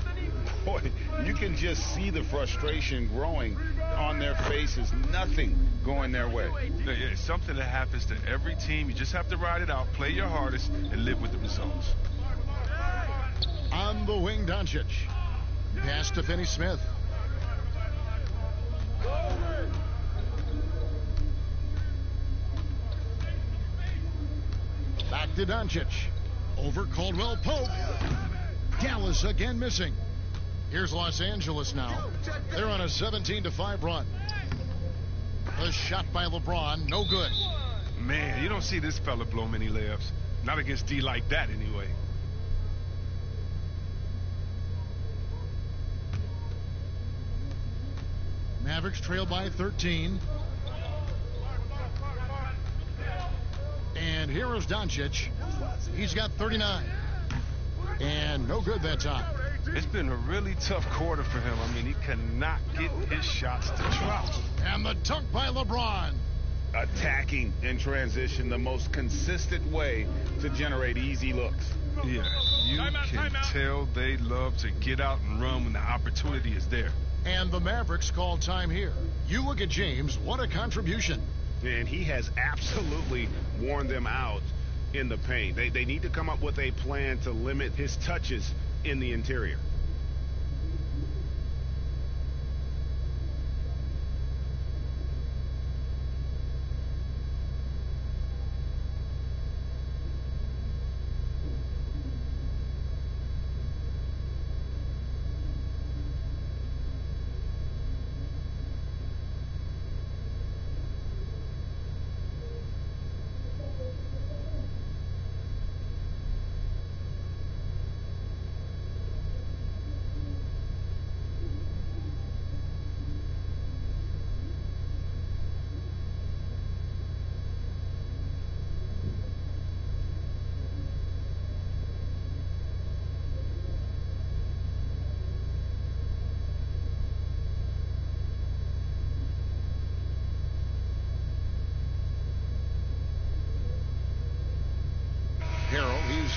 Boy, you can just see the frustration growing on their faces. Nothing going their way. It's something that happens to every team. You just have to ride it out, play your hardest, and live with the results. On the wing, Doncic. Pass to Finney-Smith. Back to Doncic. Over Caldwell Pope. Dallas again missing. Here's Los Angeles now. They're on a 17-5 run. The shot by LeBron, no good. Man, you don't see this fella blow many layups. Not against D like that, anyway. Mavericks trail by 13. And here is Doncic. He's got 39. And no good that time. It's been a really tough quarter for him. I mean, he cannot get his shots to drop. And the dunk by LeBron. Attacking in transition, the most consistent way to generate easy looks. Yeah, you can tell they love to get out and run when the opportunity is there. And the Mavericks call time here. You look at James, what a contribution. And he has absolutely worn them out in the paint. They need to come up with a plan to limit his touches in the interior.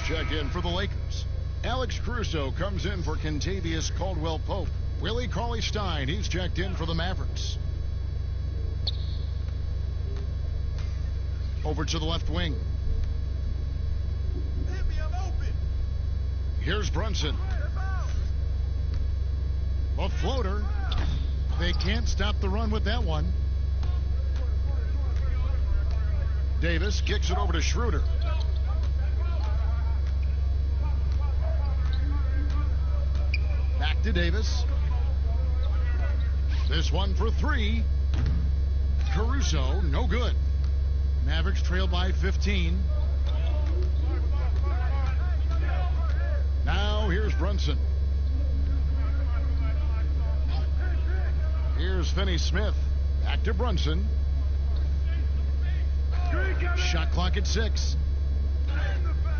Check in for the Lakers. Alex Caruso comes in for Kentavious Caldwell-Pope. Willie Cauley-Stein, he's checked in for the Mavericks. Over to the left wing. Here's Brunson. A floater. They can't stop the run with that one. Davis kicks it over to Schroeder. Back to Davis. This one for three. Caruso, no good. Mavericks trail by 15. Now here's Brunson. Here's Finney Smith. Back to Brunson. Shot clock at 6.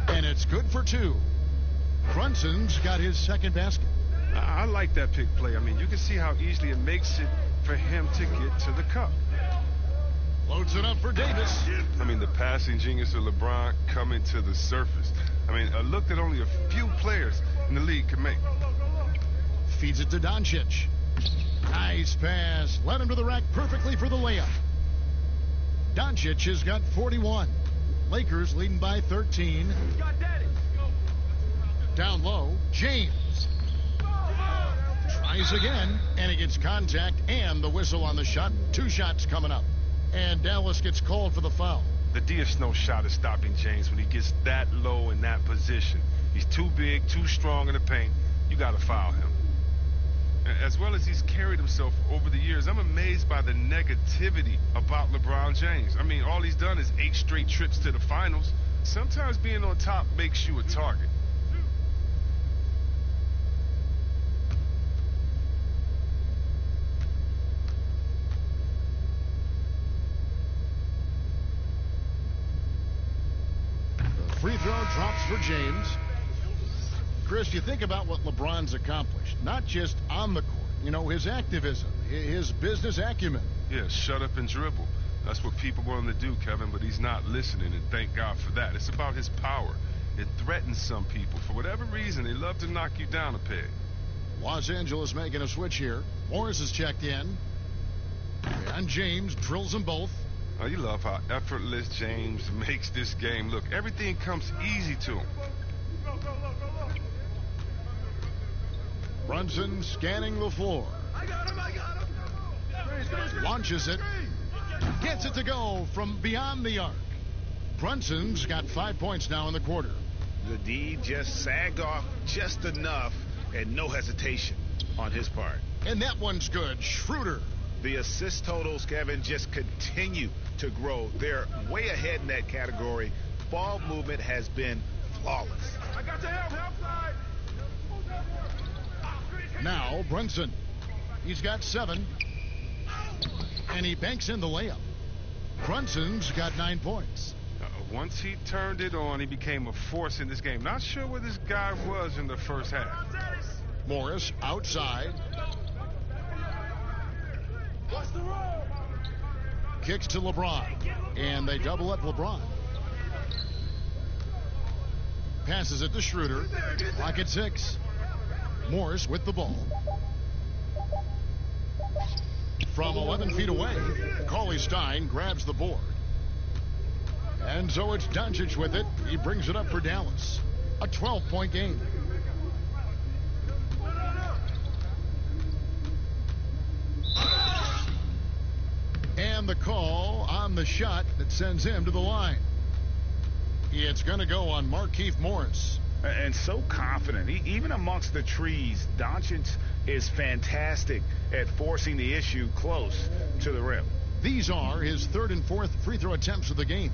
And it's good for 2. Brunson's got his second basket. I like that pick play. I mean, you can see how easily it makes it for him to get to the cup. Loads it up for Davis. I mean, the passing genius of LeBron coming to the surface. I mean, a look that only a few players in the league can make. Feeds it to Doncic. Nice pass. Led him to the rack perfectly for the layup. Doncic has got 41. Lakers leading by 13. Down low, James. Tries again, and he gets contact and the whistle on the shot. 2 shots coming up. And Dallas gets called for the foul. The DF's no shot at stopping James when he gets that low in that position. He's too big, too strong in the paint. You got to foul him. As well as he's carried himself over the years, I'm amazed by the negativity about LeBron James. I mean, all he's done is 8 straight trips to the finals. Sometimes being on top makes you a target. Free throw drops for James. Chris, you think about what LeBron's accomplished, not just on the court, you know, his activism, his business acumen. Yeah, shut up and dribble. That's what people want him to do, Kevin, but he's not listening, and thank God for that. It's about his power. It threatens some people. For whatever reason, they love to knock you down a peg. Los Angeles making a switch here. Morris is checked in. And James drills them both. Oh, you love how effortless James makes this game look. Everything comes easy to him. Brunson scanning the floor. I got him. Launches it. Gets it to go from beyond the arc. Brunson's got 5 points now in the quarter. The D just sagged off just enough and no hesitation on his part. And that one's good. Schroeder. The assist totals, Kevin, just continue to grow. They're way ahead in that category. Ball movement has been flawless. I got your help side. Now Brunson. He's got 7. And he banks in the layup. Brunson's got 9 points. Once he turned it on, he became a force in this game. Not sure where this guy was in the first half. Morris outside. Kicks to LeBron. And they double up LeBron. Passes it to Schroeder. Clock at 6. Morris with the ball. From 11 feet away, Cauley Stein grabs the board. And so it's Doncic with it. He brings it up for Dallas. A 12-point game. And the call on the shot that sends him to the line. It's going to go on Markieff Morris. And so confident. Even amongst the trees, Doncic is fantastic at forcing the issue close to the rim. These are his 3rd and 4th free throw attempts of the game.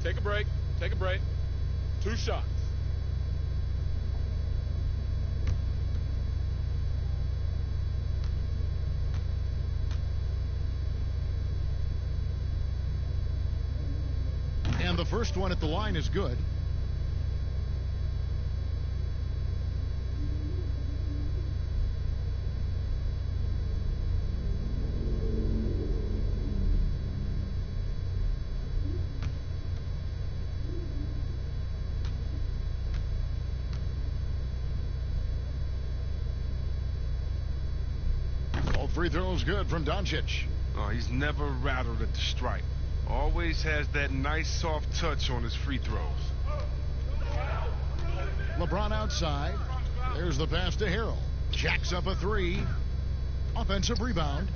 Take a break. Take a break. 2 shots. And the first one at the line is good. All free throws good from Doncic. Oh, he's never rattled at the stripe. Always has that nice soft touch on his free throws. LeBron outside. There's the pass to Harrell. Jacks up a 3. Offensive rebound.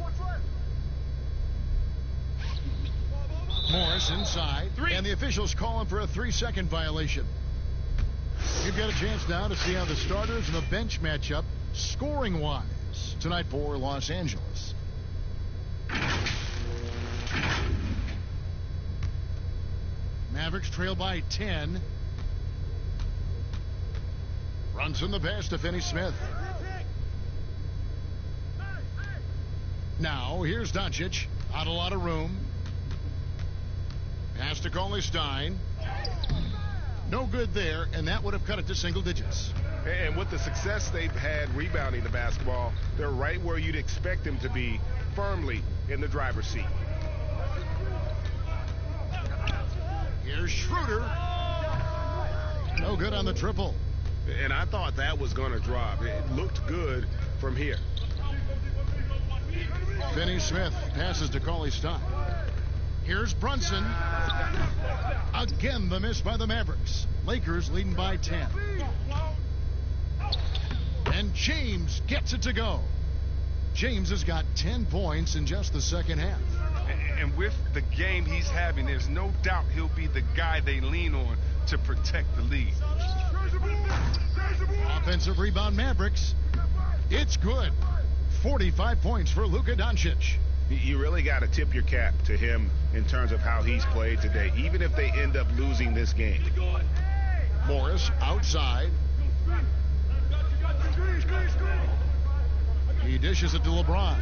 Morris inside. And the officials call him for a 3-second violation. You get a chance now to see how the starters and the bench match up scoring-wise tonight for Los Angeles. Mavericks trail by 10. Brunson the pass to Finney-Smith. Now here's Doncic. Not a lot of room. Pass to Cauley Stein. No good there, and that would have cut it to single digits. And with the success they've had rebounding the basketball, they're right where you'd expect them to be, firmly in the driver's seat. Here's Schroeder. No good on the triple. And I thought that was going to drop. It looked good from here. Finney-Smith passes to Cauley Stein. Here's Brunson. Again, the miss by the Mavericks. Lakers leading by 10. And James gets it to go. James has got 10 points in just the second half. And with the game he's having, there's no doubt he'll be the guy they lean on to protect the lead. Offensive rebound Mavericks. It's good. 45 points for Luka Doncic. You really got to tip your cap to him in terms of how he's played today, even if they end up losing this game. Morris outside. He dishes it to LeBron.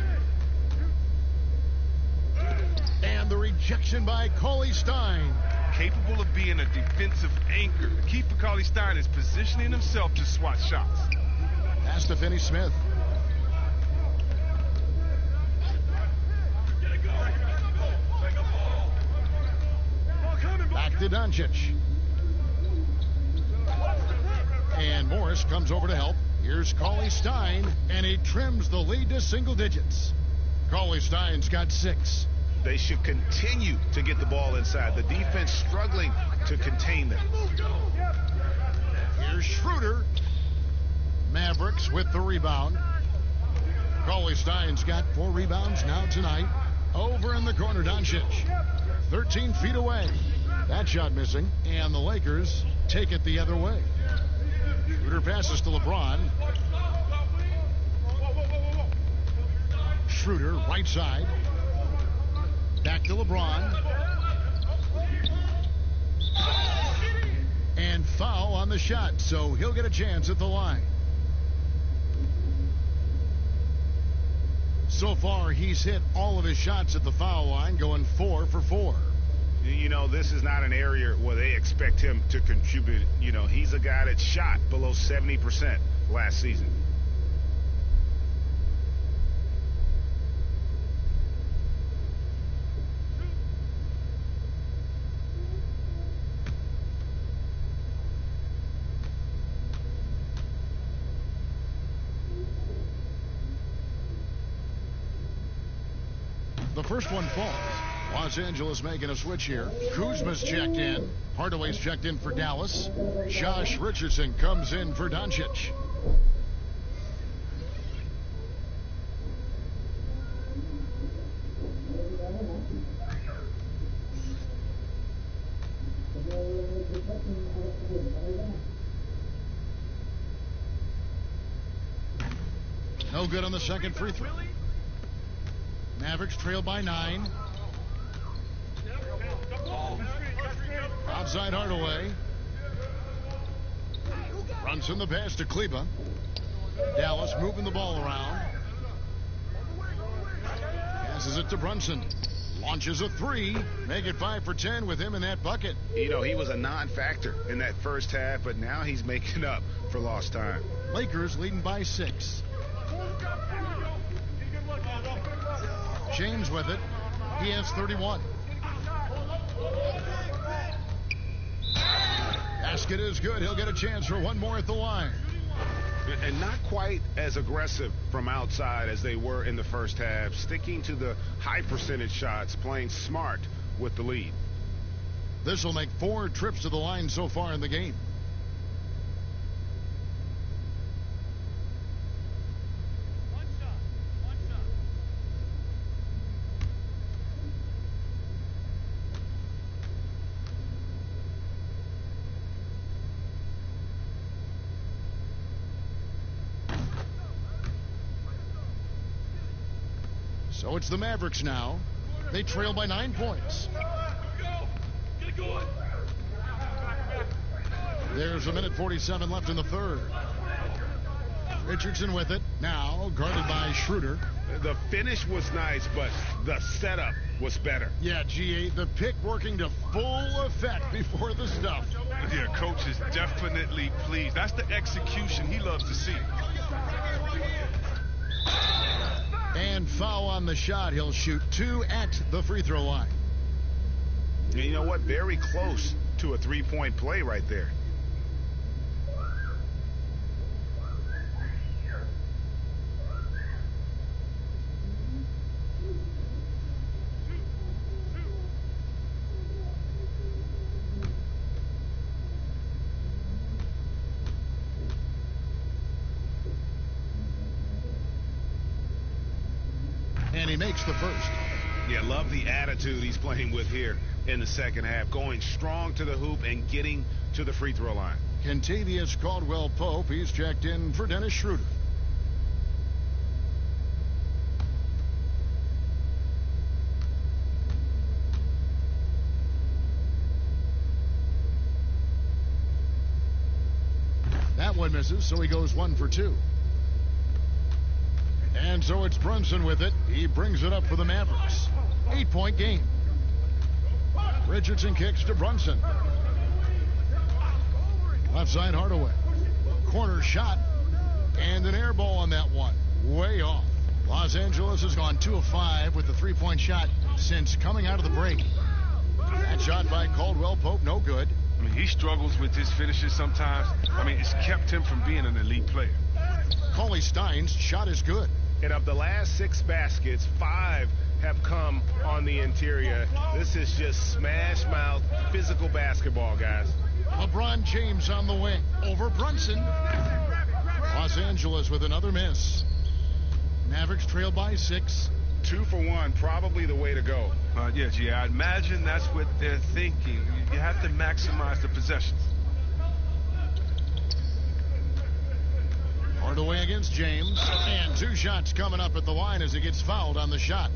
And the rejection by Cauley Stein. Capable of being a defensive anchor. The key for Cauley Stein is positioning himself to swat shots. Pass to Finney-Smith. Back to Doncic. And Morris comes over to help. Here's Cauley Stein, and he trims the lead to single digits. Cauley Stein's got 6. They should continue to get the ball inside. The defense struggling to contain them. Here's Schroeder. Mavericks with the rebound. Cauley Stein's got 4 rebounds now tonight. Over in the corner, Doncic. 13 feet away. That shot missing. And the Lakers take it the other way. Schroeder passes to LeBron. Schroeder, right side. Back to LeBron. And foul on the shot, so he'll get a chance at the line. So far, he's hit all of his shots at the foul line, going 4 for 4. You know, this is not an area where they expect him to contribute. You know, he's a guy that shot below 70% last season. The first one falls. Los Angeles making a switch here. Kuzma's checked in. Hardaway's checked in for Dallas. Josh Richardson comes in for Doncic. No good on the second free throw. Mavericks trail by 9. Outside Hardaway. Brunson the pass to Kleba. Dallas moving the ball around. Passes it to Brunson. Launches a 3. Make it 5 for 10 with him in that bucket. You know, he was a non-factor in that first half, but now he's making up for lost time. Lakers leading by 6. James with it. He has 31. Basket is good. He'll get a chance for one more at the line. And not quite as aggressive from outside as they were in the first half. Sticking to the high percentage shots, playing smart with the lead. This will make 4 trips to the line so far in the game. So it's the Mavericks now. They trail by 9 points. There's a minute 47 left in the third. Richardson with it. Now guarded by Schroeder. The finish was nice, but the setup was better. Yeah, GA, the pick working to full effect before the stuff. Yeah, coach is definitely pleased. That's the execution he loves to see. And foul on the shot. He'll shoot 2 at the free throw line. And you know what? Very close to a three-point play right there. And he makes the first. Yeah, love the attitude he's playing with here in the second half. Going strong to the hoop and getting to the free throw line. Kentavious Caldwell-Pope, he's checked in for Dennis Schroeder. That one misses, so he goes 1 for 2. And so it's Brunson with it. He brings it up for the Mavericks. 8-point game. Richardson kicks to Brunson. Left side Hardaway. Corner shot. And an air ball on that one. Way off. Los Angeles has gone 2 of 5 with the 3-point shot since coming out of the break. That shot by Caldwell-Pope, no good. I mean, he struggles with his finishes sometimes. I mean, it's kept him from being an elite player. Cauley Stein's shot is good. And of the last 6 baskets, 5 have come on the interior. This is just smash mouth physical basketball, guys. LeBron James on the wing over Brunson. Los Angeles with another miss. Mavericks trail by 6. 2 for 1, probably the way to go. Yeah, G, I imagine that's what they're thinking. You have to maximize the possessions. Hardaway against James, and 2 shots coming up at the line as he gets fouled on the shot.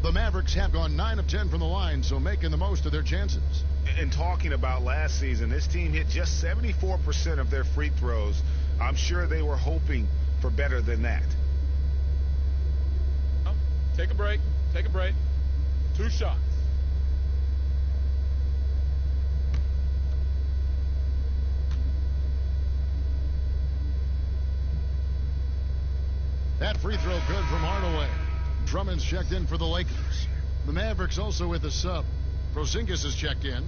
The Mavericks have gone 9 of 10 from the line, so making the most of their chances. And talking about last season, this team hit just 74% of their free throws. I'm sure they were hoping for better than that. Oh, take a break. Take a break. 2 shots. That free throw good from Hardaway. Drummond's checked in for the Lakers. The Mavericks also with a sub. Porzingis is checked in.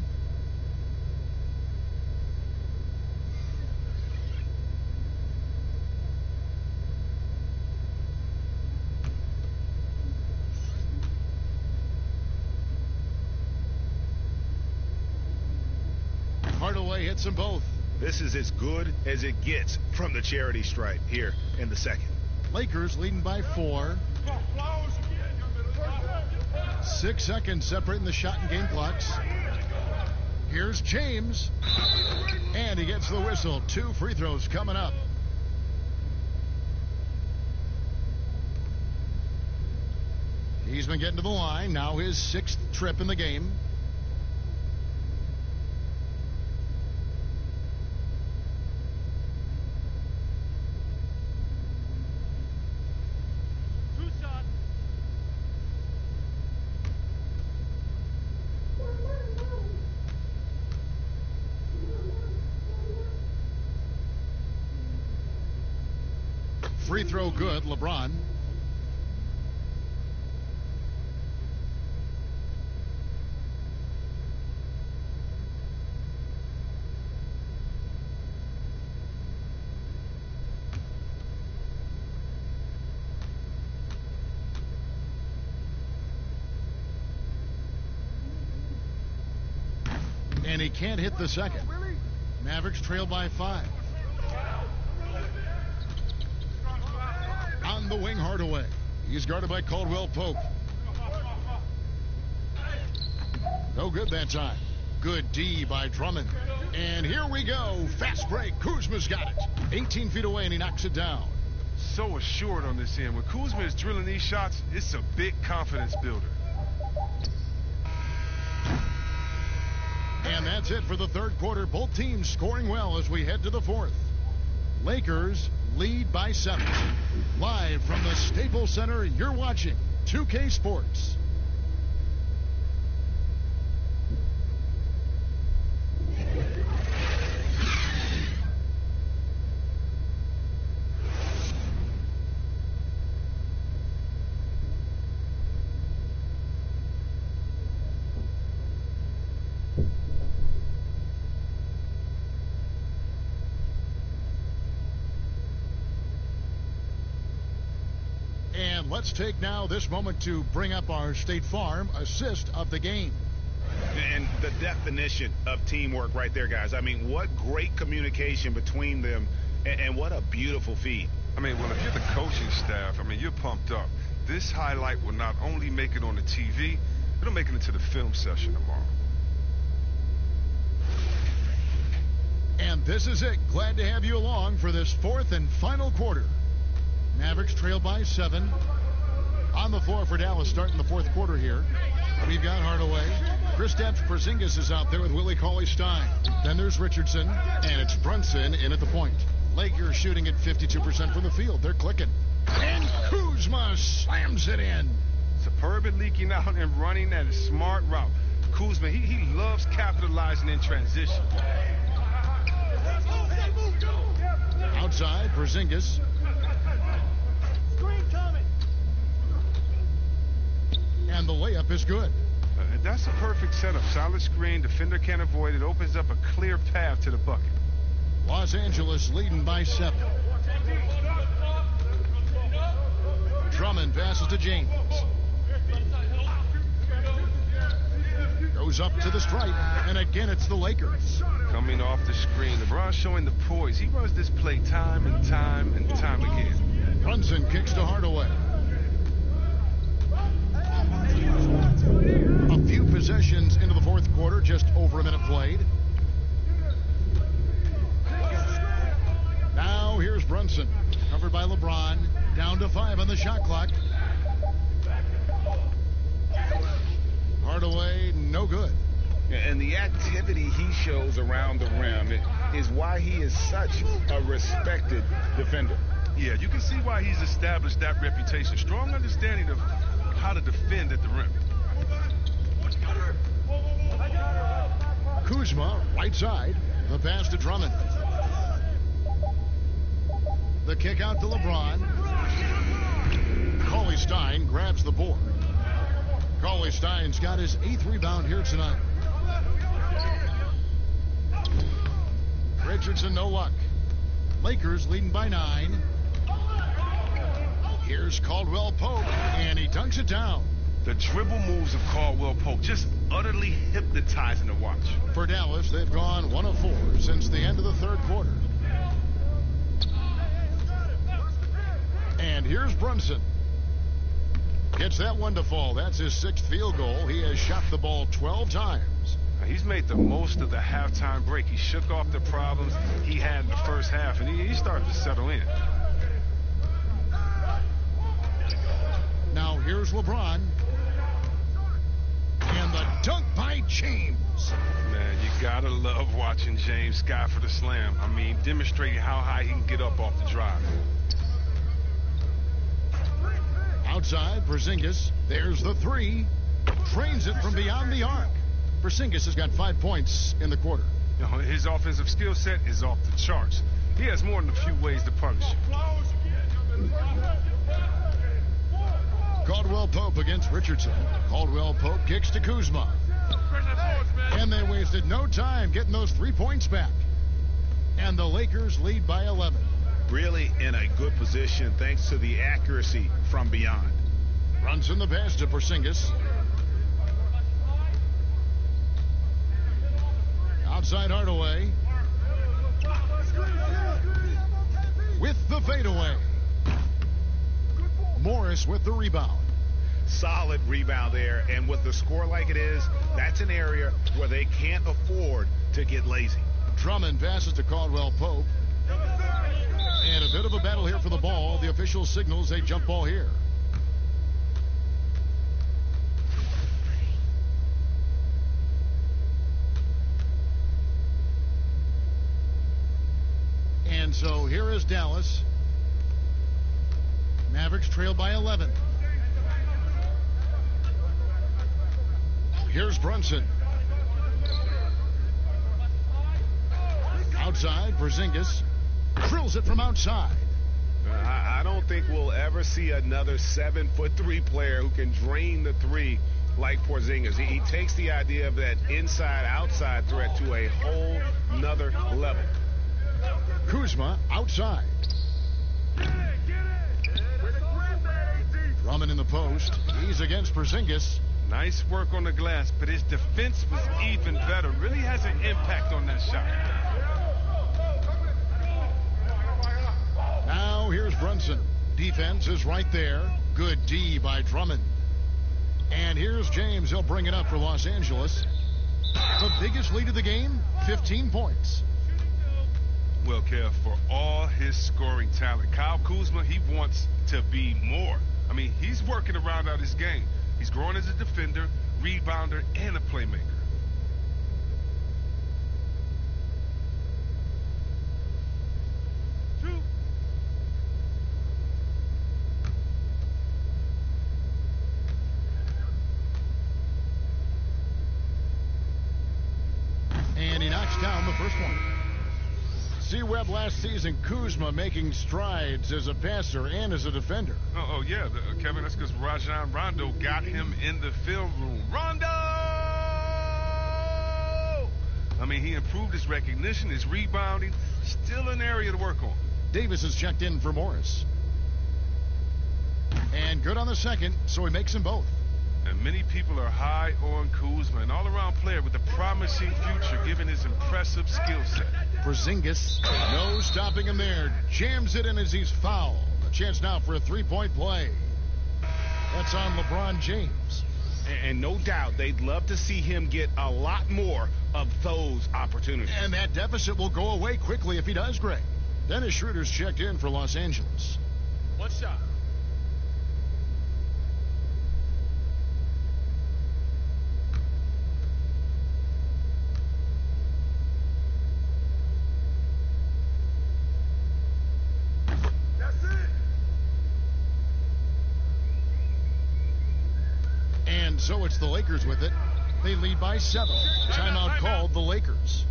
Hardaway hits them both. This is as good as it gets from the charity stripe here in the second. Lakers leading by 4. 6 seconds separating the shot and game clocks. Here's James. And he gets the whistle. 2 free throws coming up. He's been getting to the line. Now his 6th trip in the game. Free throw good, LeBron. And he can't hit the second. Mavericks trail by 5. On the wing, Hardaway. He's guarded by Caldwell Pope. No good that time. Good D by Drummond. And here we go. Fast break. Kuzma's got it. 18 feet away, and he knocks it down. So assured on this end. When Kuzma is drilling these shots, it's a big confidence builder. And that's it for the third quarter. Both teams scoring well as we head to the fourth. Lakers lead by 7. Live from the Staples Center, you're watching 2K Sports. Let's take now this moment to bring up our State Farm assist of the game. And the definition of teamwork right there, guys. I mean, what great communication between them, and what a beautiful feed. I mean, well, if you're the coaching staff, I mean, you're pumped up. This highlight will not only make it on the TV, it'll make it into the film session tomorrow. And this is it. Glad to have you along for this fourth and final quarter. Mavericks trail by 7. On the floor for Dallas starting the fourth quarter here. We've got Hardaway. Kristaps Porzingis is out there with Willie Cauley-Stein. Then there's Richardson, and it's Brunson in at the point. Lakers shooting at 52% from the field. They're clicking. And Kuzma slams it in. Superb at leaking out and running that a smart route. Kuzma, he loves capitalizing in transition. Outside, Porzingis. And the layup is good. That's a perfect setup. Solid screen. Defender can't avoid it. Opens up a clear path to the bucket. Los Angeles leading by 7. Drummond passes to James. Goes up to the stripe. And again, it's the Lakers. Coming off the screen. LeBron showing the poise. He runs this play time and time and time again. Brunson kicks to Hardaway. A few possessions into the fourth quarter, just over a minute played. Now here's Brunson, covered by LeBron, down to 5 on the shot clock. Hardaway, no good. And the activity he shows around the rim is why he is such a respected defender. Yeah, you can see why he's established that reputation. Strong understanding of how to defend at the rim. Kuzma, right side. The pass to Drummond. The kick out to LeBron. Cauley-Stein grabs the board. Cauley-Stein's got his 8th rebound here tonight. Richardson, no luck. Lakers leading by 9. Here's Caldwell Pope, and he dunks it down. The dribble moves of Caldwell Pope just utterly hypnotizing to watch. For Dallas, they've gone 1 of 4 since the end of the third quarter. And here's Brunson. Gets that one to fall. That's his 6th field goal. He has shot the ball 12 times. He's made the most of the halftime break. He shook off the problems he had in the first half, and he started to settle in. Now here's LeBron. And the dunk by James. Man, you gotta love watching James sky for the slam. I mean, demonstrating how high he can get up off the drive. Outside, Porzingis. There's the 3. Trains it from beyond the arc. Porzingis has got 5 points in the quarter. You know, his offensive skill set is off the charts. He has more than a few ways to punish you. Caldwell Pope against Richardson. Caldwell Pope kicks to Kuzma. And they wasted no time getting those 3 points back. And the Lakers lead by 11. Really in a good position thanks to the accuracy from beyond. Brunson the pass to Porzingis. Outside Hardaway. With the fadeaway. Morris with the rebound. Solid rebound there, and with the score like it is, that's an area where they can't afford to get lazy. Drummond passes to Caldwell Pope. And a bit of a battle here for the ball. The official signals a jump ball here. And so here is Dallas. Mavericks trail by 11. Here's Brunson. Outside, Porzingis drills it from outside. I don't think we'll ever see another 7'3" player who can drain the 3 like Porzingis. He takes the idea of that inside-outside threat to a whole nother level. Kuzma outside. Drummond in the post. He's against Porzingis. Nice work on the glass, but his defense was even better. Really has an impact on that shot. Now here's Brunson. Defense is right there. Good D by Drummond. And here's James. He'll bring it up for Los Angeles. The biggest lead of the game, 15 points. Well, Kev, for all his scoring talent, Kyle Kuzma, he wants to be more. I mean, he's working to round out his game. He's growing as a defender, rebounder, and a playmaker. And he knocks down the first one. C-Web last season, Kuzma making strides as a passer and as a defender. Oh yeah, Kevin, that's because Rajon Rondo got him in the film room. Rondo! I mean, he improved his recognition, his rebounding. Still an area to work on. Davis has checked in for Morris. And good on the second, so he makes them both. And many people are high on Kuzma, an all-around player with a promising future given his impressive skill set. Porzingis, no stopping him there. Jams it in as he's fouled. chance now for a three-point play. That's on LeBron James. And no doubt they'd love to see him get a lot more of those opportunities. And that deficit will go away quickly if he does, Greg. Dennis Schroeder's checked in for Los Angeles. One shot. That's it. And so it's the Lakers with it. They lead by 7. Timeout called the Lakers.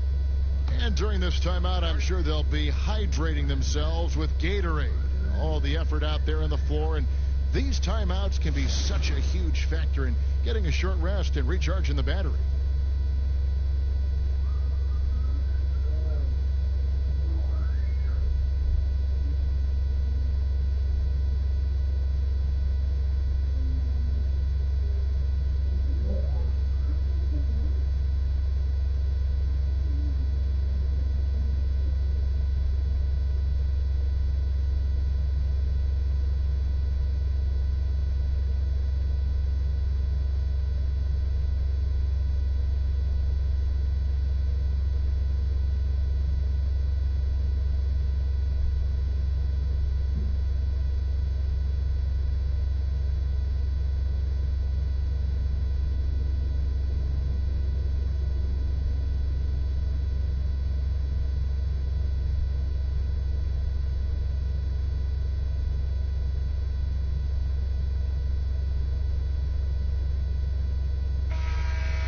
And during this timeout, I'm sure they'll be hydrating themselves with Gatorade. All the effort out there on the floor. And these timeouts can be such a huge factor in getting a short rest and recharging the battery.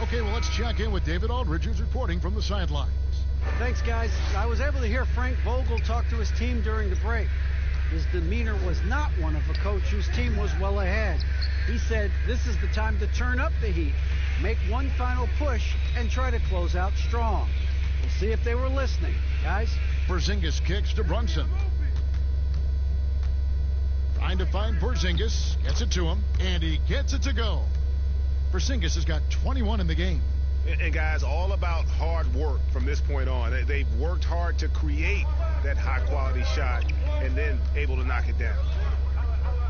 Okay, well, let's check in with David Aldridge, who's reporting from the sidelines. Thanks, guys. I was able to hear Frank Vogel talk to his team during the break. His demeanor was not one of a coach whose team was well ahead. He said this is the time to turn up the heat, make one final push, and try to close out strong. We'll see if they were listening, guys. Porzingis kicks to Brunson. Trying to find Porzingis, gets it to him, and he gets it to go. Porzingis has got 21 in the game. And guys, all about hard work from this point on. They've worked hard to create that high-quality shot and then able to knock it down.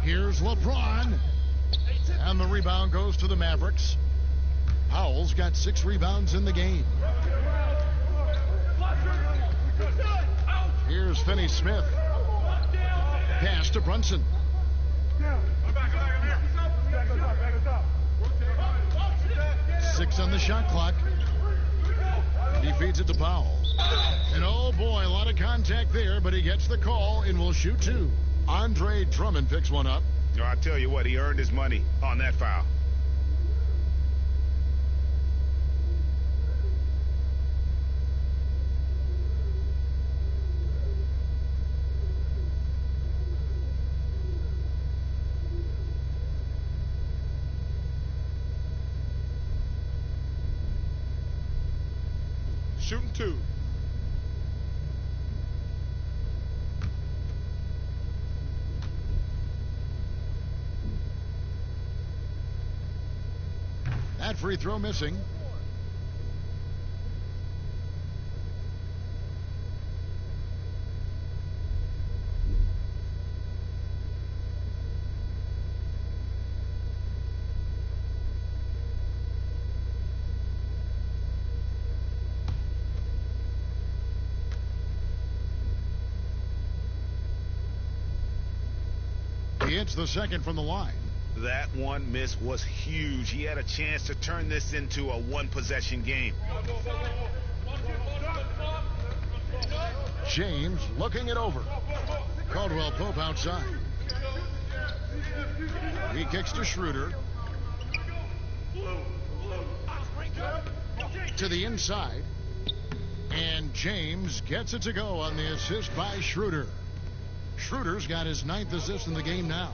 Here's LeBron. And the rebound goes to the Mavericks. Powell's got 6 rebounds in the game. Here's Finney Smith. Pass to Brunson. 6 on the shot clock. He feeds it to Powell. And oh boy, a lot of contact there, but he gets the call and will shoot 2. Andre Drummond picks one up. No, I tell you what, he earned his money on that foul. Shooting 2. That free throw missing. He hits the second from the line. That one miss was huge. He had a chance to turn this into a one-possession game. James looking it over. Caldwell Pope outside. He kicks to Schroeder. To the inside. And James gets it to go on the assist by Schroeder. Schroeder's got his 9th assist in the game now.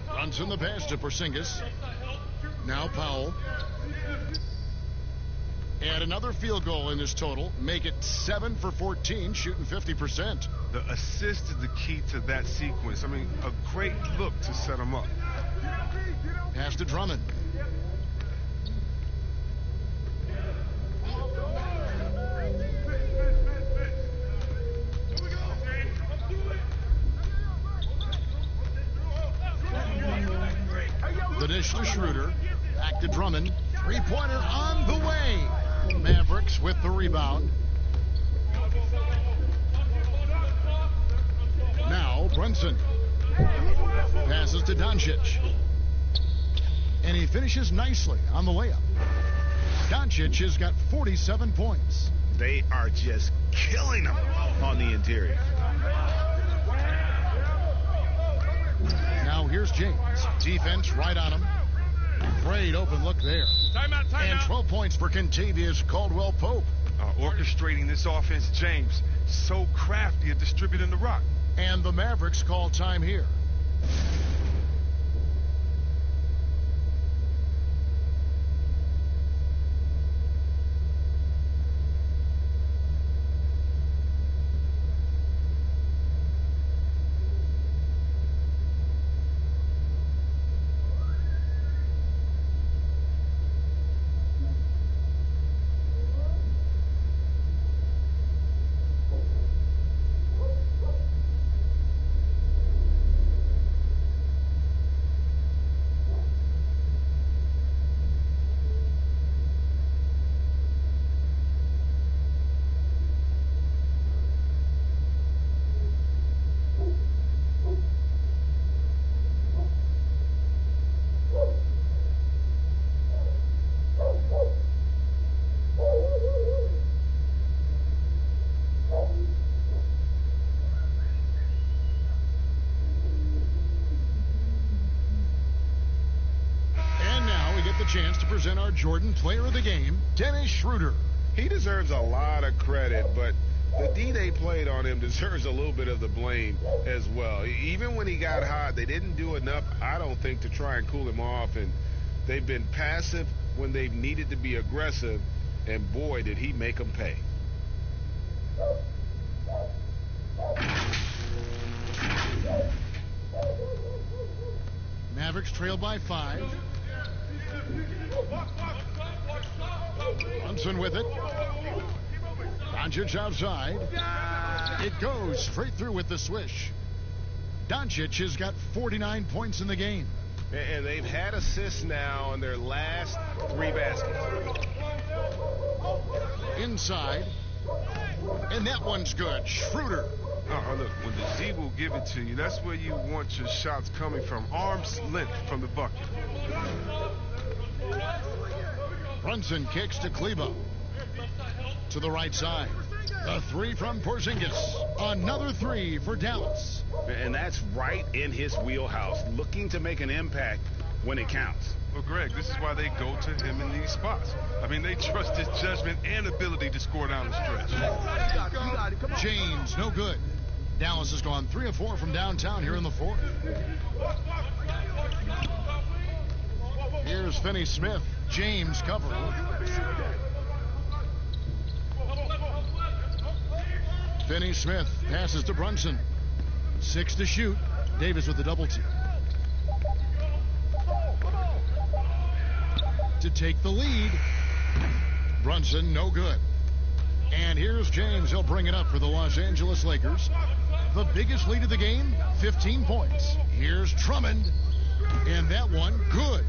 Brunson the pass to Porzingis. Now Powell. Add another field goal in his total. Make it 7 for 14, shooting 50%. The assist is the key to that sequence. I mean, a great look to set him up. Pass to Drummond. The dish to Schroeder. Back to Drummond. Three-pointer on the way. Mavericks with the rebound. Now Brunson. Passes to Doncic. And he finishes nicely on the layup. Doncic has got 47 points. They are just killing them on the interior. Now here's James. Defense right on him. Great open look there. Timeout. And 12 points for Kentavious Caldwell-Pope. Orchestrating this offense, James. So crafty at distributing the rock. And the Mavericks call time here. Chance to present our Jordan Player of the Game, Dennis Schroeder. He deserves a lot of credit, but the D they played on him deserves a little bit of the blame as well. Even when he got hot, they didn't do enough, I don't think, to try and cool him off, and they've been passive when they've needed to be aggressive, and boy, did he make them pay. Mavericks trail by 5. Brunson with it. Doncic outside. It goes straight through with the swish. Doncic has got 49 points in the game. And they've had assists now in their last 3 baskets. Inside. And that one's good. Schroeder. Look, when the D will give it to you, that's where you want your shots coming from. Arm's length from the bucket. Brunson kicks to Kleba. To the right side. A 3 from Porzingis. Another 3 for Dallas. And that's right in his wheelhouse, looking to make an impact when it counts. Well, Greg, this is why they go to him in these spots. I mean, they trust his judgment and ability to score down the stretch. James, no good. Dallas has gone 3 of 4 from downtown here in the 4th. Here's Finney Smith. James covering. Finney Smith passes to Brunson. 6 to shoot. Davis with the double team. To take the lead. Brunson, no good. And here's James. He'll bring it up for the Los Angeles Lakers. The biggest lead of the game, 15 points. Here's Drummond. And that one, good.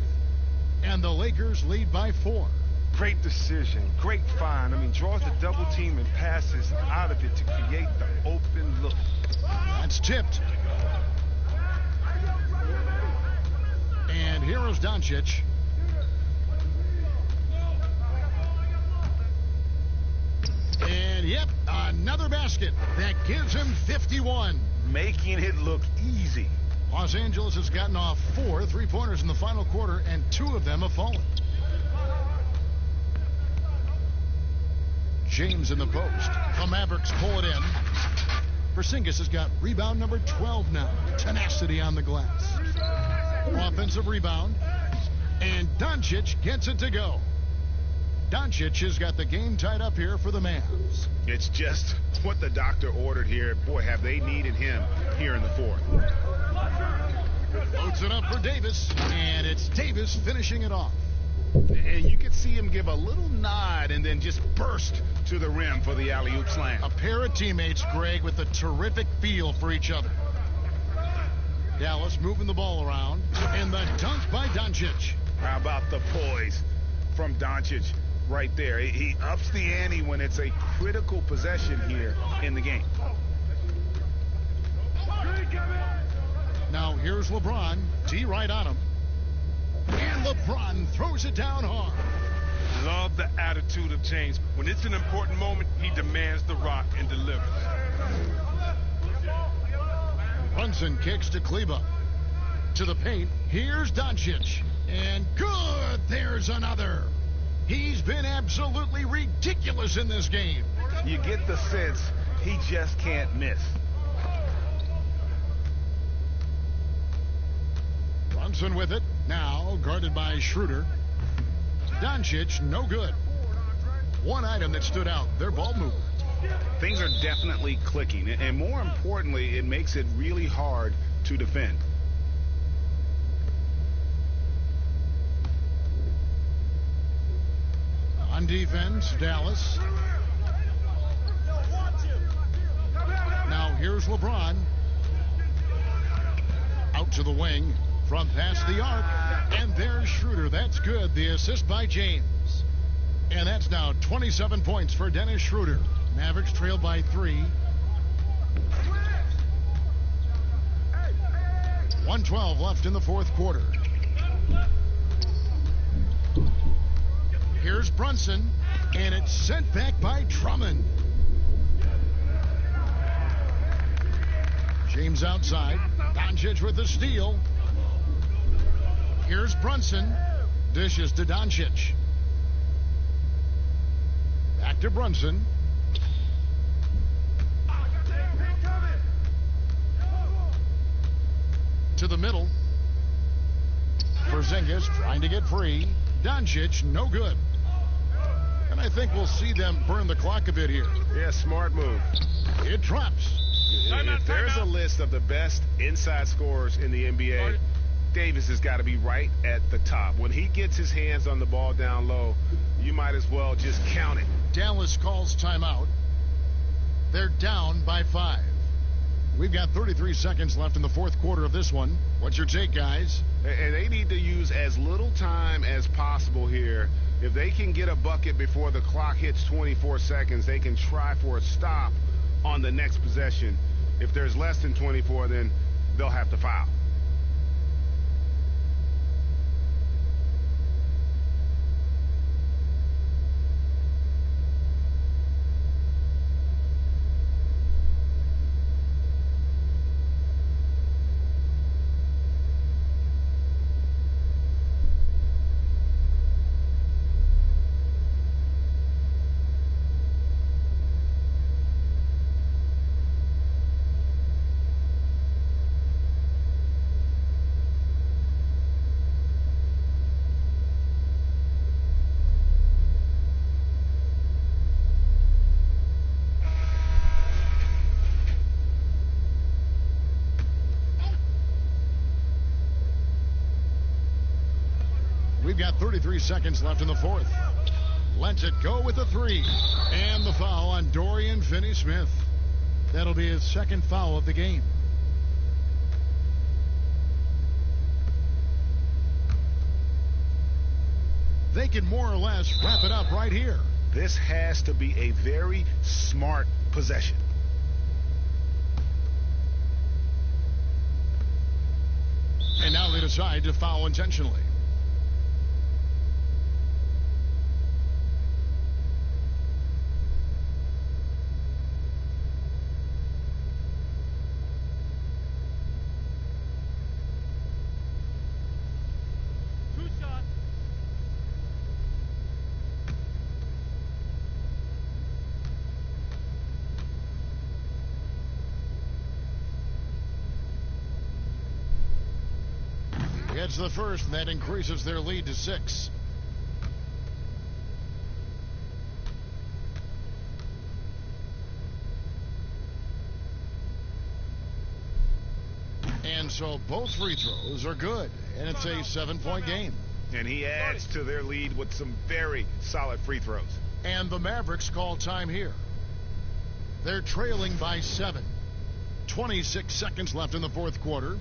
And the Lakers lead by 4. Great decision. Great find. I mean, draws the double team and passes out of it to create the open look. That's tipped. And here is Doncic. And yep, another basket. That gives him 51. Making it look easy. Los Angeles has gotten off 4 3-pointers in the final quarter, and 2 of them have fallen. James in the post. The Mavericks pull it in. Porzingis has got rebound number 12 now. Tenacity on the glass. Offensive rebound. And Doncic gets it to go. Doncic has got the game tied up here for the Mavs. It's just what the doctor ordered here. Boy, have they needed him here in the 4th. Loads it up for Davis, and it's Davis finishing it off. And you could see him give a little nod and then just burst to the rim for the alley-oop slam. A pair of teammates, Greg, with a terrific feel for each other. Dallas moving the ball around. And the dunk by Doncic. How about the poise from Doncic right there? He ups the ante when it's a critical possession here in the game. Now here's LeBron. D right on him. And LeBron throws it down hard. Love the attitude of James. When it's an important moment, he demands the rock and delivers. Brunson kicks to Kleber. To the paint. Here's Doncic. And good. There's another. He's been absolutely ridiculous in this game. You get the sense he just can't miss. Brunson with it. Now guarded by Schroeder. Doncic, no good. One item that stood out, their ball movement. Things are definitely clicking. And more importantly, it makes it really hard to defend. On defense, Dallas. Now here's LeBron. Out to the wing. From past the arc. And there's Schroeder. That's good. The assist by James. And that's now 27 points for Dennis Schroeder. Mavericks trailed by 3. 1:12 left in the fourth quarter. Here's Brunson. And it's sent back by Drummond. James outside. Doncic with the steal. Here's Brunson. Dishes to Doncic. Back to Brunson. To the middle. Porzingis trying to get free. Doncic, no good. And I think we'll see them burn the clock a bit here. Yeah, smart move. It drops. If there's a list of the best inside scorers in the NBA, Davis has got to be right at the top. When he gets his hands on the ball down low, you might as well just count it. Dallas calls timeout. They're down by 5. We've got 33 seconds left in the fourth quarter of this one. What's your take, guys? And they need to use as little time as possible here. If they can get a bucket before the clock hits 24 seconds, they can try for a stop on the next possession. If there's less than 24, then they'll have to foul. We've got 33 seconds left in the fourth. Lets it go with the 3. And the foul on Dorian Finney-Smith. That'll be his second foul of the game. They can more or less wrap it up right here. This has to be a very smart possession. And now they decide to foul intentionally. Gets the first, and that increases their lead to 6. And so both free throws are good, and it's a 7-point game. And he adds to their lead with some very solid free throws. And the Mavericks call time here. They're trailing by 7. 26 seconds left in the fourth quarter.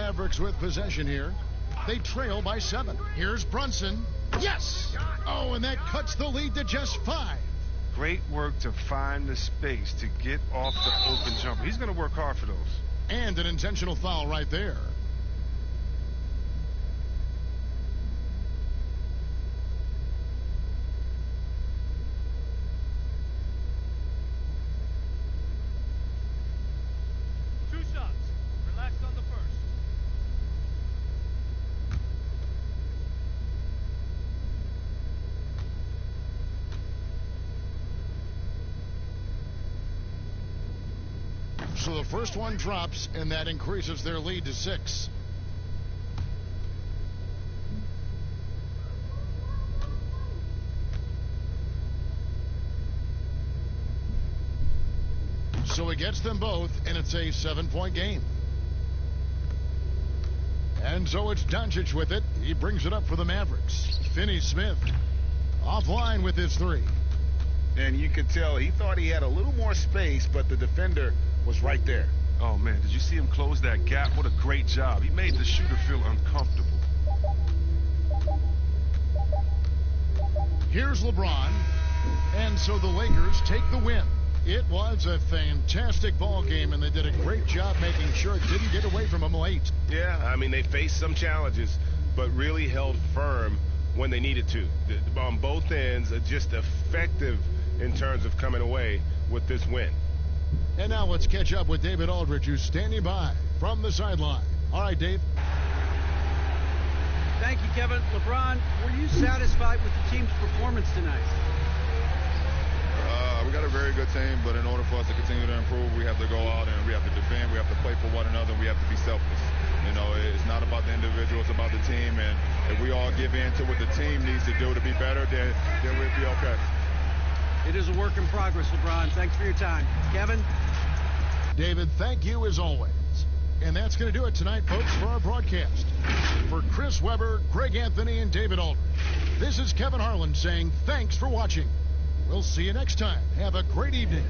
Mavericks with possession here. They trail by 7. Here's Brunson. Yes! Oh, and that cuts the lead to just 5. Great work to find the space to get off the open jumper. He's going to work hard for those. And an intentional foul right there. So the first one drops, and that increases their lead to 6. So it gets them both, and it's a 7-point game. And so it's Doncic with it. He brings it up for the Mavericks. Finney Smith offline with his 3. And you could tell he thought he had a little more space, but the defender was right there. Oh, man, did you see him close that gap? What a great job. He made the shooter feel uncomfortable. Here's LeBron. And so the Lakers take the win. It was a fantastic ball game, and they did a great job making sure it didn't get away from them late. Yeah, I mean, they faced some challenges, but really held firm when they needed to. On both ends, just effective in terms of coming away with this win. And now let's catch up with David Aldridge, who's standing by from the sideline. All right, Dave. Thank you, Kevin. LeBron, were you satisfied with the team's performance tonight? We got a very good team, but in order for us to continue to improve, we have to go out and we have to defend, we have to play for one another, and we have to be selfless. You know, it's not about the individual, it's about the team, and if we all give in to what the team needs to do to be better, then we'll be okay. It is a work in progress, LeBron. Thanks for your time. Kevin? David, thank you as always. And that's going to do it tonight, folks, for our broadcast. For Chris Webber, Greg Anthony, and David Aldridge, this is Kevin Harlan saying thanks for watching. We'll see you next time. Have a great evening.